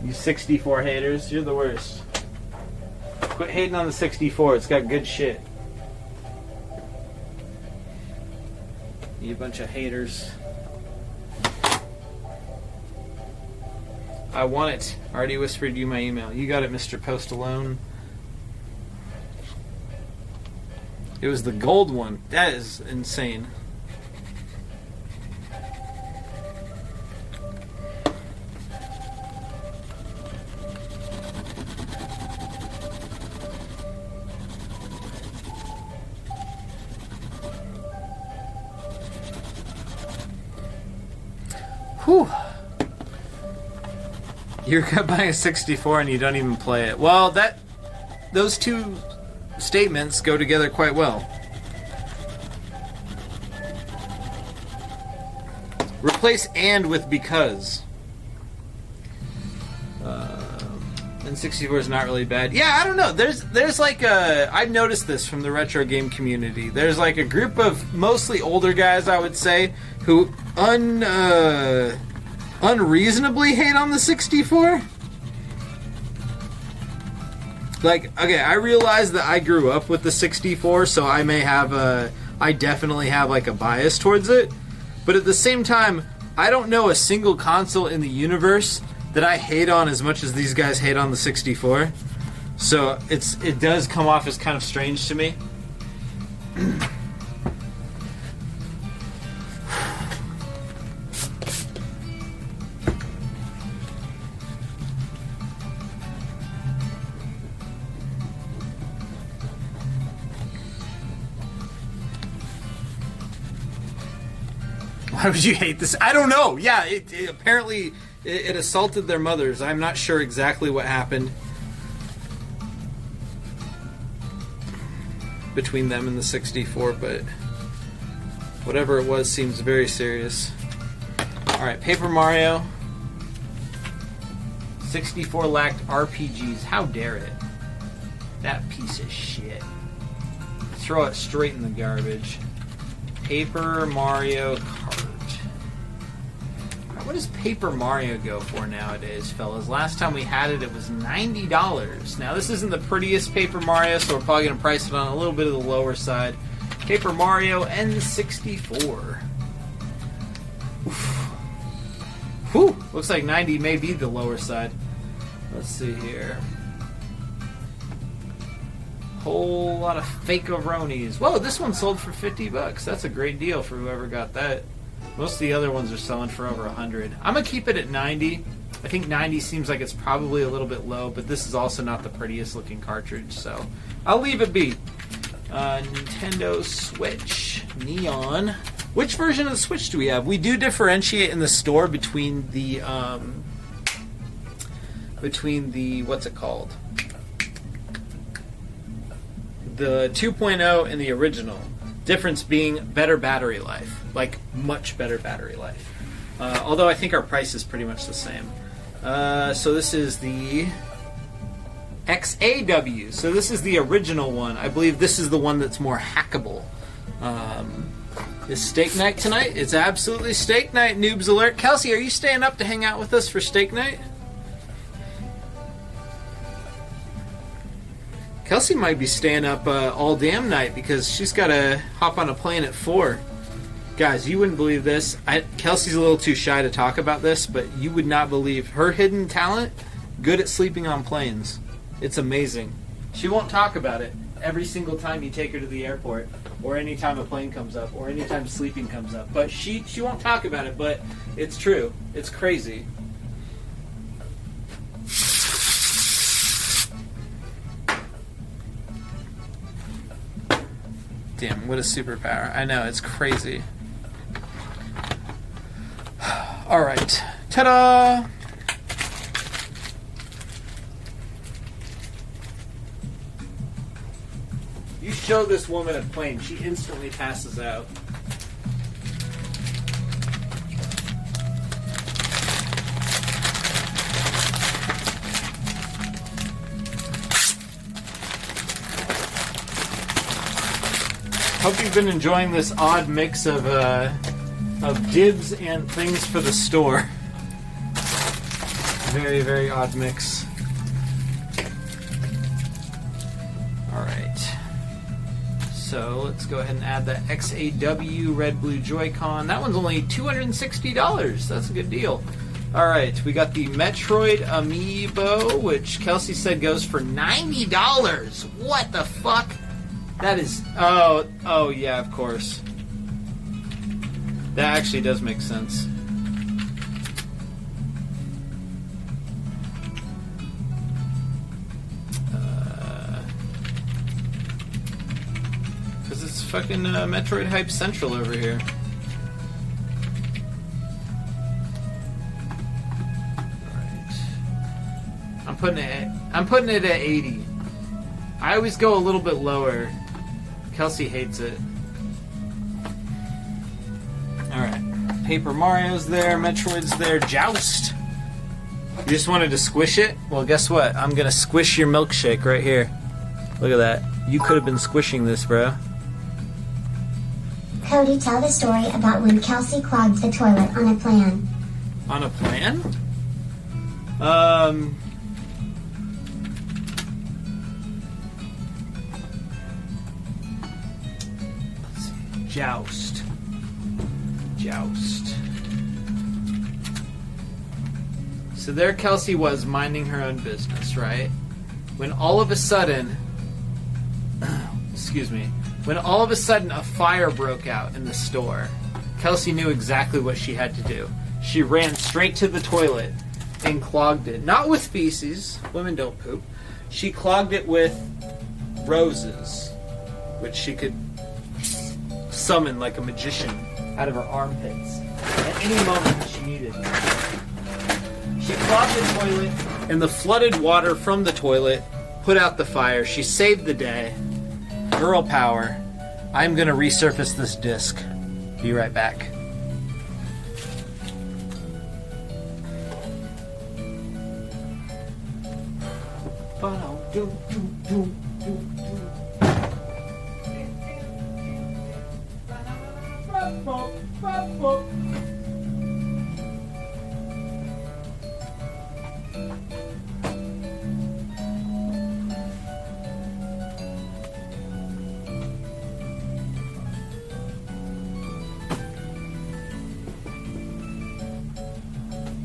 You 64 haters, you're the worst. Quit hating on the 64. It's got good shit. You bunch of haters. I want it. I already whispered you my email. You got it, Mr. Post Alone. It was the gold one. That is insane. Whew. You're buying a 64 and you don't even play it. Well, those two statements go together quite well. Replace and with because. And 64 is not really bad. Yeah, I don't know. There's like I've noticed this from the retro game community. There's like a group of mostly older guys, I would say, who unreasonably hate on the 64. Like, okay, I realize that I grew up with the 64, so I definitely have like a bias towards it. But at the same time, I don't know a single console in the universe that I hate on as much as these guys hate on the 64. So it does come off as kind of strange to me. Why would you hate this? I don't know. Yeah, it apparently it assaulted their mothers. I'm not sure exactly what happened between them and the 64, but whatever it was seems very serious. Alright, Paper Mario. 64 lacked RPGs. How dare it? That piece of shit. Throw it straight in the garbage. Paper Mario Kart. What does Paper Mario go for nowadays, fellas? Last time we had it, it was $90. Now, this isn't the prettiest Paper Mario, so we're probably going to price it on a little bit of the lower side. Paper Mario N64. Oof. Whew. Looks like 90 may be the lower side. Let's see here. Whole lot of fake-a-ronies. Whoa, this one sold for $50. That's a great deal for whoever got that. Most of the other ones are selling for over 100. I'm gonna keep it at 90. I think 90 seems like it's probably a little bit low, but this is also not the prettiest looking cartridge, so I'll leave it be. Nintendo Switch Neon. Which version of the Switch do we have? We do differentiate in the store between the what's it called? The 2.0 and the original. Difference being better battery life. Like, much better battery life. Although I think our price is pretty much the same. So this is the XAW. So this is the original one. I believe this is the one that's more hackable. It's steak night tonight. It's absolutely steak night, noobs alert. Kelsey, are you staying up to hang out with us for steak night? Kelsey might be staying up all damn night because she's got to hop on a plane at 4. Guys, you wouldn't believe this. Kelsey's a little too shy to talk about this, but you would not believe her hidden talent, good at sleeping on planes. It's amazing. She won't talk about it every single time you take her to the airport, or anytime a plane comes up, or anytime sleeping comes up. But she won't talk about it, but it's true. It's crazy. Damn, what a superpower. I know, it's crazy. Alright. Ta-da! You show this woman a plane, she instantly passes out. Hope you've been enjoying this odd mix of dibs and things for the store. Very, very odd mix. Alright. So let's go ahead and add that XAW Red Blue Joy-Con. That one's only $260. That's a good deal. Alright, we got the Metroid Amiibo, which Kelsey said goes for $90. What the fuck? That is... Oh, yeah, of course. That actually does make sense. Because it's fucking Metroid Hype Central over here. Alright. I'm putting it at 80. I always go a little bit lower. Kelsey hates it. Alright. Paper Mario's there, Metroid's there, Joust! You just wanted to squish it? Well, guess what? I'm gonna squish your milkshake right here. Look at that. You could have been squishing this, bro. Cody, tell the story about when Kelsey clogged the toilet on a plan. On a plan? Let's see. Joust. So there Kelsey was minding her own business, right? When all of a sudden, when all of a sudden a fire broke out in the store, Kelsey knew exactly what she had to do. She ran straight to the toilet and clogged it. Not with feces, women don't poop. She clogged it with roses, which she could summon like a magician out of her armpits at any moment she needed. She clogged the toilet, and the flooded water from the toilet put out the fire. She saved the day. Girl power. I'm gonna resurface this disc. Be right back.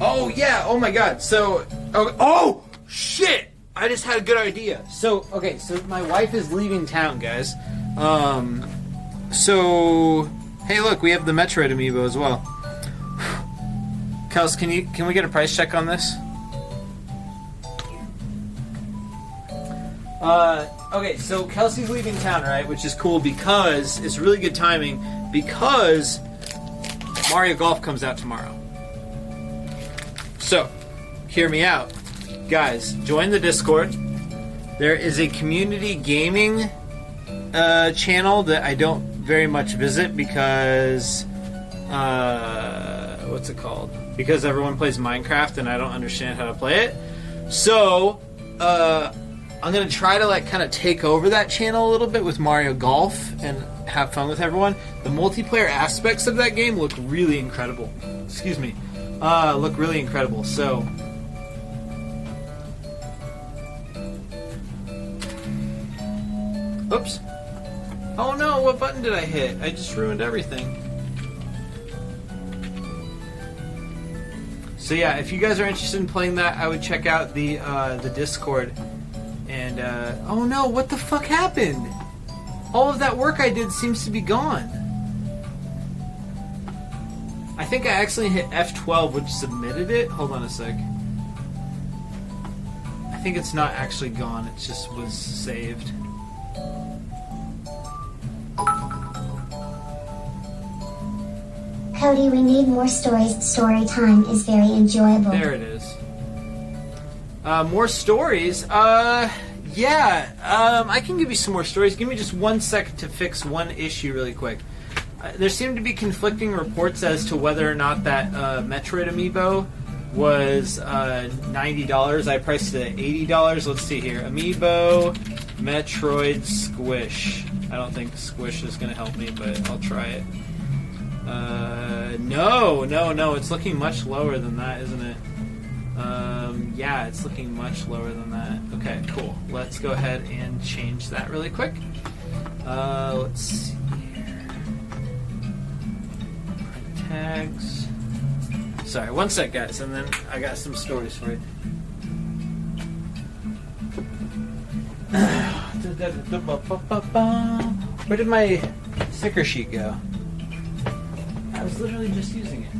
Oh yeah, oh my god. So oh shit! I just had a good idea. So my wife is leaving town, guys. So hey, look, we have the Metroid Amiibo as well. Kels, can we get a price check on this? Okay, so Kelsey's leaving town, right? Which is cool because it's really good timing because Mario Golf comes out tomorrow. So, hear me out. Guys, join the Discord. There is a community gaming channel that I don't very much visit because what's it called? Because everyone plays Minecraft and I don't understand how to play it. So I'm gonna try to like kind of take over that channel a little bit with Mario Golf and have fun with everyone. The multiplayer aspects of that game look really incredible. Excuse me, look really incredible. So, oops. Oh no, what button did I hit? I just ruined everything. So yeah, if you guys are interested in playing that, I would check out the Discord. And oh no, what the fuck happened? All of that work I did seems to be gone. I think I actually hit F12, which submitted it. Hold on a sec. I think it's not actually gone. It just was saved. Cody, we need more stories. Story time is very enjoyable. There it is. More stories? Yeah. I can give you some more stories. Give me just 1 second to fix one issue really quick. There seem to be conflicting reports as to whether or not that Metroid amiibo was $90. I priced it at $80. Let's see here. Amiibo Metroid Squish. I don't think Squish is going to help me, but I'll try it. No. It's looking much lower than that, isn't it? Yeah, it's looking much lower than that. Okay, cool. Let's go ahead and change that really quick. Let's see here. Print tags. Sorry, 1 sec, guys, and then I got some stories for you. Where did my sticker sheet go? I was literally just using it.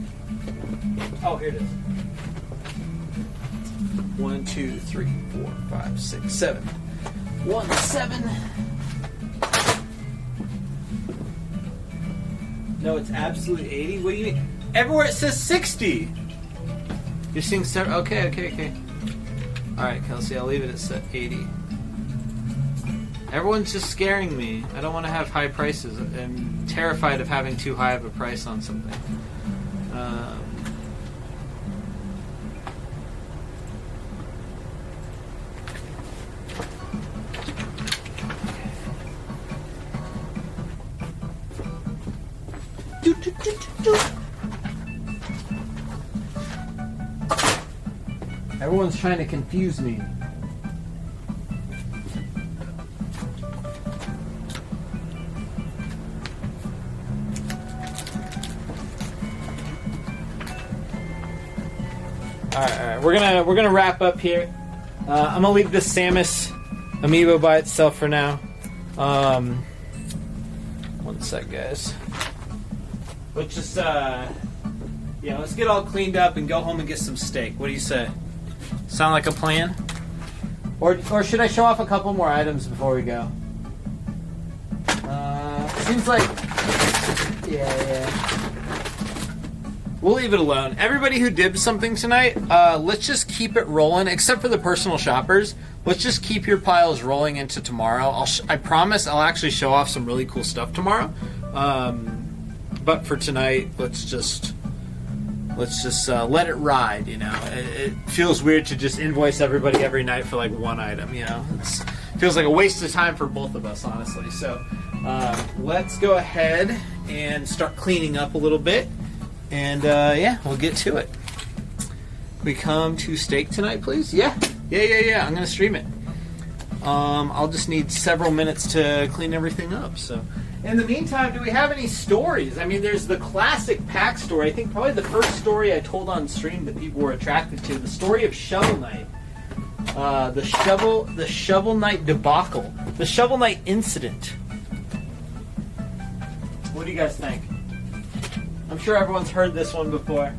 Oh, here it is. 1, 2, 3, 4, 5, 6, 7. 1, 7. No, it's absolute 80. What do you mean? Everywhere it says 60. You're seeing several. Okay. All right, Kelsey, I'll leave it at 80. Everyone's just scaring me. I don't want to have high prices. I'm terrified of having too high of a price on something. Everyone's trying to confuse me. All right. We're gonna wrap up here. I'm gonna leave this Samus amiibo by itself for now. 1 sec, guys. Let's just let's get all cleaned up and go home and get some steak. What do you say? Sound like a plan? Or should I show off a couple more items before we go? Seems like yeah. We'll leave it alone. Everybody who did something tonight, let's just keep it rolling, except for the personal shoppers. Let's just keep your piles rolling into tomorrow. I promise I'll actually show off some really cool stuff tomorrow. But for tonight, let's just let it ride, you know. It feels weird to just invoice everybody every night for like one item, you know. It feels like a waste of time for both of us, honestly. So let's go ahead and start cleaning up a little bit. And we'll get to it. We come to steak tonight, please? Yeah. I'm gonna stream it. I'll just need several minutes to clean everything up. So, in the meantime, do we have any stories? I mean, there's the classic pack story. I think probably the first story I told on stream that people were attracted to, the story of Shovel Knight. The Shovel Knight debacle, the Shovel Knight incident. What do you guys think? I'm sure everyone's heard this one before.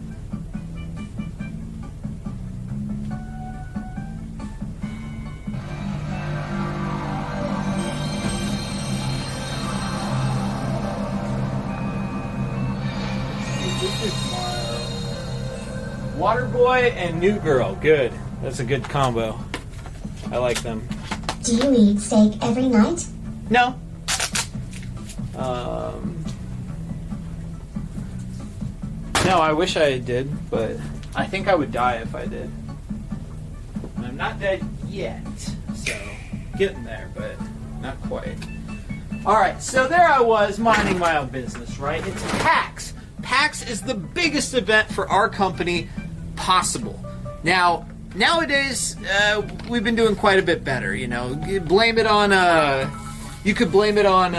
Waterboy and New Girl. Good. That's a good combo. I like them. Do you eat steak every night? No. No, I wish I did, but I think I would die if I did. And I'm not dead yet, so Getting there, but not quite. Alright, so there I was minding my own business, right? It's PAX. PAX is the biggest event for our company possible. Now, nowadays, we've been doing quite a bit better, you know. You blame it on, you could blame it on,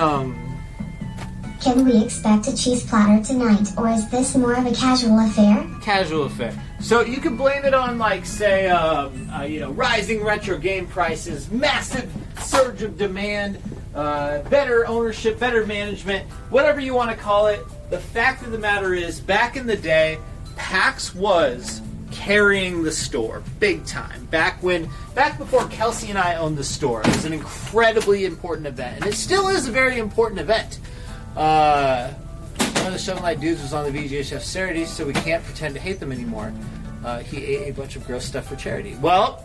Can we expect a cheese platter tonight, or is this more of a casual affair? Casual affair. So you could blame it on, like, say, you know, rising retro game prices, massive surge of demand, better ownership, better management, whatever you want to call it. The fact of the matter is, back in the day, PAX was carrying the store big time. Back before Kelsey and I owned the store, it was an incredibly important event, and it still is a very important event. One of the Shovel Knight dudes was on the VGHF Saturday, so we can't pretend to hate them anymore. He ate a bunch of gross stuff for charity. Well,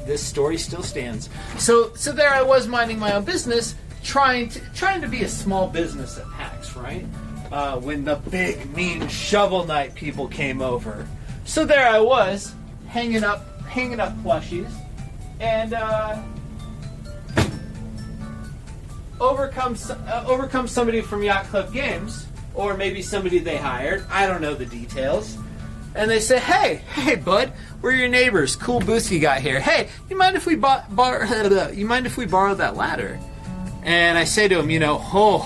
this story still stands. So there I was minding my own business, trying to be a small business at PAX, right? When the big mean Shovel Knight people came over. So there I was, hanging up plushies, and over comes somebody from Yacht Club Games, or maybe somebody they hired. I don't know the details. And they say, "Hey, bud, we're your neighbors. Cool booth you got here. Hey, you mind if we borrow that ladder?" And I say to him, you know,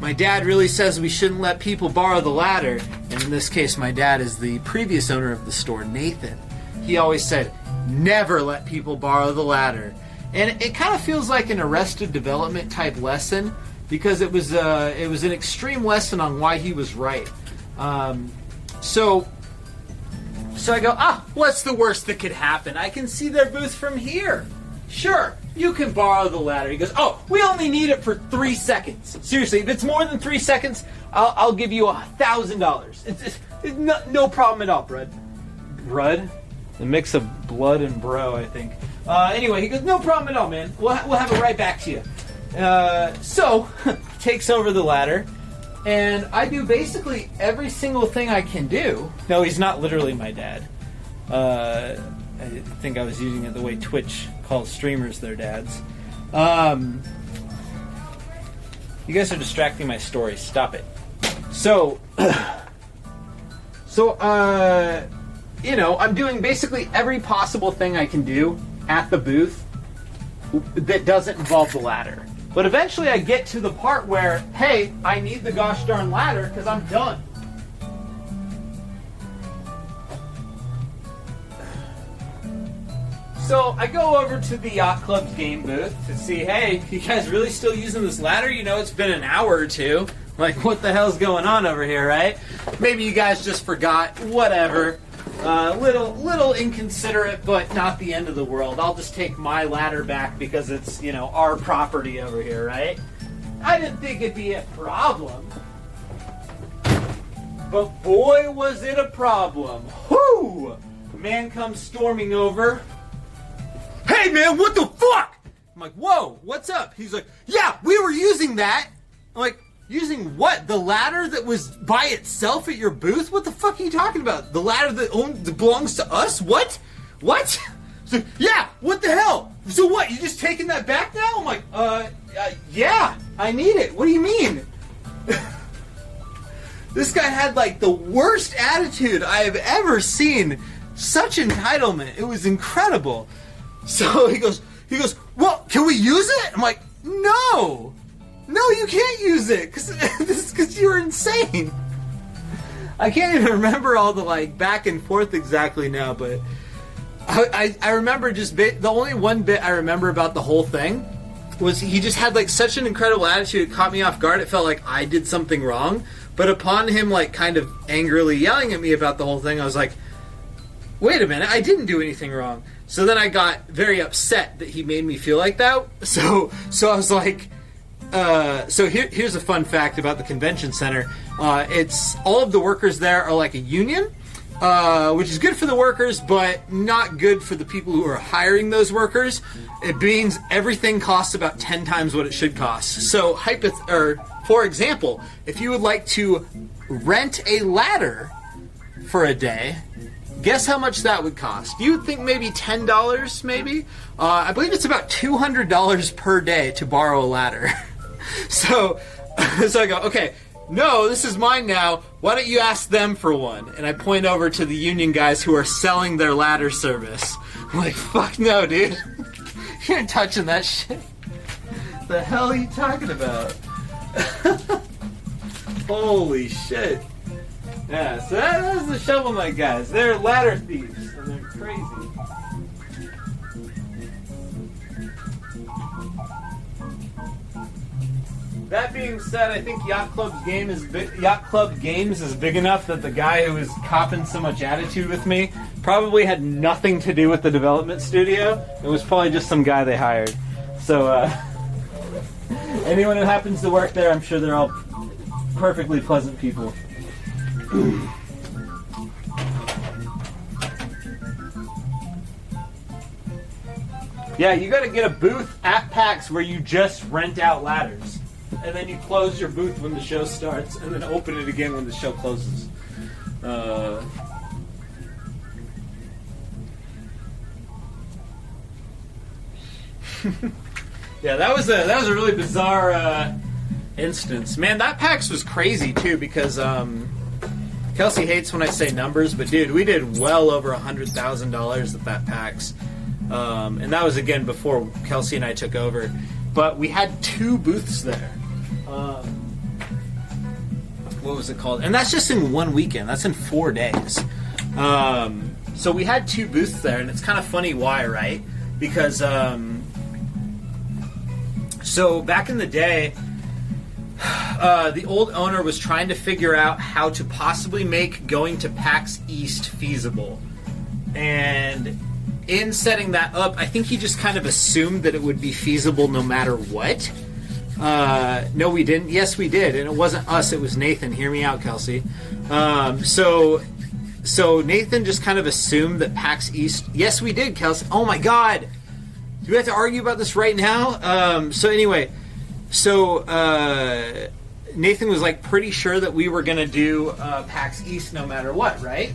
my dad really says we shouldn't let people borrow the ladder. And in this case, my dad is the previous owner of the store, Nathan. He always said, never let people borrow the ladder. And it kind of feels like an Arrested Development type lesson, because it was an extreme lesson on why he was right. So I go, what's the worst that could happen? I can see their booth from here. Sure, you can borrow the ladder. He goes, we only need it for 3 seconds. Seriously, if it's more than 3 seconds, I'll give you $1,000. It's no problem at all, Brud. Brud? A mix of blood and bro, I think. Anyway, he goes, no problem at all, man. We'll have it right back to you. So, takes over the ladder. And I do basically every single thing I can do. No, he's not literally my dad. I think I was using it the way Twitch calls streamers their dads. You guys are distracting my story. Stop it. So, you know, I'm doing basically every possible thing I can do at the booth that doesn't involve the ladder. But eventually I get to the part where, hey, I need the gosh darn ladder because I'm done. So I go over to the Yacht Club's game booth to see, hey, you guys really still using this ladder? You know, it's been an hour or two. Like, what the hell's going on over here, right? Maybe you guys just forgot. Whatever. Little inconsiderate, but not the end of the world. I'll just take my ladder back because it's, you know, our property over here, right? I didn't think it'd be a problem. But boy, was it a problem. Whoo! Man comes storming over. Hey, man, what the fuck? I'm like, whoa, what's up? He's like, yeah, we were using that. I'm like, using what? The ladder that was by itself at your booth? What the fuck are you talking about? The ladder that belongs to us? What? What? So, yeah, what the hell? So what, you just taking that back now? I'm like, yeah, I need it. What do you mean? This guy had like the worst attitude I have ever seen. Such entitlement. It was incredible. So he goes, well, can we use it? I'm like, no, you can't use it because you're insane. I can't even remember all the like back and forth exactly now, but I remember just the only one bit I remember about the whole thing was he just had like such an incredible attitude. It caught me off guard. It felt like I did something wrong. But upon him like kind of angrily yelling at me about the whole thing, I was like, wait a minute, I didn't do anything wrong. So then I got very upset that he made me feel like that. So I was like, here's a fun fact about the convention center. It's all of the workers there are like a union, which is good for the workers, but not good for the people who are hiring those workers. It means everything costs about 10 times what it should cost. So, for example, if you would like to rent a ladder for a day, Guess how much that would cost? You would think maybe $10, maybe? I believe it's about $200 per day to borrow a ladder. So I go, okay, no, this is mine now. Why don't you ask them for one? And I point over to the union guys who are selling their ladder service. I'm like, fuck no, dude. You ain't touching that shit. The hell are you talking about? Holy shit. Yeah, so that's the Shovel Knight guys. They're ladder thieves, and they're crazy. That being said, I think Yacht Club Games is big enough that the guy who was copping so much attitude with me probably had nothing to do with the development studio. It was probably just some guy they hired. So, anyone who happens to work there, I'm sure they're all perfectly pleasant people. Yeah, you gotta get a booth at PAX where you just rent out ladders. And then you close your booth when the show starts, and then open it again when the show closes. Yeah, that was a really bizarre instance. Man, that PAX was crazy too because Kelsey hates when I say numbers, but dude, we did well over $100,000 at that PAX, and that was again before Kelsey and I took over. But we had 2 booths there. What was it called? And that's just in one weekend. That's in 4 days. So we had 2 booths there, and it's kind of funny why, right? Because so back in the day, the old owner was trying to figure out how to possibly make going to PAX East feasible. And in setting that up, I think he just kind of assumed that it would be feasible no matter what. No, we didn't. Yes, we did. And it wasn't us. It was Nathan. Hear me out, Kelsey. So Nathan just kind of assumed that PAX East... Yes, we did, Kelsey. Oh, my God. Do we have to argue about this right now? So anyway, Nathan was like pretty sure that we were going to do PAX East no matter what, right?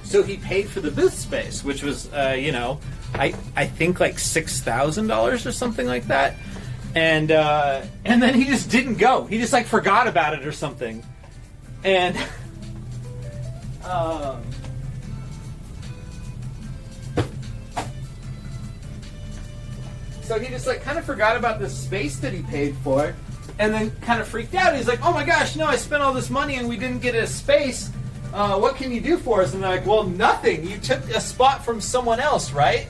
So he paid for the booth space, which was, I think like $6,000 or something like that. And then he just didn't go. He just like forgot about it or something. And so he just like kind of forgot about the space that he paid for, and then kind of freaked out. He's like, "Oh my gosh, no! I spent all this money and we didn't get a space. What can you do for us?" And they're like, "Well, nothing. You took a spot from someone else, right?"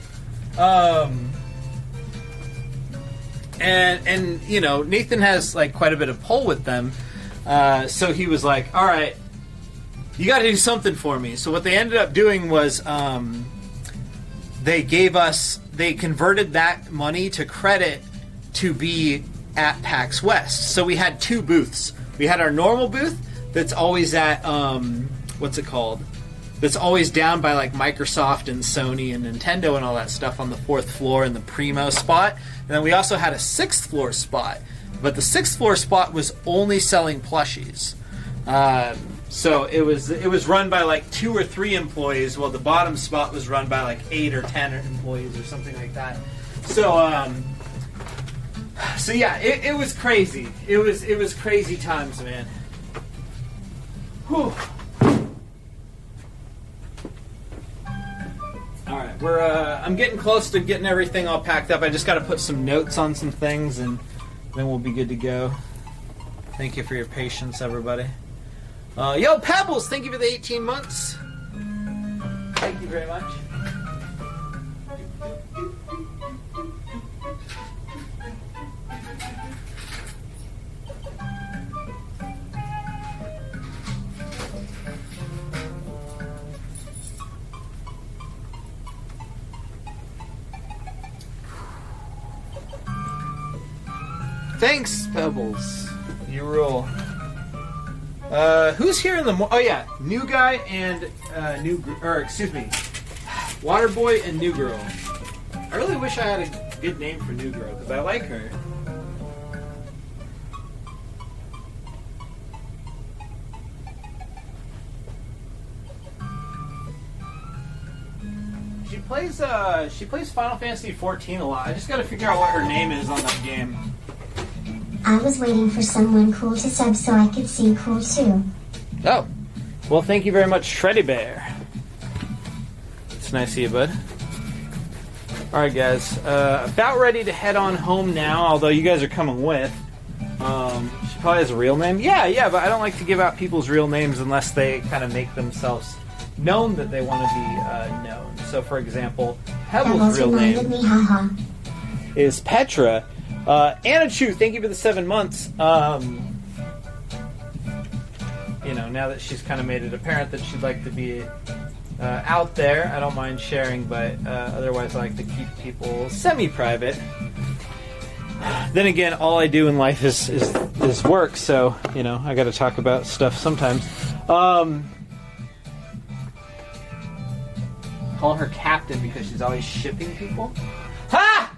And you know, Nathan has like quite a bit of pull with them, so he was like, "All right, you got to do something for me." So what they ended up doing was they converted that money to credit to be at PAX West. So we had 2 booths. We had our normal booth that's always at what's it called? That's always down by like Microsoft and Sony and Nintendo and all that stuff on the 4th floor in the Primo spot. And then we also had a 6th floor spot, but the 6th floor spot was only selling plushies. So it was run by like 2 or 3 employees, while the bottom spot was run by like 8 or 10 employees or something like that. So yeah, it was crazy. It was crazy times, man. Whew. All right, I'm getting close to getting everything all packed up. I just got to put some notes on some things, and then we'll be good to go. Thank you for your patience, everybody. Yo, Pebbles, thank you for the 18 months. Thank you very much. Thanks, Pebbles. You rule. Who's here in the oh yeah, New Guy and Water Boy and New Girl. I really wish I had a good name for New Girl because I like her. plays Final Fantasy 14 a lot. I just gotta figure out what her name is on that game. I was waiting for someone cool to sub so I could see cool too. Oh. Well, thank you very much, Shreddy Bear. It's nice of you, bud. Alright, guys. About ready to head on home now, although you guys are coming with. She probably has a real name. Yeah, but I don't like to give out people's real names unless they kind of make themselves known that they want to be known. So, for example, Pebble's real name is Petra. Anna Chu, thank you for the 7 months. You know, now that she's kind of made it apparent that she'd like to be out there, I don't mind sharing, but otherwise I like to keep people semi-private. Then again, all I do in life is work, so, you know, I got to talk about stuff sometimes. Call her captain because she's always shipping people. Ha!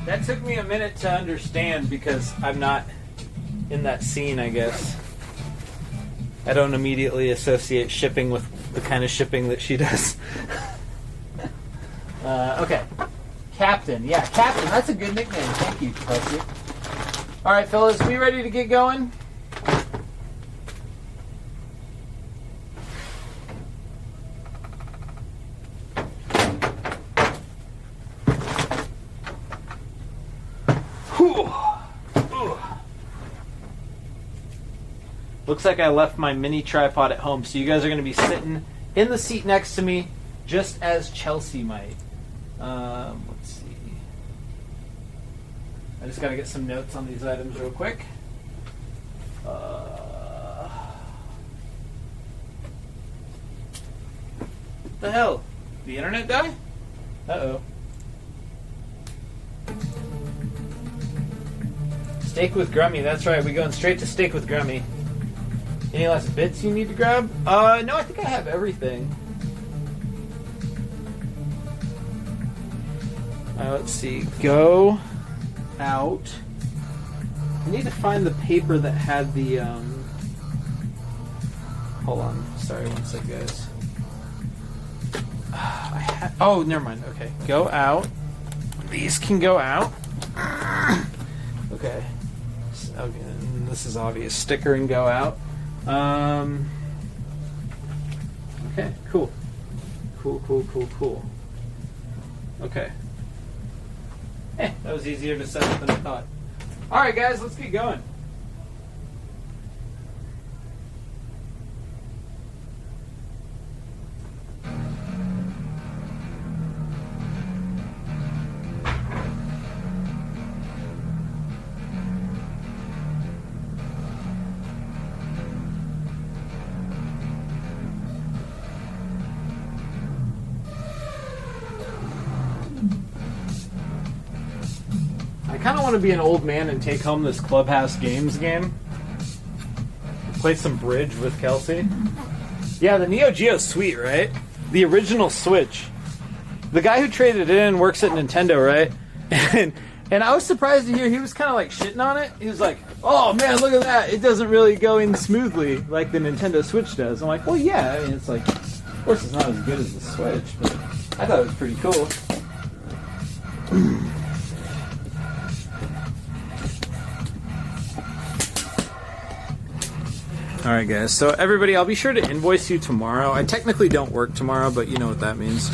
That took me a minute to understand because I'm not in that scene, I guess. I don't immediately associate shipping with the kind of shipping that she does. Okay. Captain. Yeah, Captain. That's a good nickname. Thank you, Kelsey. All right, fellas, we ready to get going? Looks like I left my mini tripod at home, so you guys are going to be sitting in the seat next to me, just as Chelsea might. Let's see. I just got to get some notes on these items real quick. What the hell? The internet die? Uh-oh. Steak with Grummy, that's right, we're going straight to steak with Grummy. Any last bits you need to grab? No, I think I have everything. Let's see. Go out. I need to find the paper that had the, Hold on. Sorry, one sec, guys. Oh, never mind. Okay. Go out. These can go out. Okay. This is obvious. Sticker and go out. Okay, cool. Cool. Okay. That was easier to set up than I thought. Alright guys, let's get going. I kind of want to be an old man and take home this Clubhouse Games game. Play some bridge with Kelsey. Yeah, the NeoGeo's sweet, right? The original Switch. The guy who traded it in works at Nintendo, right? And I was surprised to hear he was kind of like shitting on it. He was like, oh man, look at that. It doesn't really go in smoothly like the Nintendo Switch does. I'm like, well, yeah. I mean, it's like, of course it's not as good as the Switch, but I thought it was pretty cool. Alright guys, so everybody, I'll be sure to invoice you tomorrow. I technically don't work tomorrow, but you know what that means.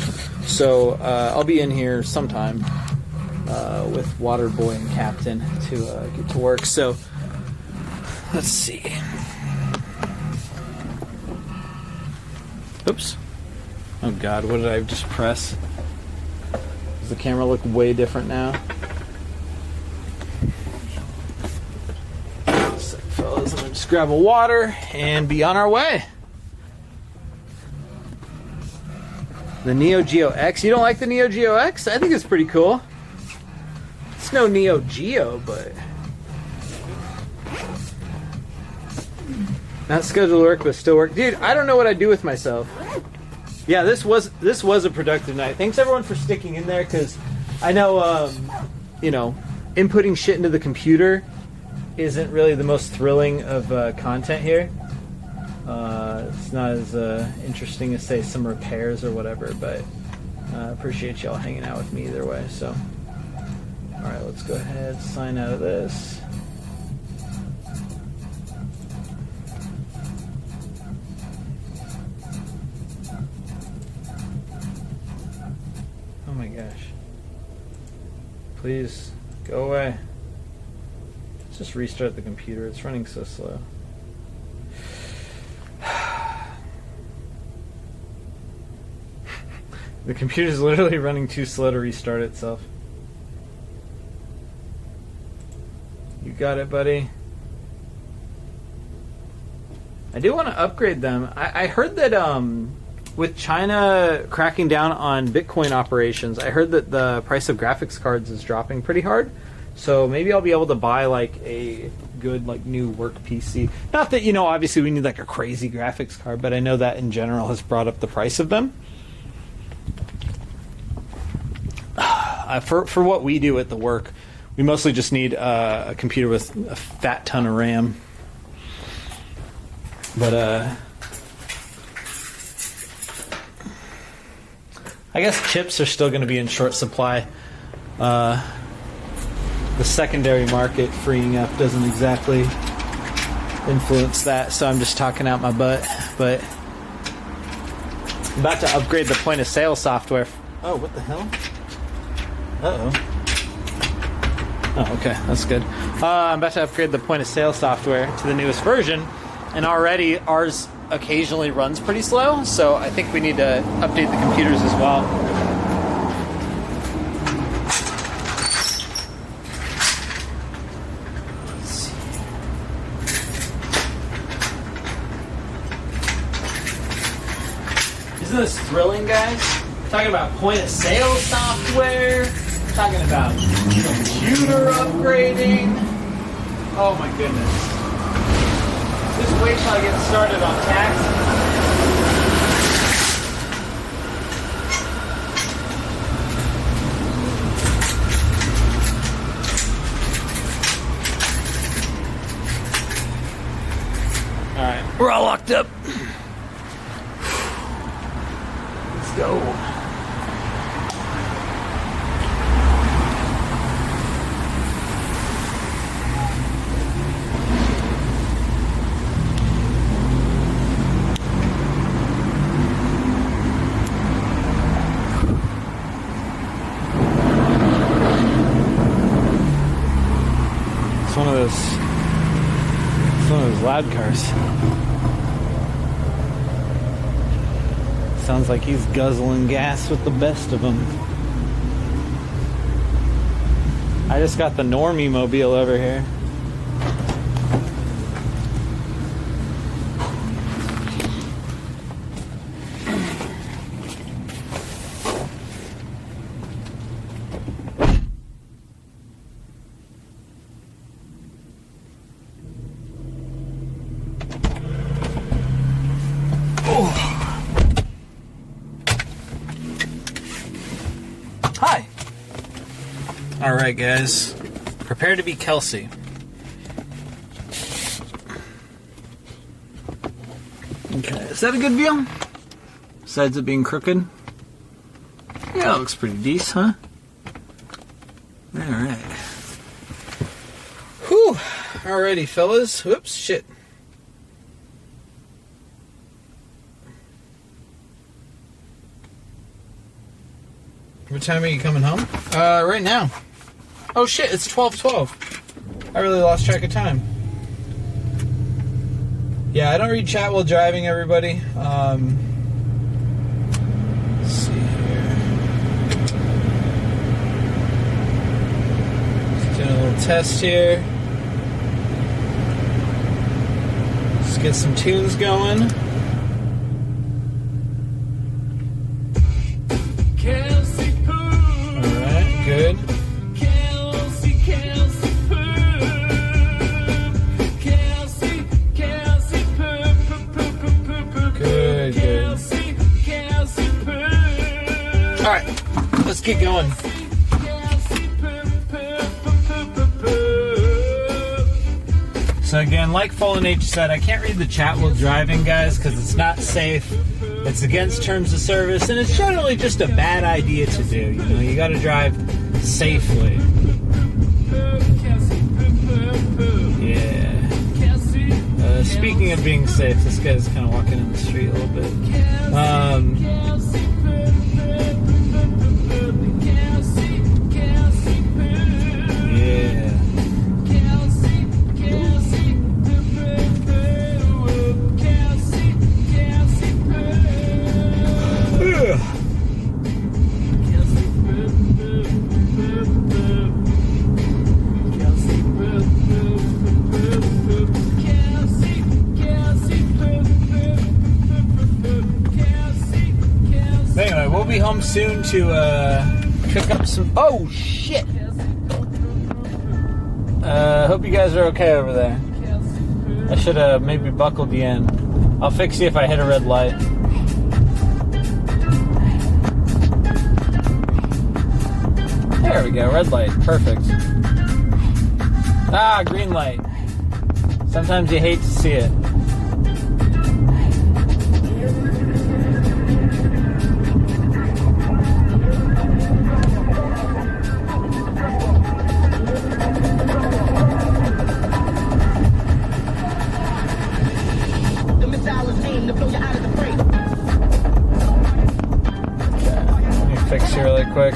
So I'll be in here sometime with Waterboy and Captain to get to work. So let's see. Oops. Oh god, what did I just press? Does the camera look way different now? Fellas, I'm gonna just grab a water and be on our way. The NeoGeo X. You don't like the NeoGeo X? I think it's pretty cool. It's no NeoGeo, but not scheduled to work, but still work. Dude, I don't know what I'd do with myself. Yeah, this was a productive night. Thanks everyone for sticking in there, because I know, you know, inputting shit into the computer isn't really the most thrilling of content here. It's not as interesting as, say, some repairs or whatever, but I appreciate y'all hanging out with me either way. So, alright, let's go ahead, sign out of this. Oh my gosh. Please, go away. Let's just restart the computer. It's running so slow. The computer's literally running too slow to restart itself. You got it, buddy. I do want to upgrade them. I heard that with China cracking down on Bitcoin operations, I heard that the price of graphics cards is dropping pretty hard. So maybe I'll be able to buy like a good like new work PC. Not that, you know, obviously we need like a crazy graphics card, but I know that in general has brought up the price of them. For what we do at the work, we mostly just need a computer with a fat ton of RAM. But I guess chips are still going to be in short supply. The secondary market freeing up doesn't exactly influence that, so I'm just talking out my butt. But I'm about to upgrade the point of sale software. Oh, what the hell? Uh-oh. Oh, okay, that's good. I'm about to upgrade the point of sale software to the newest version, and already ours occasionally runs pretty slow, so I think we need to update the computers as well. Isn't this thrilling, guys? We're talking about point of sale software. We're talking about computer upgrading. Oh my goodness. Just wait till I get started on taxes. Alright, we're all locked up. Let's go. It's one of those loud cars. Sounds like he's guzzling gas with the best of them. I just got the normie mobile over here. Hi. All right, guys. Prepare to be Kelsey. Okay, is that a good view? Besides it being crooked? Yeah, it looks pretty decent, huh? All right. Whew. Alrighty, fellas. Whoops, shit. What time are you coming home? Right now. Oh shit, it's 12:12. I really lost track of time. Yeah, I don't read chat while driving, everybody. Let's see here. Just doing a little test here. Let's get some tunes going. Alright, good. Alright, let's get going. So again, like Fallen H said, I can't read the chat while driving, guys, because it's not safe. It's against terms of service, and it's generally just a bad idea to do. You know, you got to drive safely. Yeah. Speaking of being safe, this guy's kind of walking in the street a little bit. Anyway, we'll be home soon to cook up some. Oh shit! Hope you guys are okay over there. I should have maybe buckled you in. I'll fix you if I hit a red light. There we go, red light, perfect. Ah, green light. Sometimes you hate to see it. Fix you really quick.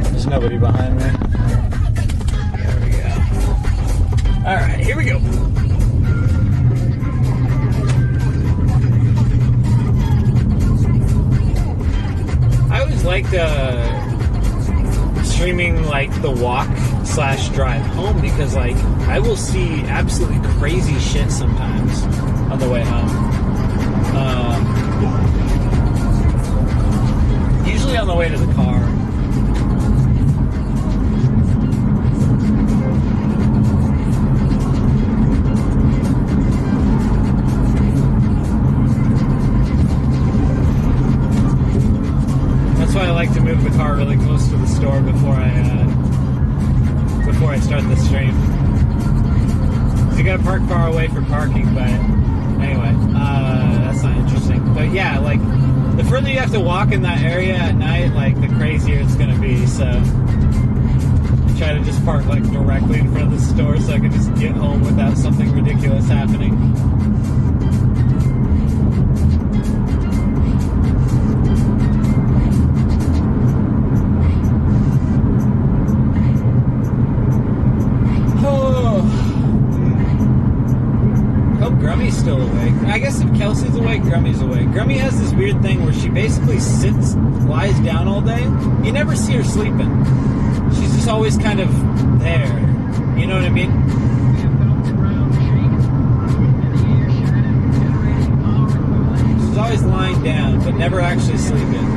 There's nobody behind me. There we go. Alright, here we go. I always liked streaming like the walk/drive home because like I will see absolutely crazy shit sometimes on the way home. Usually on the way to the car. That's why I like to move the car really close to the store before I start the stream. You gotta park far away for parking, but anyway, that's not interesting. But yeah, like the further you have to walk in that area at night, like the crazier it's gonna be. So I try to just park like directly in front of the store so I can just get home without something ridiculous happening. Grummy's still awake. I guess if Kelsey's awake, Grummy's awake. Grummy has this weird thing where she basically lies down all day. You never see her sleeping. She's just always kind of there. You know what I mean? She's always lying down, but never actually sleeping.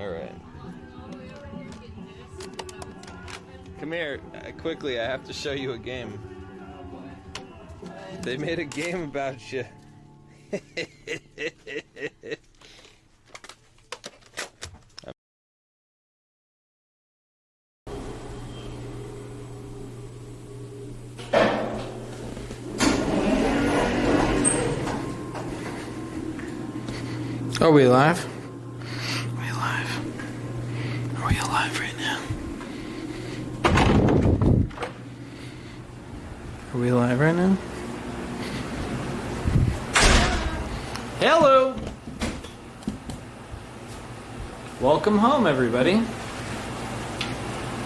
Alright. Come here, quickly, I have to show you a game. They made a game about you. Are we live? Are we live? Are we alive right now? Are we live right now? Hello! Welcome home, everybody.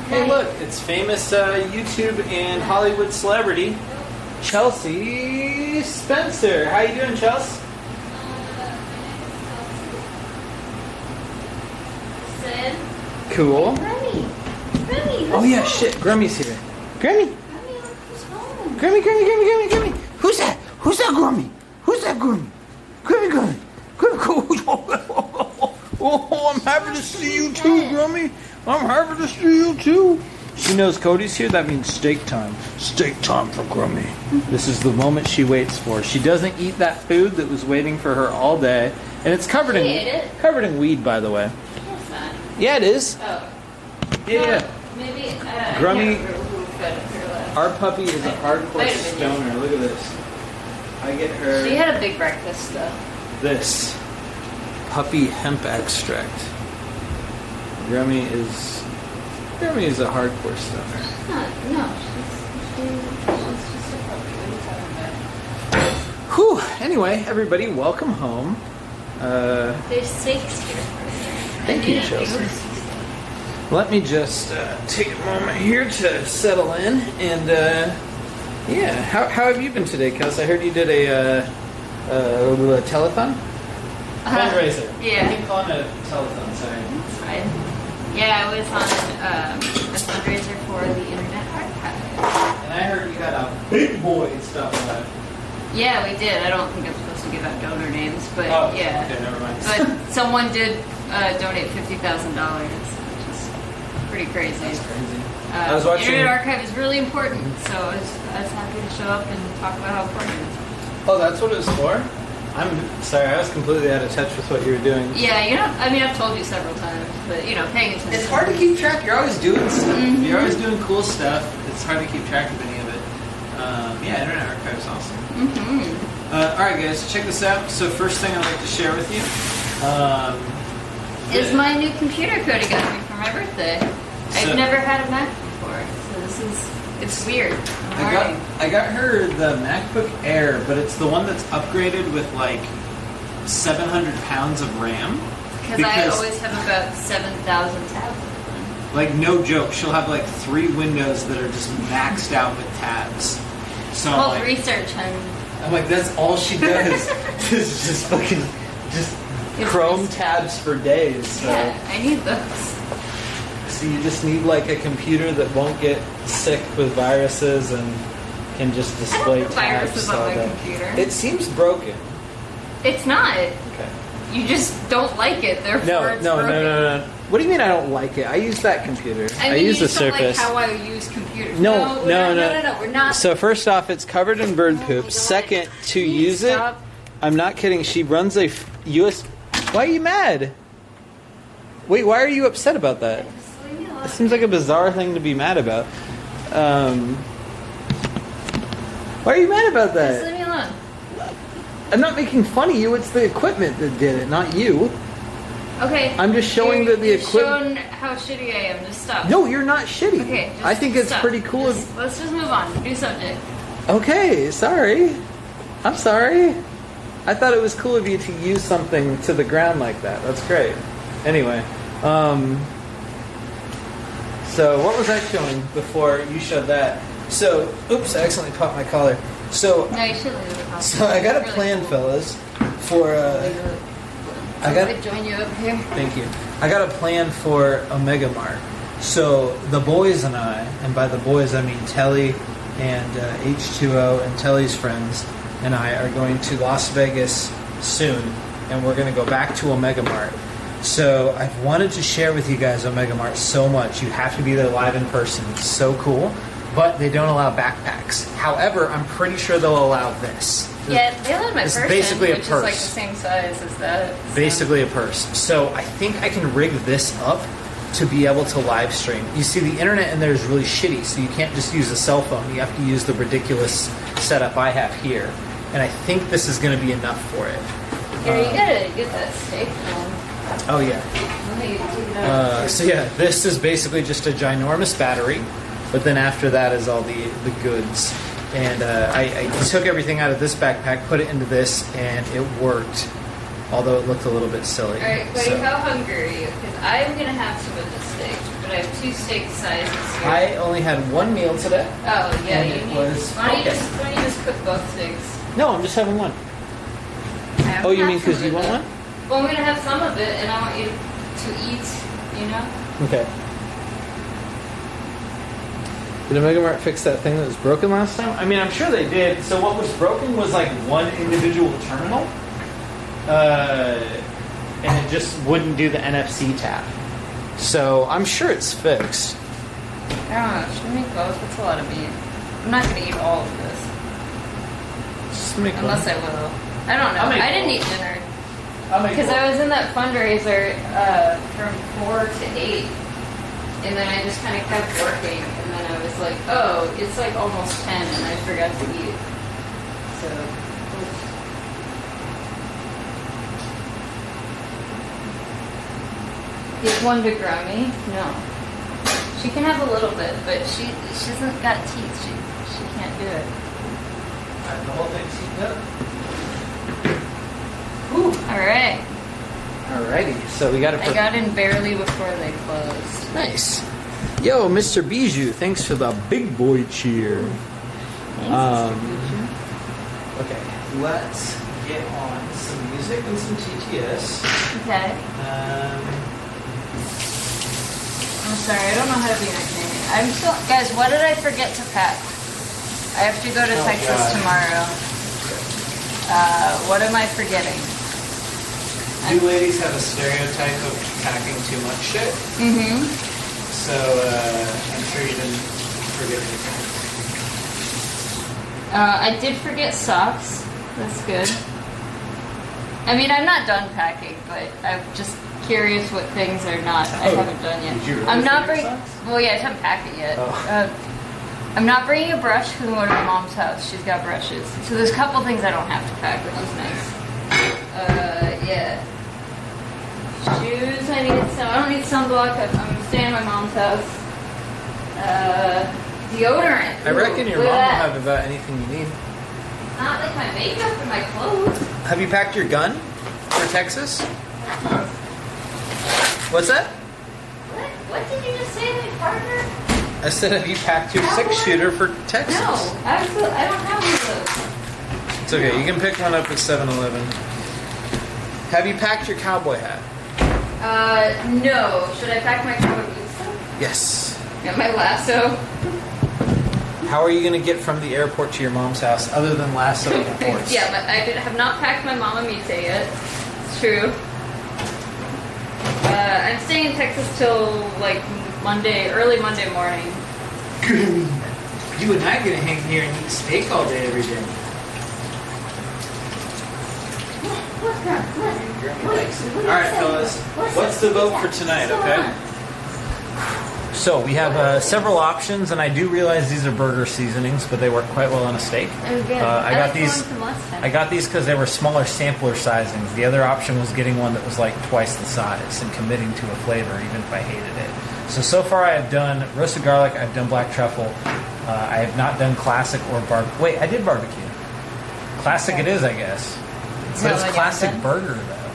Hey, look, it's famous YouTube and Hollywood celebrity, Chelsea Spencer. How you doing, Chelsea? Cool. Grammy, Oh yeah, shit. Grummy's here. Grammy. Grammy. Who's that? Who's that Grammy? Who's that Grammy? Grammy. Oh, I'm happy to see you too, Grammy. I'm happy to see you too. She knows Cody's here. That means steak time. Steak time for Grammy. This is the moment she waits for. She doesn't eat that food that was waiting for her all day, and it's covered in weed, by the way. Yeah, it is. Oh. Yeah. Maybe. Grummy, our puppy is a hardcore stoner. Look at this. I get her. She had a big breakfast, though. This puppy hemp extract. Grummy is a hardcore stoner. No, she's just a puppy. What are you talking about? Whew. Anyway, everybody, welcome home. There's steaks here. Thank you, Chelsea. Let me just take a moment here to settle in, and yeah, how have you been today, Kels? I heard you did a telethon? Fundraiser. Yeah. I keep calling it a telethon, sorry. That's fine. Yeah, I was on a fundraiser for the Internet Archive. And I heard you had a big boy stuff on it. Yeah, we did. I don't think I'm supposed to give out donor names, but yeah. Okay, never mind. But someone did donate $50,000, which is pretty crazy. That's crazy. I was watching. Internet Archive is really important, so I was happy to show up and talk about how important it is. Oh, that's what it was for? I'm sorry, I was completely out of touch with what you were doing. Yeah, I mean, I've told you several times, but, paying attention. It's hard to keep track. You're always doing stuff. Mm-hmm. You're always doing cool stuff. It's hard to keep track of any of it. Yeah, Internet Archive is awesome. Mm-hmm. Alright guys, check this out. So first thing I'd like to share with you is my new computer Cody got me for my birthday. I've never had a Mac before, so it's weird. I got her the MacBook Air, but it's the one that's upgraded with like 700 pounds of RAM. Because I always have about 7,000 tabs. Like, no joke, she'll have like 3 windows that are just maxed out with tabs. So like, research, I'm like, that's all she does. Is just fucking Chrome tabs for days. So. Yeah, I need those. So you just need like a computer that won't get sick with viruses and can just display tabs. Viruses on my computer. It seems broken. It's not. Okay. You just don't like it, therefore it's broken. No. What do you mean I don't like it? I use that computer. I use the Surface. Like how I use computers. No. We're not. So first off, it's covered in bird poop. Second, to use it, I'm not kidding. She runs a US. Why are you mad? Wait, why are you upset about that? It seems like a bizarre thing to be mad about. Why are you mad about that? Just leave me alone. I'm not making fun of you. It's the equipment that did it, not you. Okay. I'm just showing that the equipment. Showing how shitty I am. Just stop. No, you're not shitty. Okay. I think it's pretty cool. Let's just move on. New subject. Okay. Sorry. I'm sorry. I thought it was cool of you to use something to the ground like that. That's great. Anyway, so what was I showing before you showed that? So, oops, I accidentally popped my collar. So, no, you should leave it. So I got a plan, fellas, for I got to join you up here. Thank you. I got a plan for Omega Mart. So the boys and I, and by the boys I mean Telly and H2O and Telly's friends, and I are going to Las Vegas soon, and we're going to go back to Omega Mart. So I've wanted to share with you guys Omega Mart so much. You have to be there live in person. It's so cool. But they don't allow backpacks. However, I'm pretty sure they'll allow this. Yeah, they allowed my It's person, basically a which purse. is like the same size as that. So. Basically a purse. So I think I can rig this up to be able to live stream. You see, the internet in there is really shitty, so you can't just use a cell phone. You have to use the ridiculous setup I have here. And I think this is going to be enough for it. Here, you gotta get that steak one. Oh, yeah. Let me take it out. So yeah, this is basically just a ginormous battery, but then after that is all the goods. And I took everything out of this backpack, put it into this, and it worked. Although it looked a little bit silly. Alright, Cody, So- how hungry are you? Because I'm gonna have some of this steak, but I have 2 steak sizes here. I only had one meal today. Oh, yeah, and you it need. was- Why don't you okay. just cook both steaks? No, I'm just having one. I Oh, you have mean because some you of want it. one? Well, I'm gonna have some of it, and I want you to eat, you know? Okay. Did Omega Mart fix that thing that was broken last time? I mean, I'm sure they did. So what was broken was like one individual terminal. And it just wouldn't do the NFC tap. So I'm sure it's fixed. I don't know, should we make both? That's a lot of meat. I'm not gonna eat all of this. Just make Unless one. I will. I don't know. I'll make I didn't both. eat dinner. I'll make Because one. I was in that fundraiser from 4 to 8. And then I just kind of kept working. And then I was like, oh, it's like almost 10 and I forgot to eat. So, oops. Is one to Grammy? No. She can have a little bit, but she hasn't got teeth. She can't do it. The whole thing's heating up. All right. Alrighty, so we got to I got in barely before they closed. Nice. Yo, Mr. Bijou, thanks for the big boy cheer. Okay, let's get on some music and some TTS. Okay. I'm sorry, I don't know how to be entertaining. I'm still, guys. What did I forget to pack? I have to go to Texas God. tomorrow. What am I forgetting? You ladies have a stereotype of packing too much shit, Mm-hmm. so I'm sure you didn't forget anything. I did forget socks. That's good. I mean, I'm not done packing, but I'm just curious what things are not. I haven't done yet. Did you really I'm not forget bringing. socks? Well, yeah, I haven't packed it yet. Oh. I'm not bringing a brush because I'm going to my mom's house. She's got brushes, so there's a couple things I don't have to pack, which is nice. Yeah. Shoes. I don't need sunblock. I'm staying at my mom's house. Deodorant. I reckon your Ooh, mom look will at have that. about anything you need. Not like my makeup and my clothes. Have you packed your gun for Texas? What's that? What did you just say, my partner? I said, have you packed your 6-shooter for Texas? No, I don't have one of those. It's okay. You can pick one up at 7-Eleven. Have you packed your cowboy hat? No. Should I pack my cowboy boots though? Yes. Got my lasso. How are you going to get from the airport to your mom's house other than lassoing a horse? Yeah, but I have not packed my Mama Mite yet. It's true. I'm staying in Texas till like early Monday morning. You and I are going to hang here and eat steak all day every day. Alright, fellas. What's the vote for tonight, okay? So, we have several options, and I do realize these are burger seasonings, but they work quite well on a steak. Oh, good. I got like the these. one from last time. I got these because they were smaller sampler sizings. The other option was getting one that was like twice the size and committing to a flavor, even if I hated it. So far I have done roasted garlic, I've done black truffle. I have not done classic or barbecue. Wait, I did barbecue. Classic it is, I guess. But that it's what you classic done? burger, though.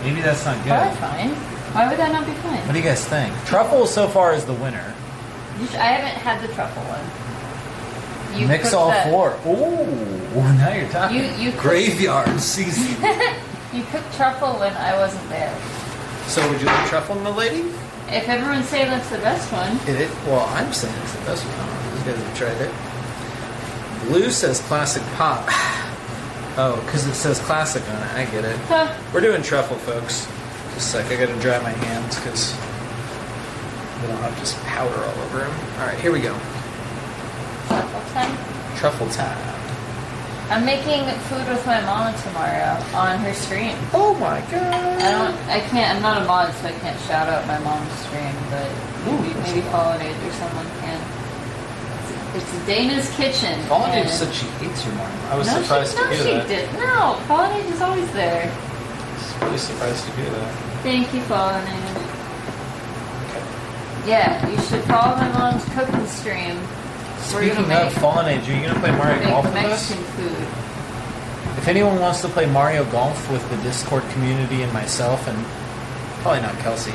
Maybe that's not good. Oh, that's fine. Why would that not be fine? What do you guys think? Truffle so far is the winner. I haven't had the truffle one. You Mix cooked all that. 4. Ooh, now you're talking. You cooked- Graveyard season. You cooked truffle when I wasn't there. So would you like truffle, my lady? If everyone's saying that's the best one. Well, I'm saying it's the best one. These guys have tried it. Blue says classic pop. Oh, because it says classic on it. I get it. Huh. We're doing truffle, folks. Just a sec, I gotta dry my hands because I don't have just powder all over them. Alright, here we go. Truffle time? Truffle time. I'm making food with my mom tomorrow on her stream. Oh my god. I'm not a mod, so I can't shout out my mom's stream, but maybe Pollinate or someone can. It's Dana's Kitchen. Pollinate said she hates your mom. I was surprised to hear that. No, Pollinate is always there. I was really surprised to hear that. Thank you, Pollinate. Okay. Yeah, you should follow my mom's cooking stream. Speaking of Fallen Age, are you going to play Mario Golf with us? Mexican food. If anyone wants to play Mario Golf with the Discord community and myself, and probably not Kelsey,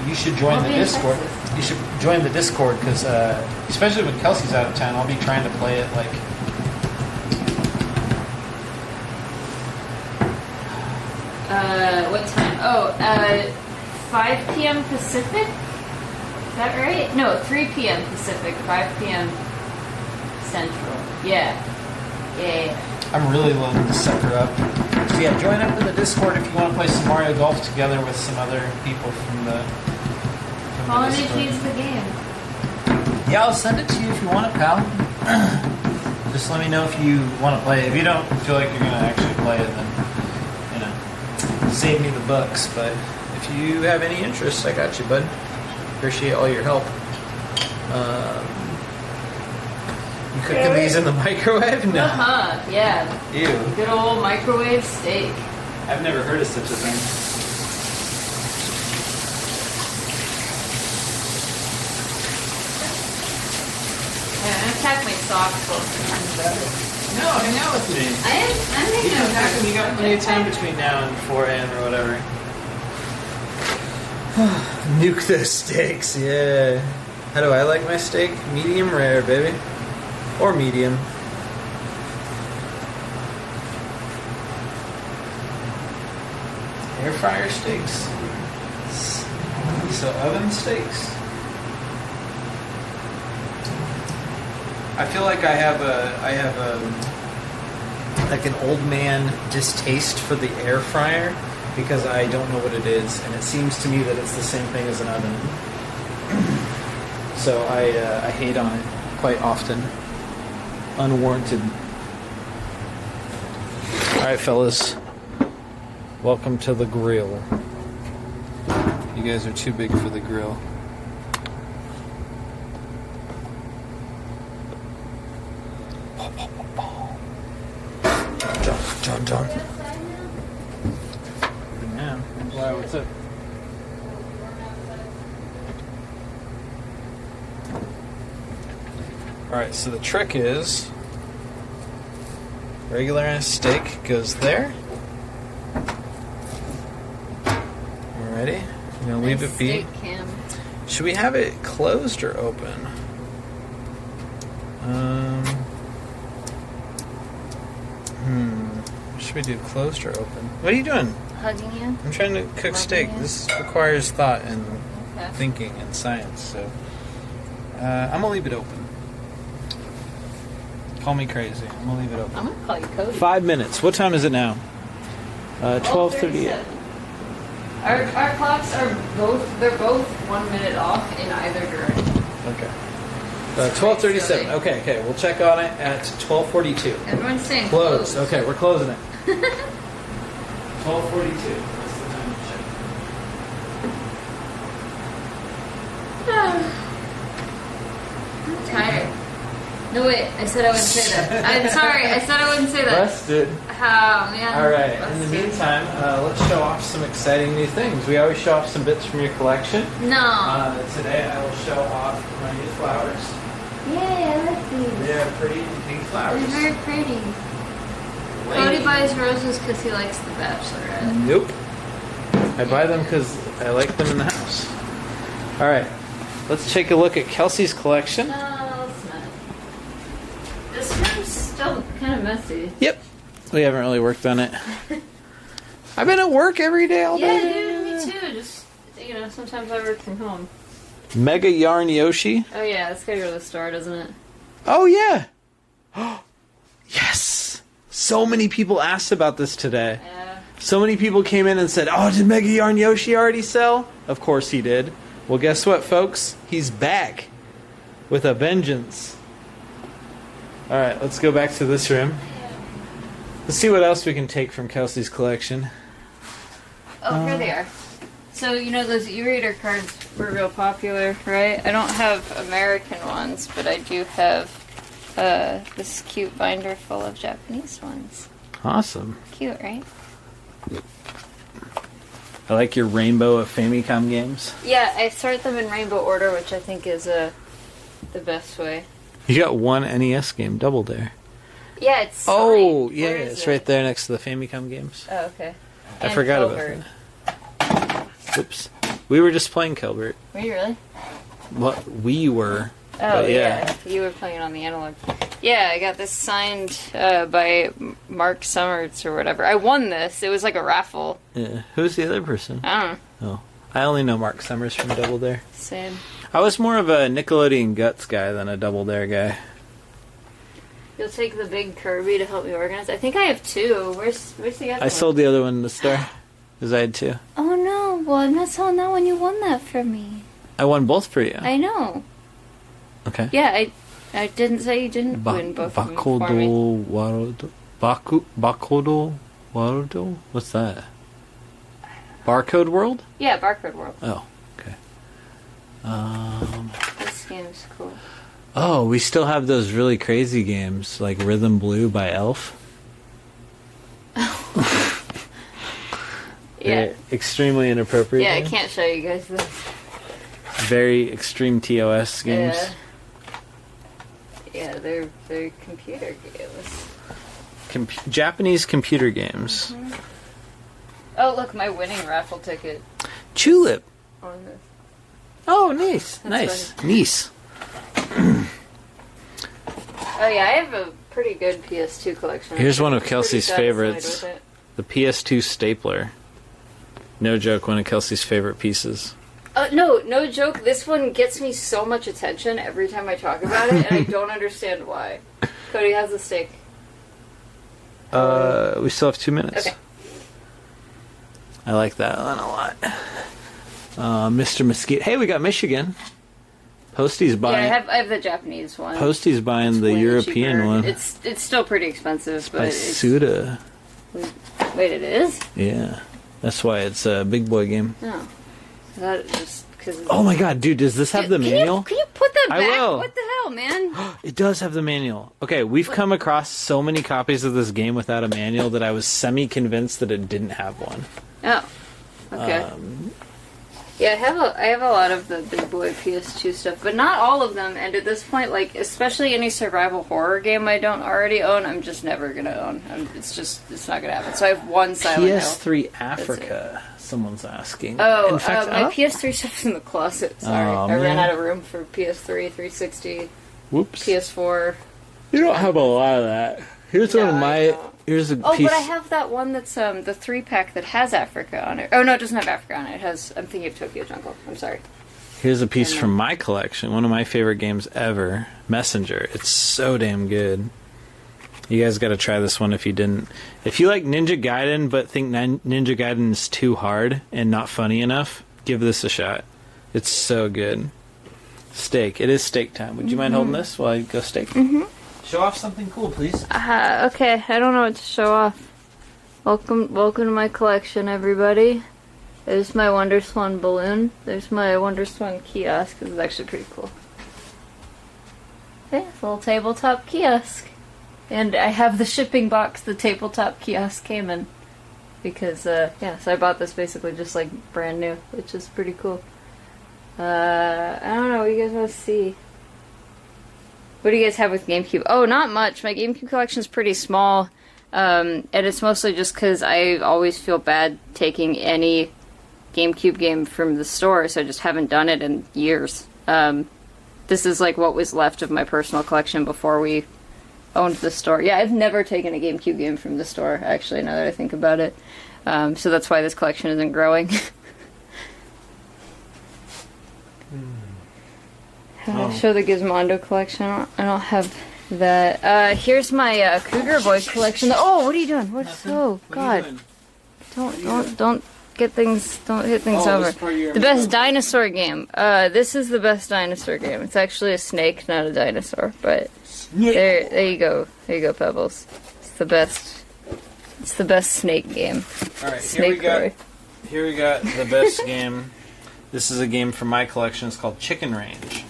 you should join the Discord. You should join the Discord because, especially when Kelsey's out of town, I'll be trying to play it like. What time? 5 p.m. Pacific? Is that right? No, 3 p.m. Pacific, 5 p.m. Central. Yeah. I'm really loading this sucker up. So yeah, join up in the Discord if you want to play some Mario Golf together with some other people from the Pollinate needs the game. Yeah, I'll send it to you if you want it, pal. Just let me know if you want to play it. If you don't feel like you're going to actually play it, then, save me the bucks. But if you have any interest, I got you, bud. Appreciate all your help. You cooking these in the microwave? No. Yeah. Ew. Good old microwave steak. I've never heard of such a thing. Yeah, I'm gonna pack my socks closer. No, hang out with me. I'm hanging out. You got plenty of time between now and 4 a.m. or whatever. Nuke those steaks, yeah. How do I like my steak? Medium rare, baby. Or medium. Air fryer steaks. So oven steaks. I feel like I have like an old man distaste for the air fryer because I don't know what it is, and it seems to me that it's the same thing as an oven. So I hate on it quite often. Unwarranted. Alright, fellas. Welcome to the grill. You guys are too big for the grill. John. Yeah. Why? What's up? Alright, so the trick is regular ass steak goes there. Alrighty. I'm gonna leave it be. Should we have it closed or open? Should we do closed or open? What are you doing? Hugging you. I'm trying to cook steak. This requires thought and thinking and science, so I'm gonna leave it open. Call me crazy. I'm gonna leave it open. I'm gonna call you Cody. 5 minutes. What time is it now? 12:38. Our clocks are they're both 1 minute off in either direction. Okay. 12:37. Okay. We'll check on it at 12:42. Everyone's saying Closed. close. Okay, we're closing it. 12:42. That's the time to check. I'm tired. No, wait. I said I wouldn't say that. I'm sorry. I said I wouldn't say that. Busted. Oh, man. All right. Busted. In the meantime, let's show off some exciting new things. We always show off some bits from your collection. No. Today I will show off my new flowers. Yay, I like these. They're pretty pink flowers. They're very pretty. Cody buys roses because he likes The Bachelorette. Nope. I buy them because I like them in the house. All right. Let's take a look at Kelsey's collection. No, it's not. This room's still kind of messy. Yep. We haven't really worked on it. I've been at work every day all day. Yeah, dude, me too. Just, sometimes I work from home. Mega Yarn Yoshi. Oh, yeah, it's gotta go to the store, doesn't it? Oh, yeah. Yes. So many people asked about this today. Yeah. So many people came in and said, oh, did Mega Yarn Yoshi already sell? Of course he did. Well, guess what, folks? He's back with a vengeance. All right, let's go back to this room. Let's see what else we can take from Kelsey's collection. Oh, here they are. So, you know, those e-reader cards were real popular, right? I don't have American ones, but I do have this cute binder full of Japanese ones. Awesome. Cute, right? I like your rainbow of Famicom games. Yeah, I sort them in rainbow order, which I think is the best way. You got one NES game, Double Dare. Yeah, it's signed. Oh, yeah, Where is it's it? right there next to the Famicom games. Oh, okay. I And forgot Filbert. about that. Oops. We were just playing Kelbert. Were you really? What we were. Oh, but yeah. You were playing it on the analog. Yeah, I got this signed by Mark Summers or whatever. I won this. It was like a raffle. Yeah. Who's the other person? I don't know. Oh. I only know Mark Summers from Double Dare. Same. I was more of a Nickelodeon Guts guy than a Double Dare guy. You'll take the big Kirby to help me organize. I think I have two. Where's the other I one? sold the other one in the store. Because I had two. Oh no! Well, I'm not selling that one. You won that for me. I won both for you. I know. Okay. Yeah, I didn't say you didn't win both of them for me. Bakodo Warudo? What's that? Barcode World? Yeah, Barcode World. Oh, okay. This game's cool. Oh, we still have those really crazy games like Rhythm Blue by Elf. Yeah. They're extremely inappropriate. Yeah, I games. can't show you guys this. Very extreme TOS games. Yeah, they're computer games. Japanese computer games. Mm-hmm. Oh, look, my winning raffle ticket Tulip. on this. Oh, nice. That's Nice. Nice. Oh yeah, I have a pretty good PS2 collection. Here's I'm one of pretty Kelsey's satisfied favorites. with it. The PS2 stapler. No joke, one of Kelsey's favorite pieces. No joke. This one gets me so much attention every time I talk about it, and I don't understand why. Cody, how's the steak? We still have 2 minutes. Okay. I like that one a lot. Mr. Mosquito. Hey, we got Michigan. Posty's buying. Yeah, I have the Japanese one. Posty's buying It's the way European cheaper. one. It's still pretty expensive, but By it's... Suda. Wait, it is? Yeah. That's why it's a big boy game. No. That just because. Oh my god, dude, does this have the manual? Can you put that I back? will. What the hell, man? It does have the manual. Okay, we've come across so many copies of this game without a manual that I was semi-convinced that it didn't have one. Oh. Okay. Yeah, I have a lot of the big boy PS2 stuff, but not all of them. And at this point, like especially any survival horror game I don't already own, I'm just never gonna own. It's not gonna happen. So I have one Silent Hill. PS3 Africa. Someone's asking. Oh, in fact, my PS3 stuff's in the closet. Sorry, Oh, I ran man. out of room for PS3, 360, Whoops. PS4. You don't have a lot of that. Here's one of No, I my. don't. Here's a Oh, piece. but I have that one that's the 3-pack that has Africa on it. Oh no, it doesn't have Africa on it. It has. I'm thinking of Tokyo Jungle. I'm sorry. Here's a piece from my collection. One of my favorite games ever. Messenger. It's so damn good. You guys got to try this one if you didn't. If you like Ninja Gaiden but think Ninja Gaiden is too hard and not funny enough, give this a shot. It's so good. Steak. It is steak time. Would you mind holding this while I go steak? Mm-hmm. Show off something cool, please. Okay, I don't know what to show off. Welcome to my collection, everybody. There's my WonderSwan balloon. There's my WonderSwan kiosk. This is actually pretty cool. Yeah, it's a little tabletop kiosk. And I have the shipping box the tabletop kiosk came in. Because, so I bought this basically just like brand new, which is pretty cool. I don't know, what do you guys want to see? What do you guys have with GameCube? Oh, not much. My GameCube collection is pretty small. And it's mostly just because I always feel bad taking any GameCube game from the store, so I just haven't done it in years. This is like what was left of my personal collection before we owned the store. Yeah, I've never taken a GameCube game from the store, actually, now that I think about it. So that's why this collection isn't growing. I'll show the Gizmondo collection. I don't have that. Here's my Cougar Boy collection. Oh, what are you doing? Oh, God. Don't get things. Don't hit things over. The best dinosaur game. This is the best dinosaur game. It's actually a snake, not a dinosaur. But there you go. There you go, Pebbles. It's the best. It's the best snake game. All right, Snake here we got the best game. This is a game from my collection. It's called Chicken Range.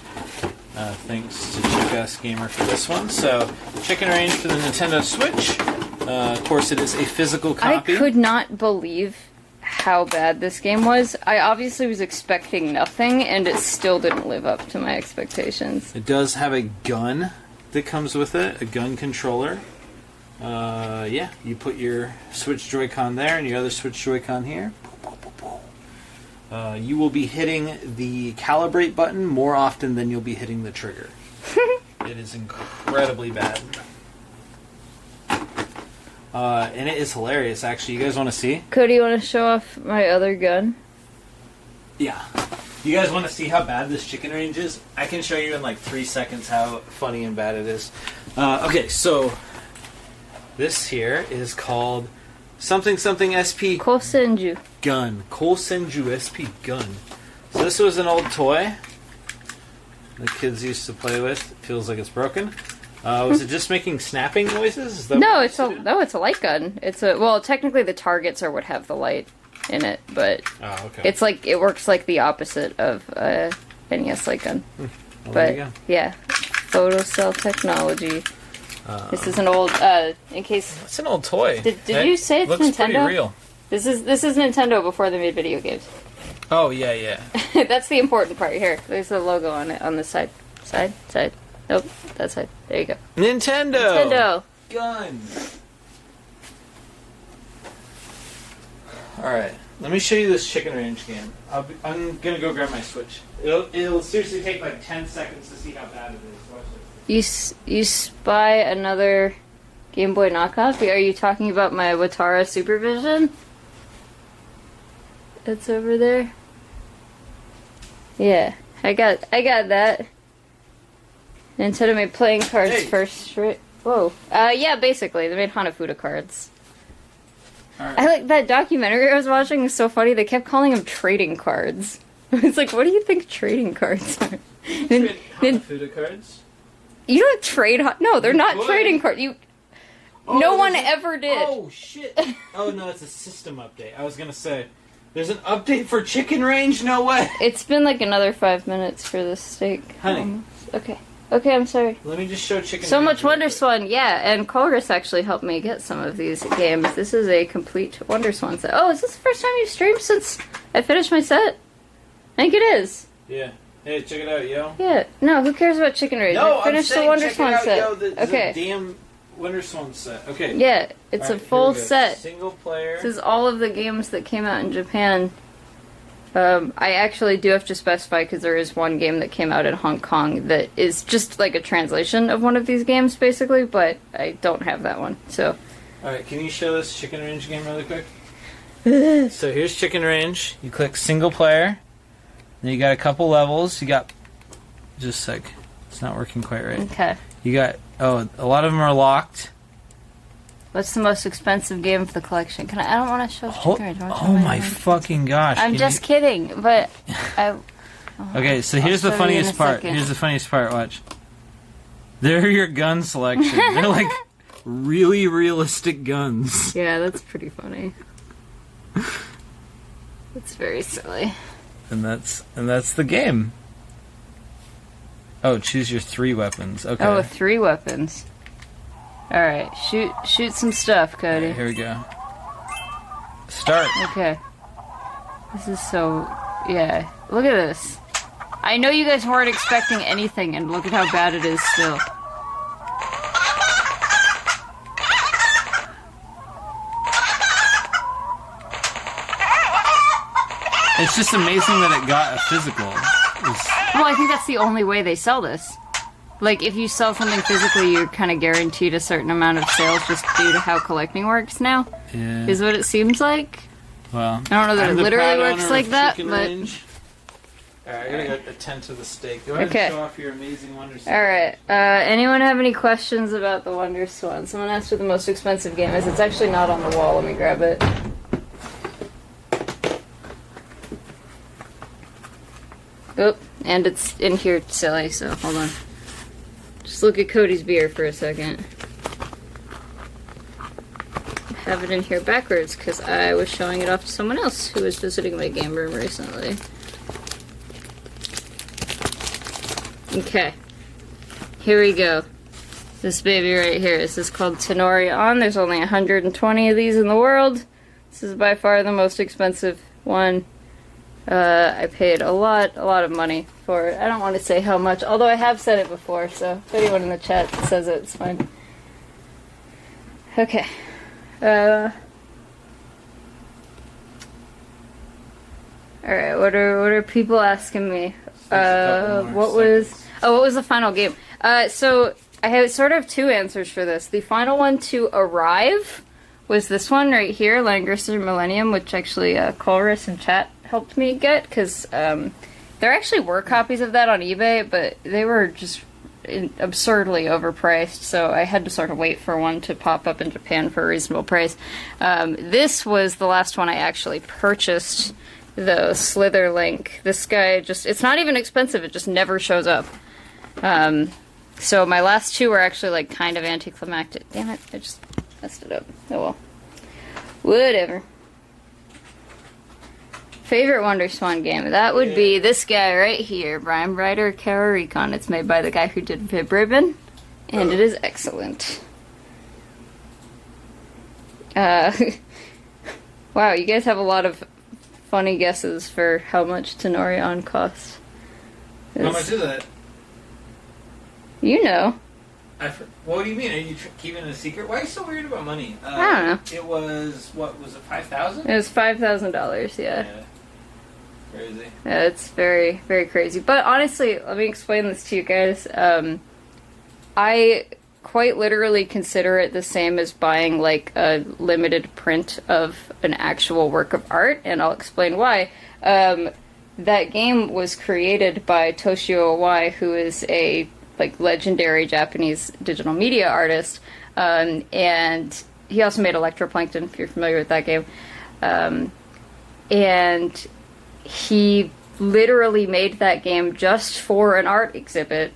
Thanks to Chick-Ass Gamer for this one. So, Chicken Range for the Nintendo Switch. Of course, it is a physical copy. I could not believe how bad this game was. I obviously was expecting nothing, and it still didn't live up to my expectations. It does have a gun that comes with it, a gun controller. Yeah, you put your Switch Joy-Con there and your other Switch Joy-Con here. You will be hitting the calibrate button more often than you'll be hitting the trigger. It is incredibly bad. And it is hilarious, actually. You guys want to see? Cody, you want to show off my other gun? Yeah. You guys want to see how bad this Chicken Range is? I can show you in like 3 seconds how funny and bad it is. Okay, so this here is called something SP Kosenju. Gun. Kosenju SP Gun. So this was an old toy the kids used to play with. It feels like it's broken. Was it just making snapping noises? Is that No, it's a light gun. Technically the targets are what have the light in it, but it's like it works like the opposite of NES light gun. Well, but there you go. yeah, photocell technology. This is an old. In case it's an old toy. Did you say it's looks Nintendo? Pretty real. This is Nintendo before they made video games. Oh yeah. That's the important part here. There's the logo on it on the side. Side. Nope, that side. There you go. Nintendo. Gun. All right, let me show you this Chicken Range game. I'm gonna go grab my Switch. It'll seriously take like 10 seconds to see how bad it is. Watch this. You spy another Game Boy knockoff? Are you talking about my Watara Supervision? It's over there. Yeah, I got that. Nintendo made playing cards first. Whoa. Yeah, basically they made Hanafuda cards. Right. I like that documentary I was watching. Was so funny. They kept calling them trading cards. It's like, what do you think trading cards are? Hanafuda cards? You don't trade. No, they're not trading cards. No one ever did. Oh shit! Oh no, it's a system update. I was gonna say, there's an update for Chicken Range. No way. It's been like another 5 minutes for this steak. Honey. Okay, I'm sorry. Let me just show Chicken So Range much WonderSwan, yeah, and Colress actually helped me get some of these games. This is a complete WonderSwan set. Oh, is this the first time you've streamed since I finished my set? I think it is. Yeah. Hey, check it out, yo. Yeah. No, who cares about Chicken Range? No, I finished I'm saying, the WonderSwan check it set. out, yo, the Okay. damn WonderSwan set. Okay. Yeah, it's All a right, full here we go. set. Single player. This is all of the games that came out in Japan. I actually do have to specify because there is one game that came out in Hong Kong that is just like a translation of one of these games, basically, but I don't have that one, so. Alright, can you show this Chicken Range game really quick? So here's Chicken Range. You click single player. Then you got a couple levels. You got... Just a sec. It's not working quite right. Okay. You got... Oh, a lot of them are locked. What's the most expensive game for the collection? I don't want to show Chicken Range. Oh my fucking gosh. I'm just kidding, but I... Okay, so here's the funniest part. Here's the funniest part, watch. There are your gun selection. They're like really realistic guns. Yeah, that's pretty funny. That's very silly. And that's the game. Oh, choose your 3 weapons. Okay. Oh, 3 weapons. Alright, shoot some stuff, Cody. Right, here we go. Start. Okay. This is so... Yeah. Look at this. I know you guys weren't expecting anything, and look at how bad it is still. It's just amazing that it got a physical. Well, I think that's the only way they sell this. Like, if you sell something physically, you're kind of guaranteed a certain amount of sales just due to how collecting works now. Yeah. Is what it seems like. Well, I don't know that I'm it the literally proud works owner like of that, Chicken but... Range. Alright, I gotta go attend to the steak. Go ahead and show off your amazing WonderSwan. Alright, anyone have any questions about the WonderSwan? Someone asked what the most expensive game is. It's actually not on the wall. Let me grab it. Oh, and it's in here silly, so hold on. Just look at Cody's beer for a second. I have it in here backwards because I was showing it off to someone else who was visiting my game room recently. Okay. Here we go. This baby right here. This is called Tenori On. There's only 120 of these in the world. This is by far the most expensive one. I paid a lot of money for it. I don't want to say how much, although I have said it before, so if anyone in the chat says it, it's fine. Okay. Alright, what are people asking me? What was the final game? So I have sort of two answers for this. The final one to arrive was this one right here, Langrisser Millennium, which actually Colress in chat helped me get, because there actually were copies of that on eBay, but they were just absurdly overpriced, so I had to sort of wait for one to pop up in Japan for a reasonable price. This was the last one I actually purchased, the Slitherlink. This guy just, it's not even expensive, it just never shows up. So my last two were actually like kind of anticlimactic. Damn it, I just messed it up. Oh well. Whatever. Favorite WonderSwan game? That would be this guy right here, Brian Brighter Kara Recon. It's made by the guy who did Vib Ribbon, and it is excellent. Wow, you guys have a lot of funny guesses for how much Tenori On costs. How much is it? You know. What do you mean? Are you keeping it a secret? Why are you so weird about money? I don't know. It was, what, was it $5,000? It was $5,000, yeah. Crazy. Yeah, it's very, very crazy. But honestly, let me explain this to you guys. I quite literally consider it the same as buying like a limited print of an actual work of art, and I'll explain why. That game was created by Toshio Owai, who is a like legendary Japanese digital media artist, and he also made Electroplankton, if you're familiar with that game. And he literally made that game just for an art exhibit,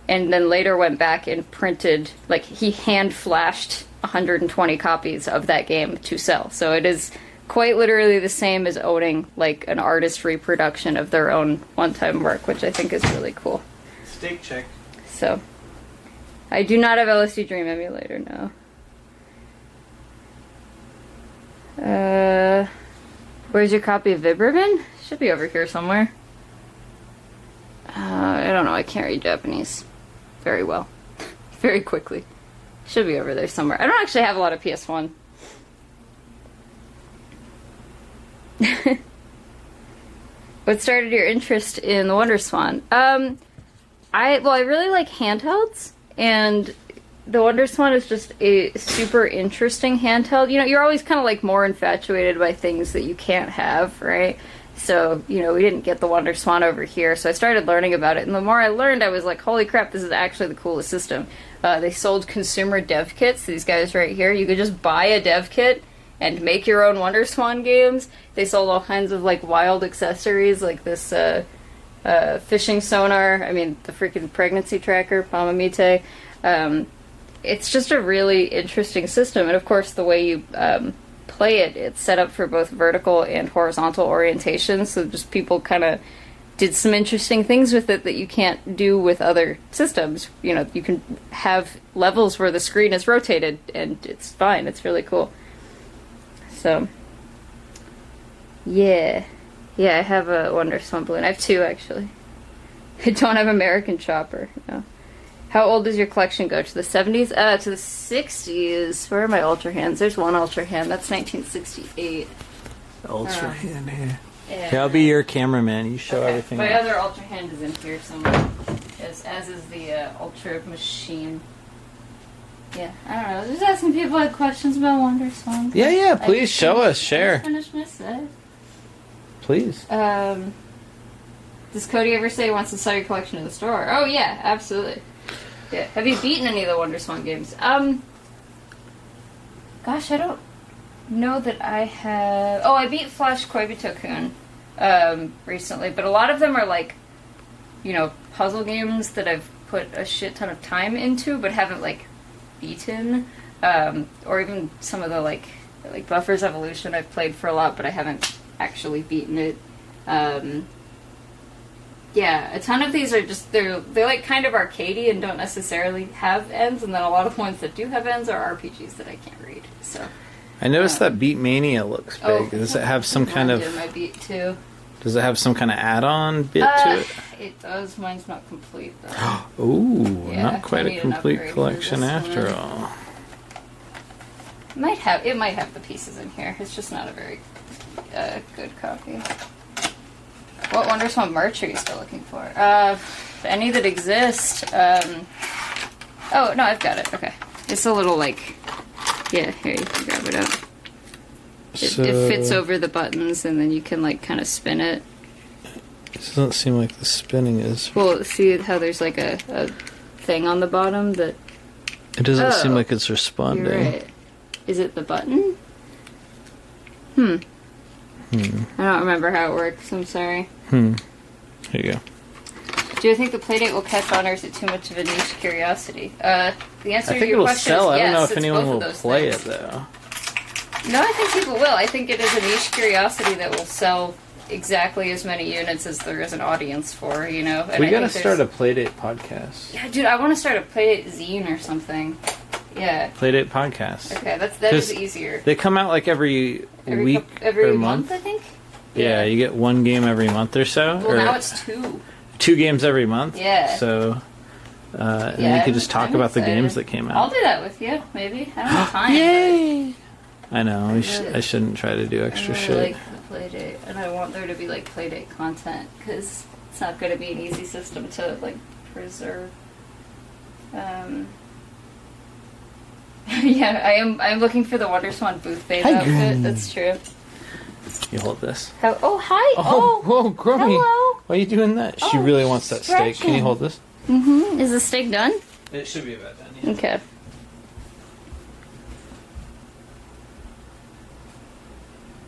and then later went back and printed, like, he hand flashed 120 copies of that game to sell. So it is quite literally the same as owning, like, an artist reproduction of their own one-time work, which I think is really cool. Steak check. So, I do not have LSD Dream Emulator, no. Where's your copy of Vib Ribbon? Should be over here somewhere. I don't know, I can't read Japanese very well. Very quickly. Should be over there somewhere. I don't actually have a lot of PS1. What started your interest in the WonderSwan? I really like handhelds, and the WonderSwan is just a super interesting handheld. You know, you're always kind of like more infatuated by things that you can't have, right? So, you know, we didn't get the WonderSwan over here, so I started learning about it, and the more I learned, I was like, holy crap, this is actually the coolest system. They sold consumer dev kits, these guys right here. You could just buy a dev kit and make your own WonderSwan games. They sold all kinds of, like, wild accessories, like this, fishing sonar, I mean, the freaking pregnancy tracker, Pamamite. It's just a really interesting system, and of course, the way you, play it, it's set up for both vertical and horizontal orientation, so just people kind of did some interesting things with it that you can't do with other systems. You know, you can have levels where the screen is rotated, and it's fine. It's really cool. So, yeah. Yeah, I have a WonderSwan balloon. I have two, actually. I don't have American Chopper, no. How old does your collection go? To the 70s? To the 60s. Where are my Ultra Hands? There's one Ultra Hand. That's 1968. Ultra Hand here. Yeah. Okay, I'll be your cameraman. You show Okay. everything. My other Ultra Hand is in here somewhere. As is the Ultra Machine. Yeah, I don't know. Just asking people like questions about WonderSwan. Yeah, please show us, share. Finish my set. Please. Does Cody ever say he wants to sell your collection in the store? Oh yeah, absolutely. Yeah. Have you beaten any of the WonderSwan games? Gosh, I don't know that I have. Oh, I beat Flash Koibito-kun recently, but a lot of them are like puzzle games that I've put a shit ton of time into, but haven't like beaten, or even some of the like Buffer's Evolution I've played for a lot, but I haven't actually beaten it. Yeah, a ton of these are just they're like kind of arcadey and don't necessarily have ends, and then a lot of the ones that do have ends are RPGs that I can't read. So I noticed that Beat Mania looks big. Does it have some kind of? My beat too. Does it have some kind of add-on bit to it? It does. Mine's not complete though. Ooh, Yeah, not quite I a need an complete upgrade for collection this after one. all. It might have the pieces in here. It's just not a very good copy. What WonderSwan merch are you still looking for? Any that exist. Oh no, I've got it. Okay, it's a little like, yeah. Here, you can grab it up. It fits over the buttons, and then you can like kind of spin it. It doesn't seem like the spinning is. Well, see how there's like a thing on the bottom that. It doesn't seem like it's responding. You're right. Is it the button? I don't remember how it works. I'm sorry. Here you go. Do you think the playdate will catch on, or is it too much of a niche curiosity? The answer I to think your it'll question sell. is yes. I don't know if It's anyone both of will those play things. it though. No, I think people will. I think it is a niche curiosity that will sell exactly as many units as there is an audience for, And We I gotta think start a Playdate podcast. Yeah, dude, I want to start a playdate zine or something. Yeah. Playdate podcast. Okay, that is easier. They come out like every week every or month, I think. Yeah, you get one game every month or so. Well, or now it's 2. 2 games every month. Yeah. So, and you could just talk I'm about the excited. games that came out. I'll do that with you, maybe. I don't have time. Yay! I know. Really- I shouldn't try to do I extra really shit. like the playdate, and I want there to be like playdate content because it's not going to be an easy system to like preserve. Yeah, I'm looking for the WonderSwan booth bait outfit. That's true. You hold this. Oh, hi. Oh, whoa, Grummy. hello. Why are you doing that? She Oh, really wants that steak. Can you stretching. hold this? Mm-hmm. Is the steak done? It should be about done. Yeah. Okay.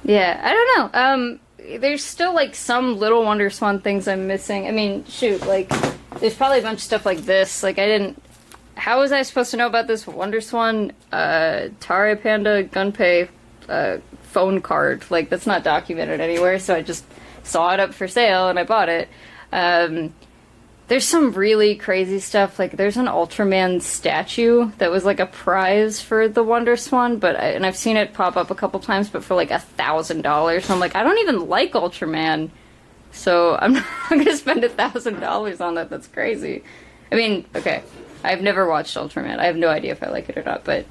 Yeah, I don't know. There's still like some little WonderSwan things I'm missing. I mean, shoot, like there's probably a bunch of stuff like this. Like I didn't. How was I supposed to know about this WonderSwan Tare Panda Gunpei phone card? Like that's not documented anywhere. So I just saw it up for sale and I bought it. There's some really crazy stuff, like there's an Ultraman statue that was like a prize for the WonderSwan, and I've seen it pop up a couple times, but for like $1,000. So I'm like, I don't even like Ultraman, so I'm not gonna spend $1,000 on that. That's crazy. I mean, okay, I've never watched Ultraman. I have no idea if I like it or not, but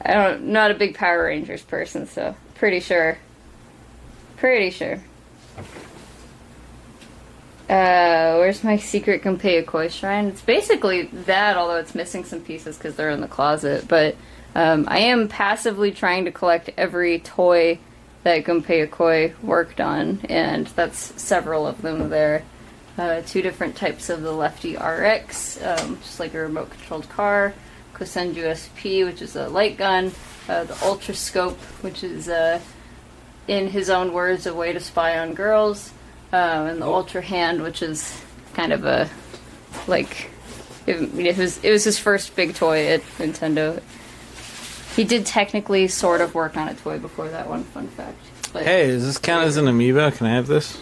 not a big Power Rangers person, so pretty sure. Where's my secret Gunpei Koi shrine? It's basically that, although it's missing some pieces because they're in the closet. But I am passively trying to collect every toy that Gunpei Koi worked on, and that's several of them there. 2 different types of the Lefty RX, just like a remote-controlled car. Kosenju SP, which is a light gun. The Ultra Scope, which is, in his own words, a way to spy on girls. And the Ultra Hand, which is kind of a, like, it was his first big toy at Nintendo. He did technically sort of work on a toy before that one, fun fact. But Hey, does this count as an amiibo? Can I have this?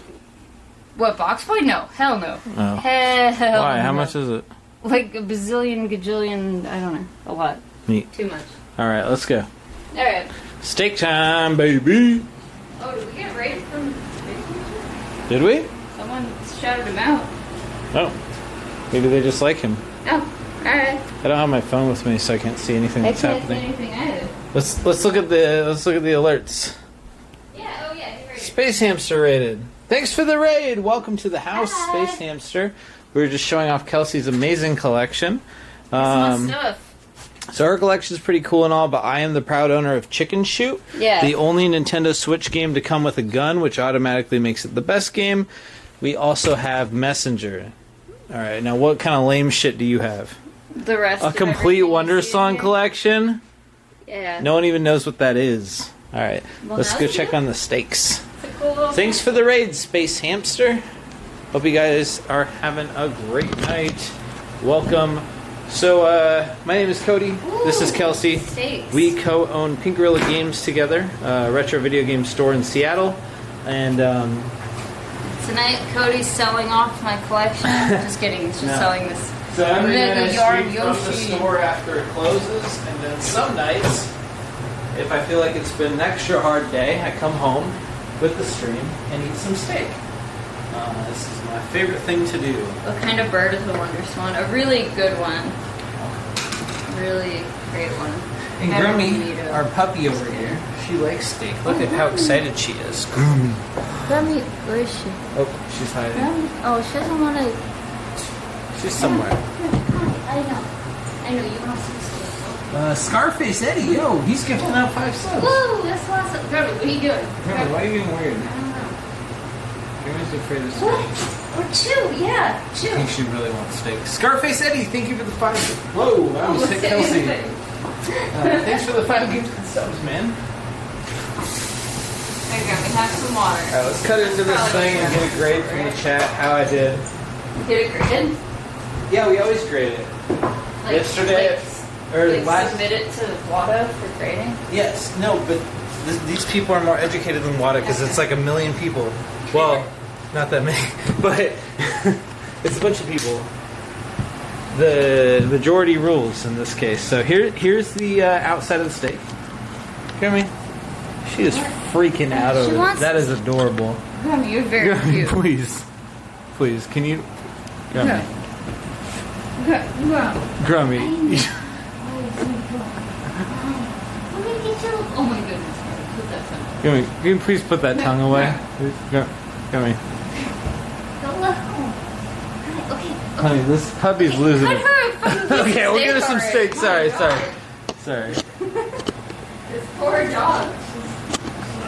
what, Box Boy? No. Hell no. Oh. Hell Why? How no. much is it? Like a bazillion, gajillion, I don't know. A lot. Neat. Too much. Alright, let's go. Alright. Steak time, baby! Oh, did we get rated from... Did we? Someone shouted him out. Oh. Maybe they just like him. Oh, alright. I don't have my phone with me, so I can't see anything I that's can't see happening. anything either. Let's look at the alerts. Yeah, oh yeah, he rated. Space Hamster rated. Thanks for the raid. Welcome to the house, Hi. Space Hamster. We were just showing off Kelsey's amazing collection. Some stuff. So her collection is pretty cool and all, but I am the proud owner of Chicken Shoot, Yeah. the only Nintendo Switch game to come with a gun, which automatically makes it the best game. We also have Messenger. All right, now what kind of lame shit do you have? The rest. A of complete everything you see in WonderSwan here? collection? Yeah. No one even knows what that is. All right, Well, let's now go you check do. on the steaks. It's a cool little Thanks for the raid, Space Hamster. Hope you guys are having a great night. Welcome. So, my name is Cody. This is Kelsey. Steaks. We co-own Pink Gorilla Games together, a retro video game store in Seattle. And, Tonight, Cody's selling off my collection. Just kidding, he's just selling this. so I'm Mega Yard from the Yoshi. store after it closes, and then some nights, if I feel like it's been an extra hard day, I come home with the stream and eat some steak. This is my favorite thing to do. What kind of bird is the Wonder Swan? A really good one. Really great one. And I don't Grummy, need it. our puppy over here, she likes steak. Look at how excited she is. Grummy. Gummy, where is she? Oh, she's hiding. Oh, she doesn't want to. She's somewhere. I know, you want some steak. Scarface Eddie, yo, he's giving out 5 subs. Woo, that's awesome. Gummy, what are you doing? Grummy, why are you being weird? I don't know. Grummy's afraid of What? steak. Or two, yeah, I two. think she really wants steak. Scarface Eddie, thank you for the 5. Whoa, I almost hit Kelsey. Thanks for the 5 gifts and subs, man. There you go, we have some water. Alright, let's cut into this thing and get a grade from the chat how I did. Did it graded? Yeah, we always grade it. Yesterday, or last. Submit it to WADA for grading? Yes, no, but these people are more educated than WADA because it's like 1 million people. Well, not that many, but it's a bunch of people. The majority rules in this case. So here's the outside of the steak. Hear me? She is freaking out over it. That is adorable. Gummy, you're very Grummy, cute. please, can you? Grummy. Grummy. Oh my goodness. Put that tongue. Grummy, can you please put that tongue away? Grummy. Go look. Okay. Honey, this puppy's losing Cut it. her a fucking piece Okay, of we'll get her steak some already. steak. Sorry. This poor dog.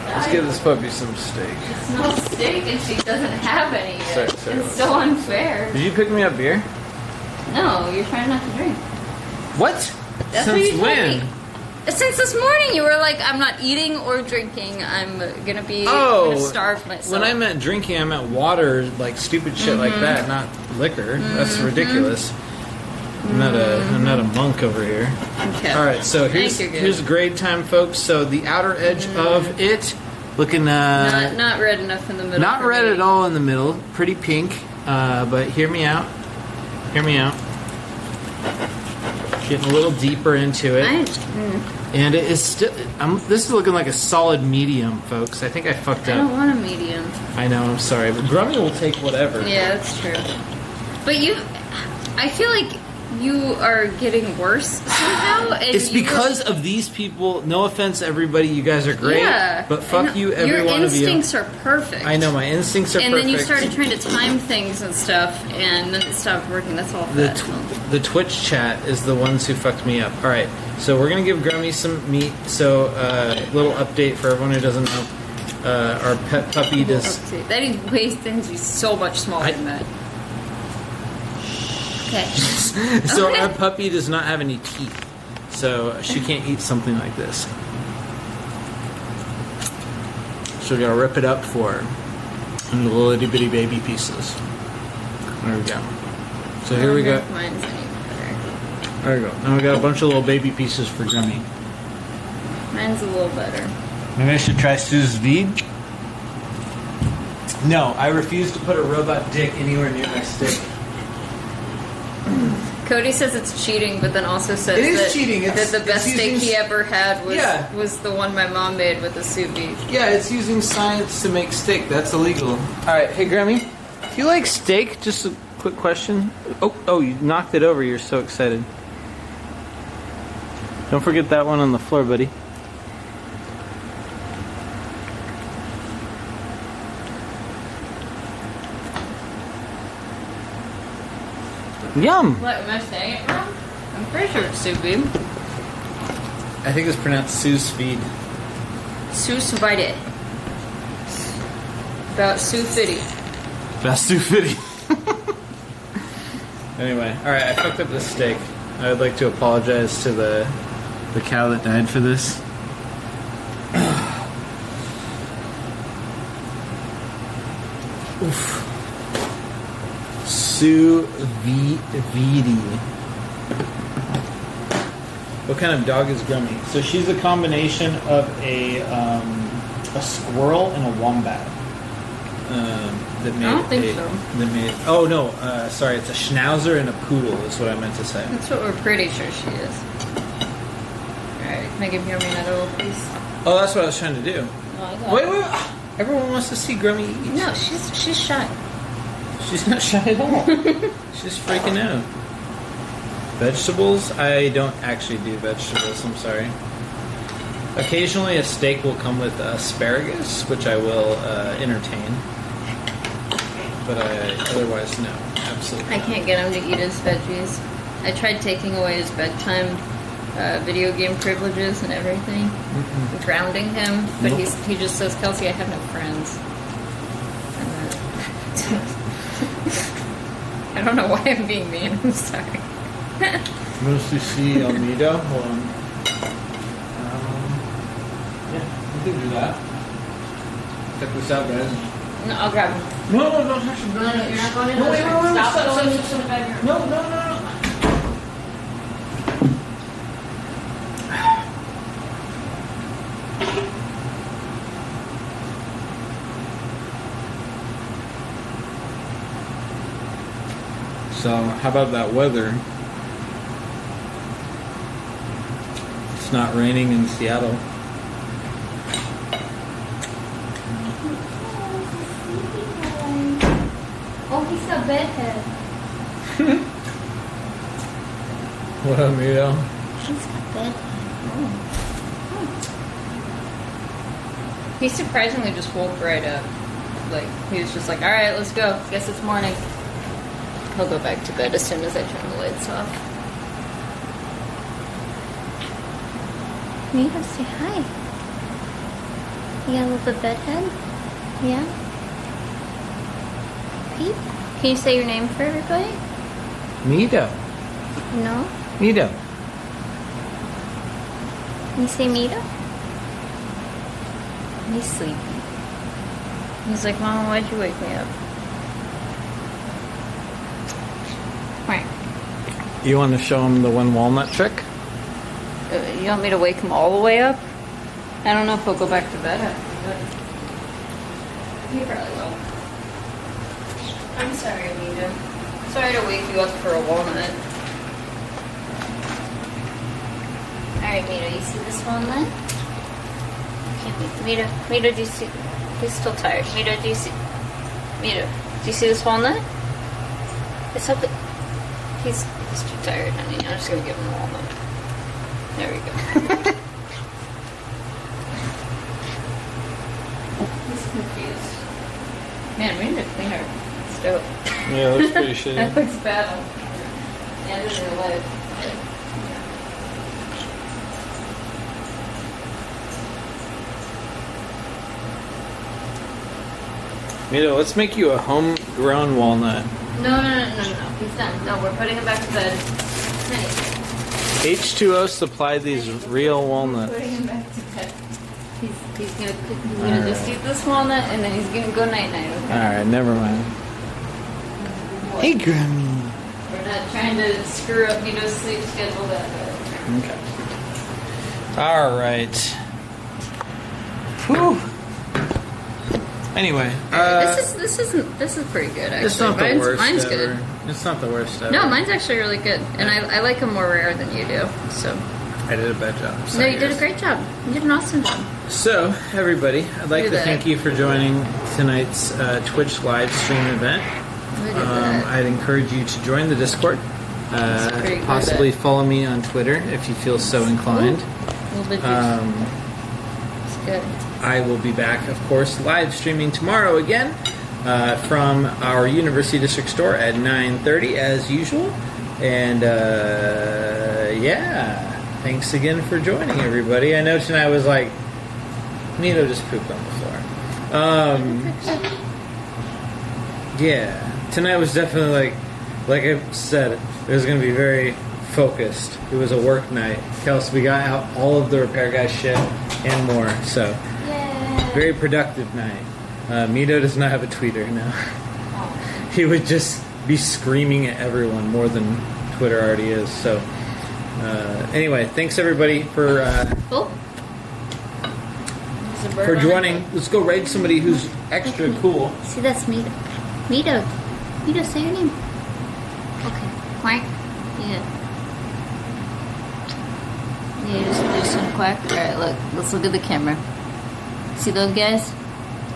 Let's give this puppy some steak. It smells steak and she doesn't have any yet. Sorry, It's so unfair. Did you pick me up beer? No, you're trying not to drink. What? That's what Since you told when? me. Since this morning, you were like, I'm not eating or drinking. I'm gonna starve myself. When I meant drinking, I meant water, like stupid shit like that, not liquor. That's ridiculous. I'm not a monk over here. Okay. All right, so Thank you, good. here's grade time, folks. So the outer edge of it, looking not red enough in the middle. not for red me. at all in the middle, pretty pink. But hear me out. Hear me out. Getting a little deeper into it. And it is still. This is looking like a solid medium, folks. I think I fucked I don't up. want a medium. I know. I'm sorry, but Grummy will take whatever. Yeah, that's true. But I feel like you are getting worse somehow. And It's because of these people. No offense, everybody. You guys are great. Yeah, But fuck you, every your one of you. Your instincts are perfect. I know my instincts are and perfect. then you started trying to time things and stuff, and then it stopped working. That's all. The Twitch chat is the ones who fucked me up. All right, so we're gonna give Grummy some meat. So, little update for everyone who doesn't know. Our pet puppy does. That is way he's so much smaller than that. Okay. So our puppy does not have any teeth, so she can't eat something like this. So we're gonna rip it up for her into little itty bitty baby pieces. There we go. So here we go. Mine's any better. There we go. Now we got a bunch of little baby pieces for Grummy. Mine's a little better. Maybe I should try sous vide. No, I refuse to put a robot dick anywhere near my steak. Cody says it's cheating, but then also says It is that, cheating. that the best steak using- he ever had was Yeah. was the one my mom made with the sous vide. Yeah, it's using science to make steak. That's illegal. All right, hey Grammy, do you like steak? Just a quick question. Oh, you knocked it over. You're so excited. Don't forget that one on the floor, buddy. Yum. What, am I saying it wrong? I'm pretty sure it's sous vide. I think it's pronounced sous vide. Sous vide. About sous vide. Best sous vide. Anyway, all right. I fucked up this steak. I would like to apologize to the cow that died for this. Oof. Sous vide. What kind of dog is Grummy? So she's a combination of a squirrel and a wombat. That made I don't think so. That made. Oh no, sorry. It's a schnauzer and a poodle. Is what I meant to say. That's what we're pretty sure she is. Alright, can I give you another little piece? Oh, that's what I was trying to do. Oh, I got Wait, it. wait. Everyone wants to see Grummy eat. No, she's shy. She's not shy at all. She's freaking out. Vegetables? I don't actually do vegetables, I'm sorry. Occasionally a steak will come with asparagus, which I will entertain. But otherwise, no. Absolutely I not. can't get him to eat his veggies. I tried taking away his bedtime video game privileges and everything. Grounding him, but Nope. he just says, Kelsey, I have no friends. And I don't know why I'm being mean, I'm sorry. Mostly see Almeida. Hold on. Yeah, we can do that. Check this out, guys. No, I'll grab him. No, don't touch him. No, you're not going in. No, wait, Stop stop. going into the bedroom. No. So, how about that weather? It's not raining in Seattle. Oh, he's got bedhead. What up, Mito? He's got bedhead. He surprisingly just woke right up. Like, he was just like, alright, let's go. Guess it's morning. He'll go back to bed as soon as I turn the lights off. Mito, say hi. You got a little bit bedhead? Yeah? Pete? Can you say your name for everybody? Mito. No? Mito. Can you say Mito? He's sleepy. He's like, Mama, why'd you wake me up? Right. You want to show him the one walnut trick? You want me to wake him all the way up? I don't know if he'll go back to bed after, but he probably will. I'm sorry, Anita. Sorry to wake you up for a walnut. Alright, Mito, you see this walnut? Mito, do you see? He's still tired. Mito, do you see? Mito, do you see this walnut? It's up. He's too tired, honey. I'm just gonna give him a walnut. There we go. He's confused. Man, we need to clean our stove. Yeah, that's pretty shitty. That looks bad on the end of your leg. Mito, let's make you a homegrown walnut. No. He's done. No, we're putting him back to bed. Honey, H2O supplied these real walnuts. putting him back to bed. He's gonna just eat this walnut and then he's gonna go night night. Okay. Alright, never mind. What? Hey, Grammy. We're not trying to screw up Mito's sleep schedule that way. Okay. Alright. Whew. Anyway, This is pretty good actually. it's not the worst Mine's ever. good. It's not the worst ever. No, mine's actually really good, and I like them more rare than you do. So I did a bad job. no, Sorry, you did a guys. great job. You did an awesome job. So, everybody, I'd like Look to at thank that. you for joining tonight's Twitch live stream event. Look at that. I'd encourage you to join the Discord. That's pretty good. Possibly follow me on Twitter if you feel so inclined. A little bit juicy. It's good. I will be back, of course, live streaming tomorrow again from our University District store at 9:30 as usual. And yeah, thanks again for joining, everybody. I know tonight was like, Mito just pooped on the floor. Yeah, tonight was definitely like I said, it was going to be very focused. It was a work night. Kelsey, we got out all of the repair guy shit and more, so very productive night. Mito does not have a tweeter now. He would just be screaming at everyone more than Twitter already is. So anyway, thanks everybody for joining. Let's go raid somebody who's extra cool. See, that's Mito. Mito, say your name. Okay, quack. Yeah, just some quack. All right, let's look at the camera. See those guys?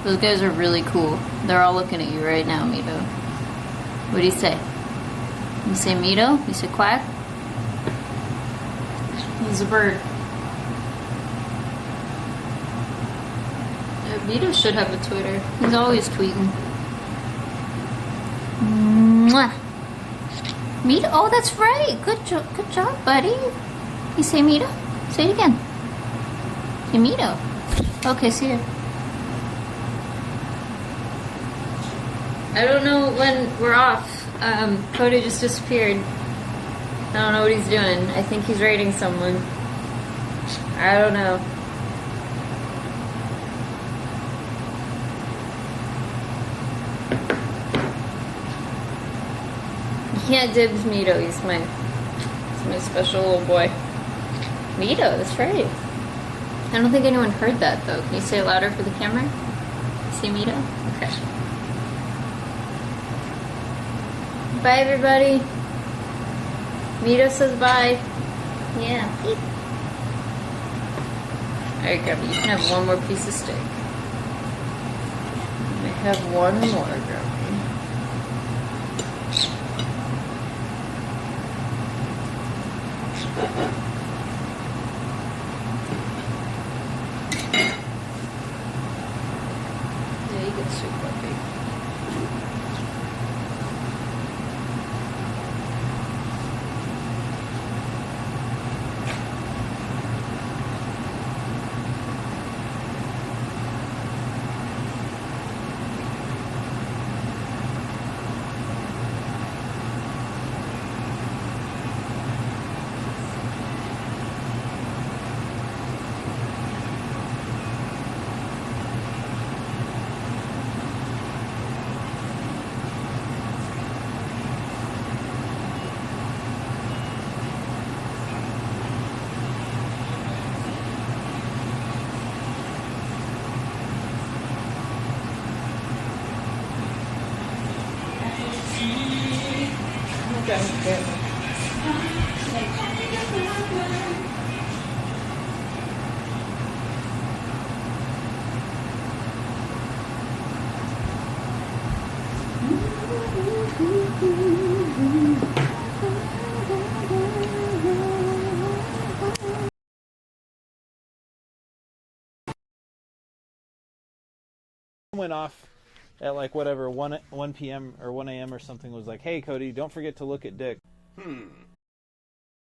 Those guys are really cool. They're all looking at you right now, Mito. What do you say? You say Mito? You say quack? He's a bird. Yeah, Mito should have a Twitter. He's always tweeting. Mwah. Mito? Oh, that's right. Good job, buddy. You say Mito? Say it again. Say Mito. Okay, see ya. I don't know when we're off. Cody just disappeared. I don't know what he's doing. I think he's raiding someone. I don't know. You can't dibs Mito. He's my special little boy. Mito, that's right. I don't think anyone heard that though. Can you say it louder for the camera? Say Mito? Okay. Bye everybody. Mito says bye. Yeah. Beep. Alright, Grubby, you can have one more piece of steak. You may have one more, Grubby. Yeah, you get soup, Grubby. Went off at like whatever 1 p.m. or 1 a.m. or something, was like, hey Cody, don't forget to look at Dick.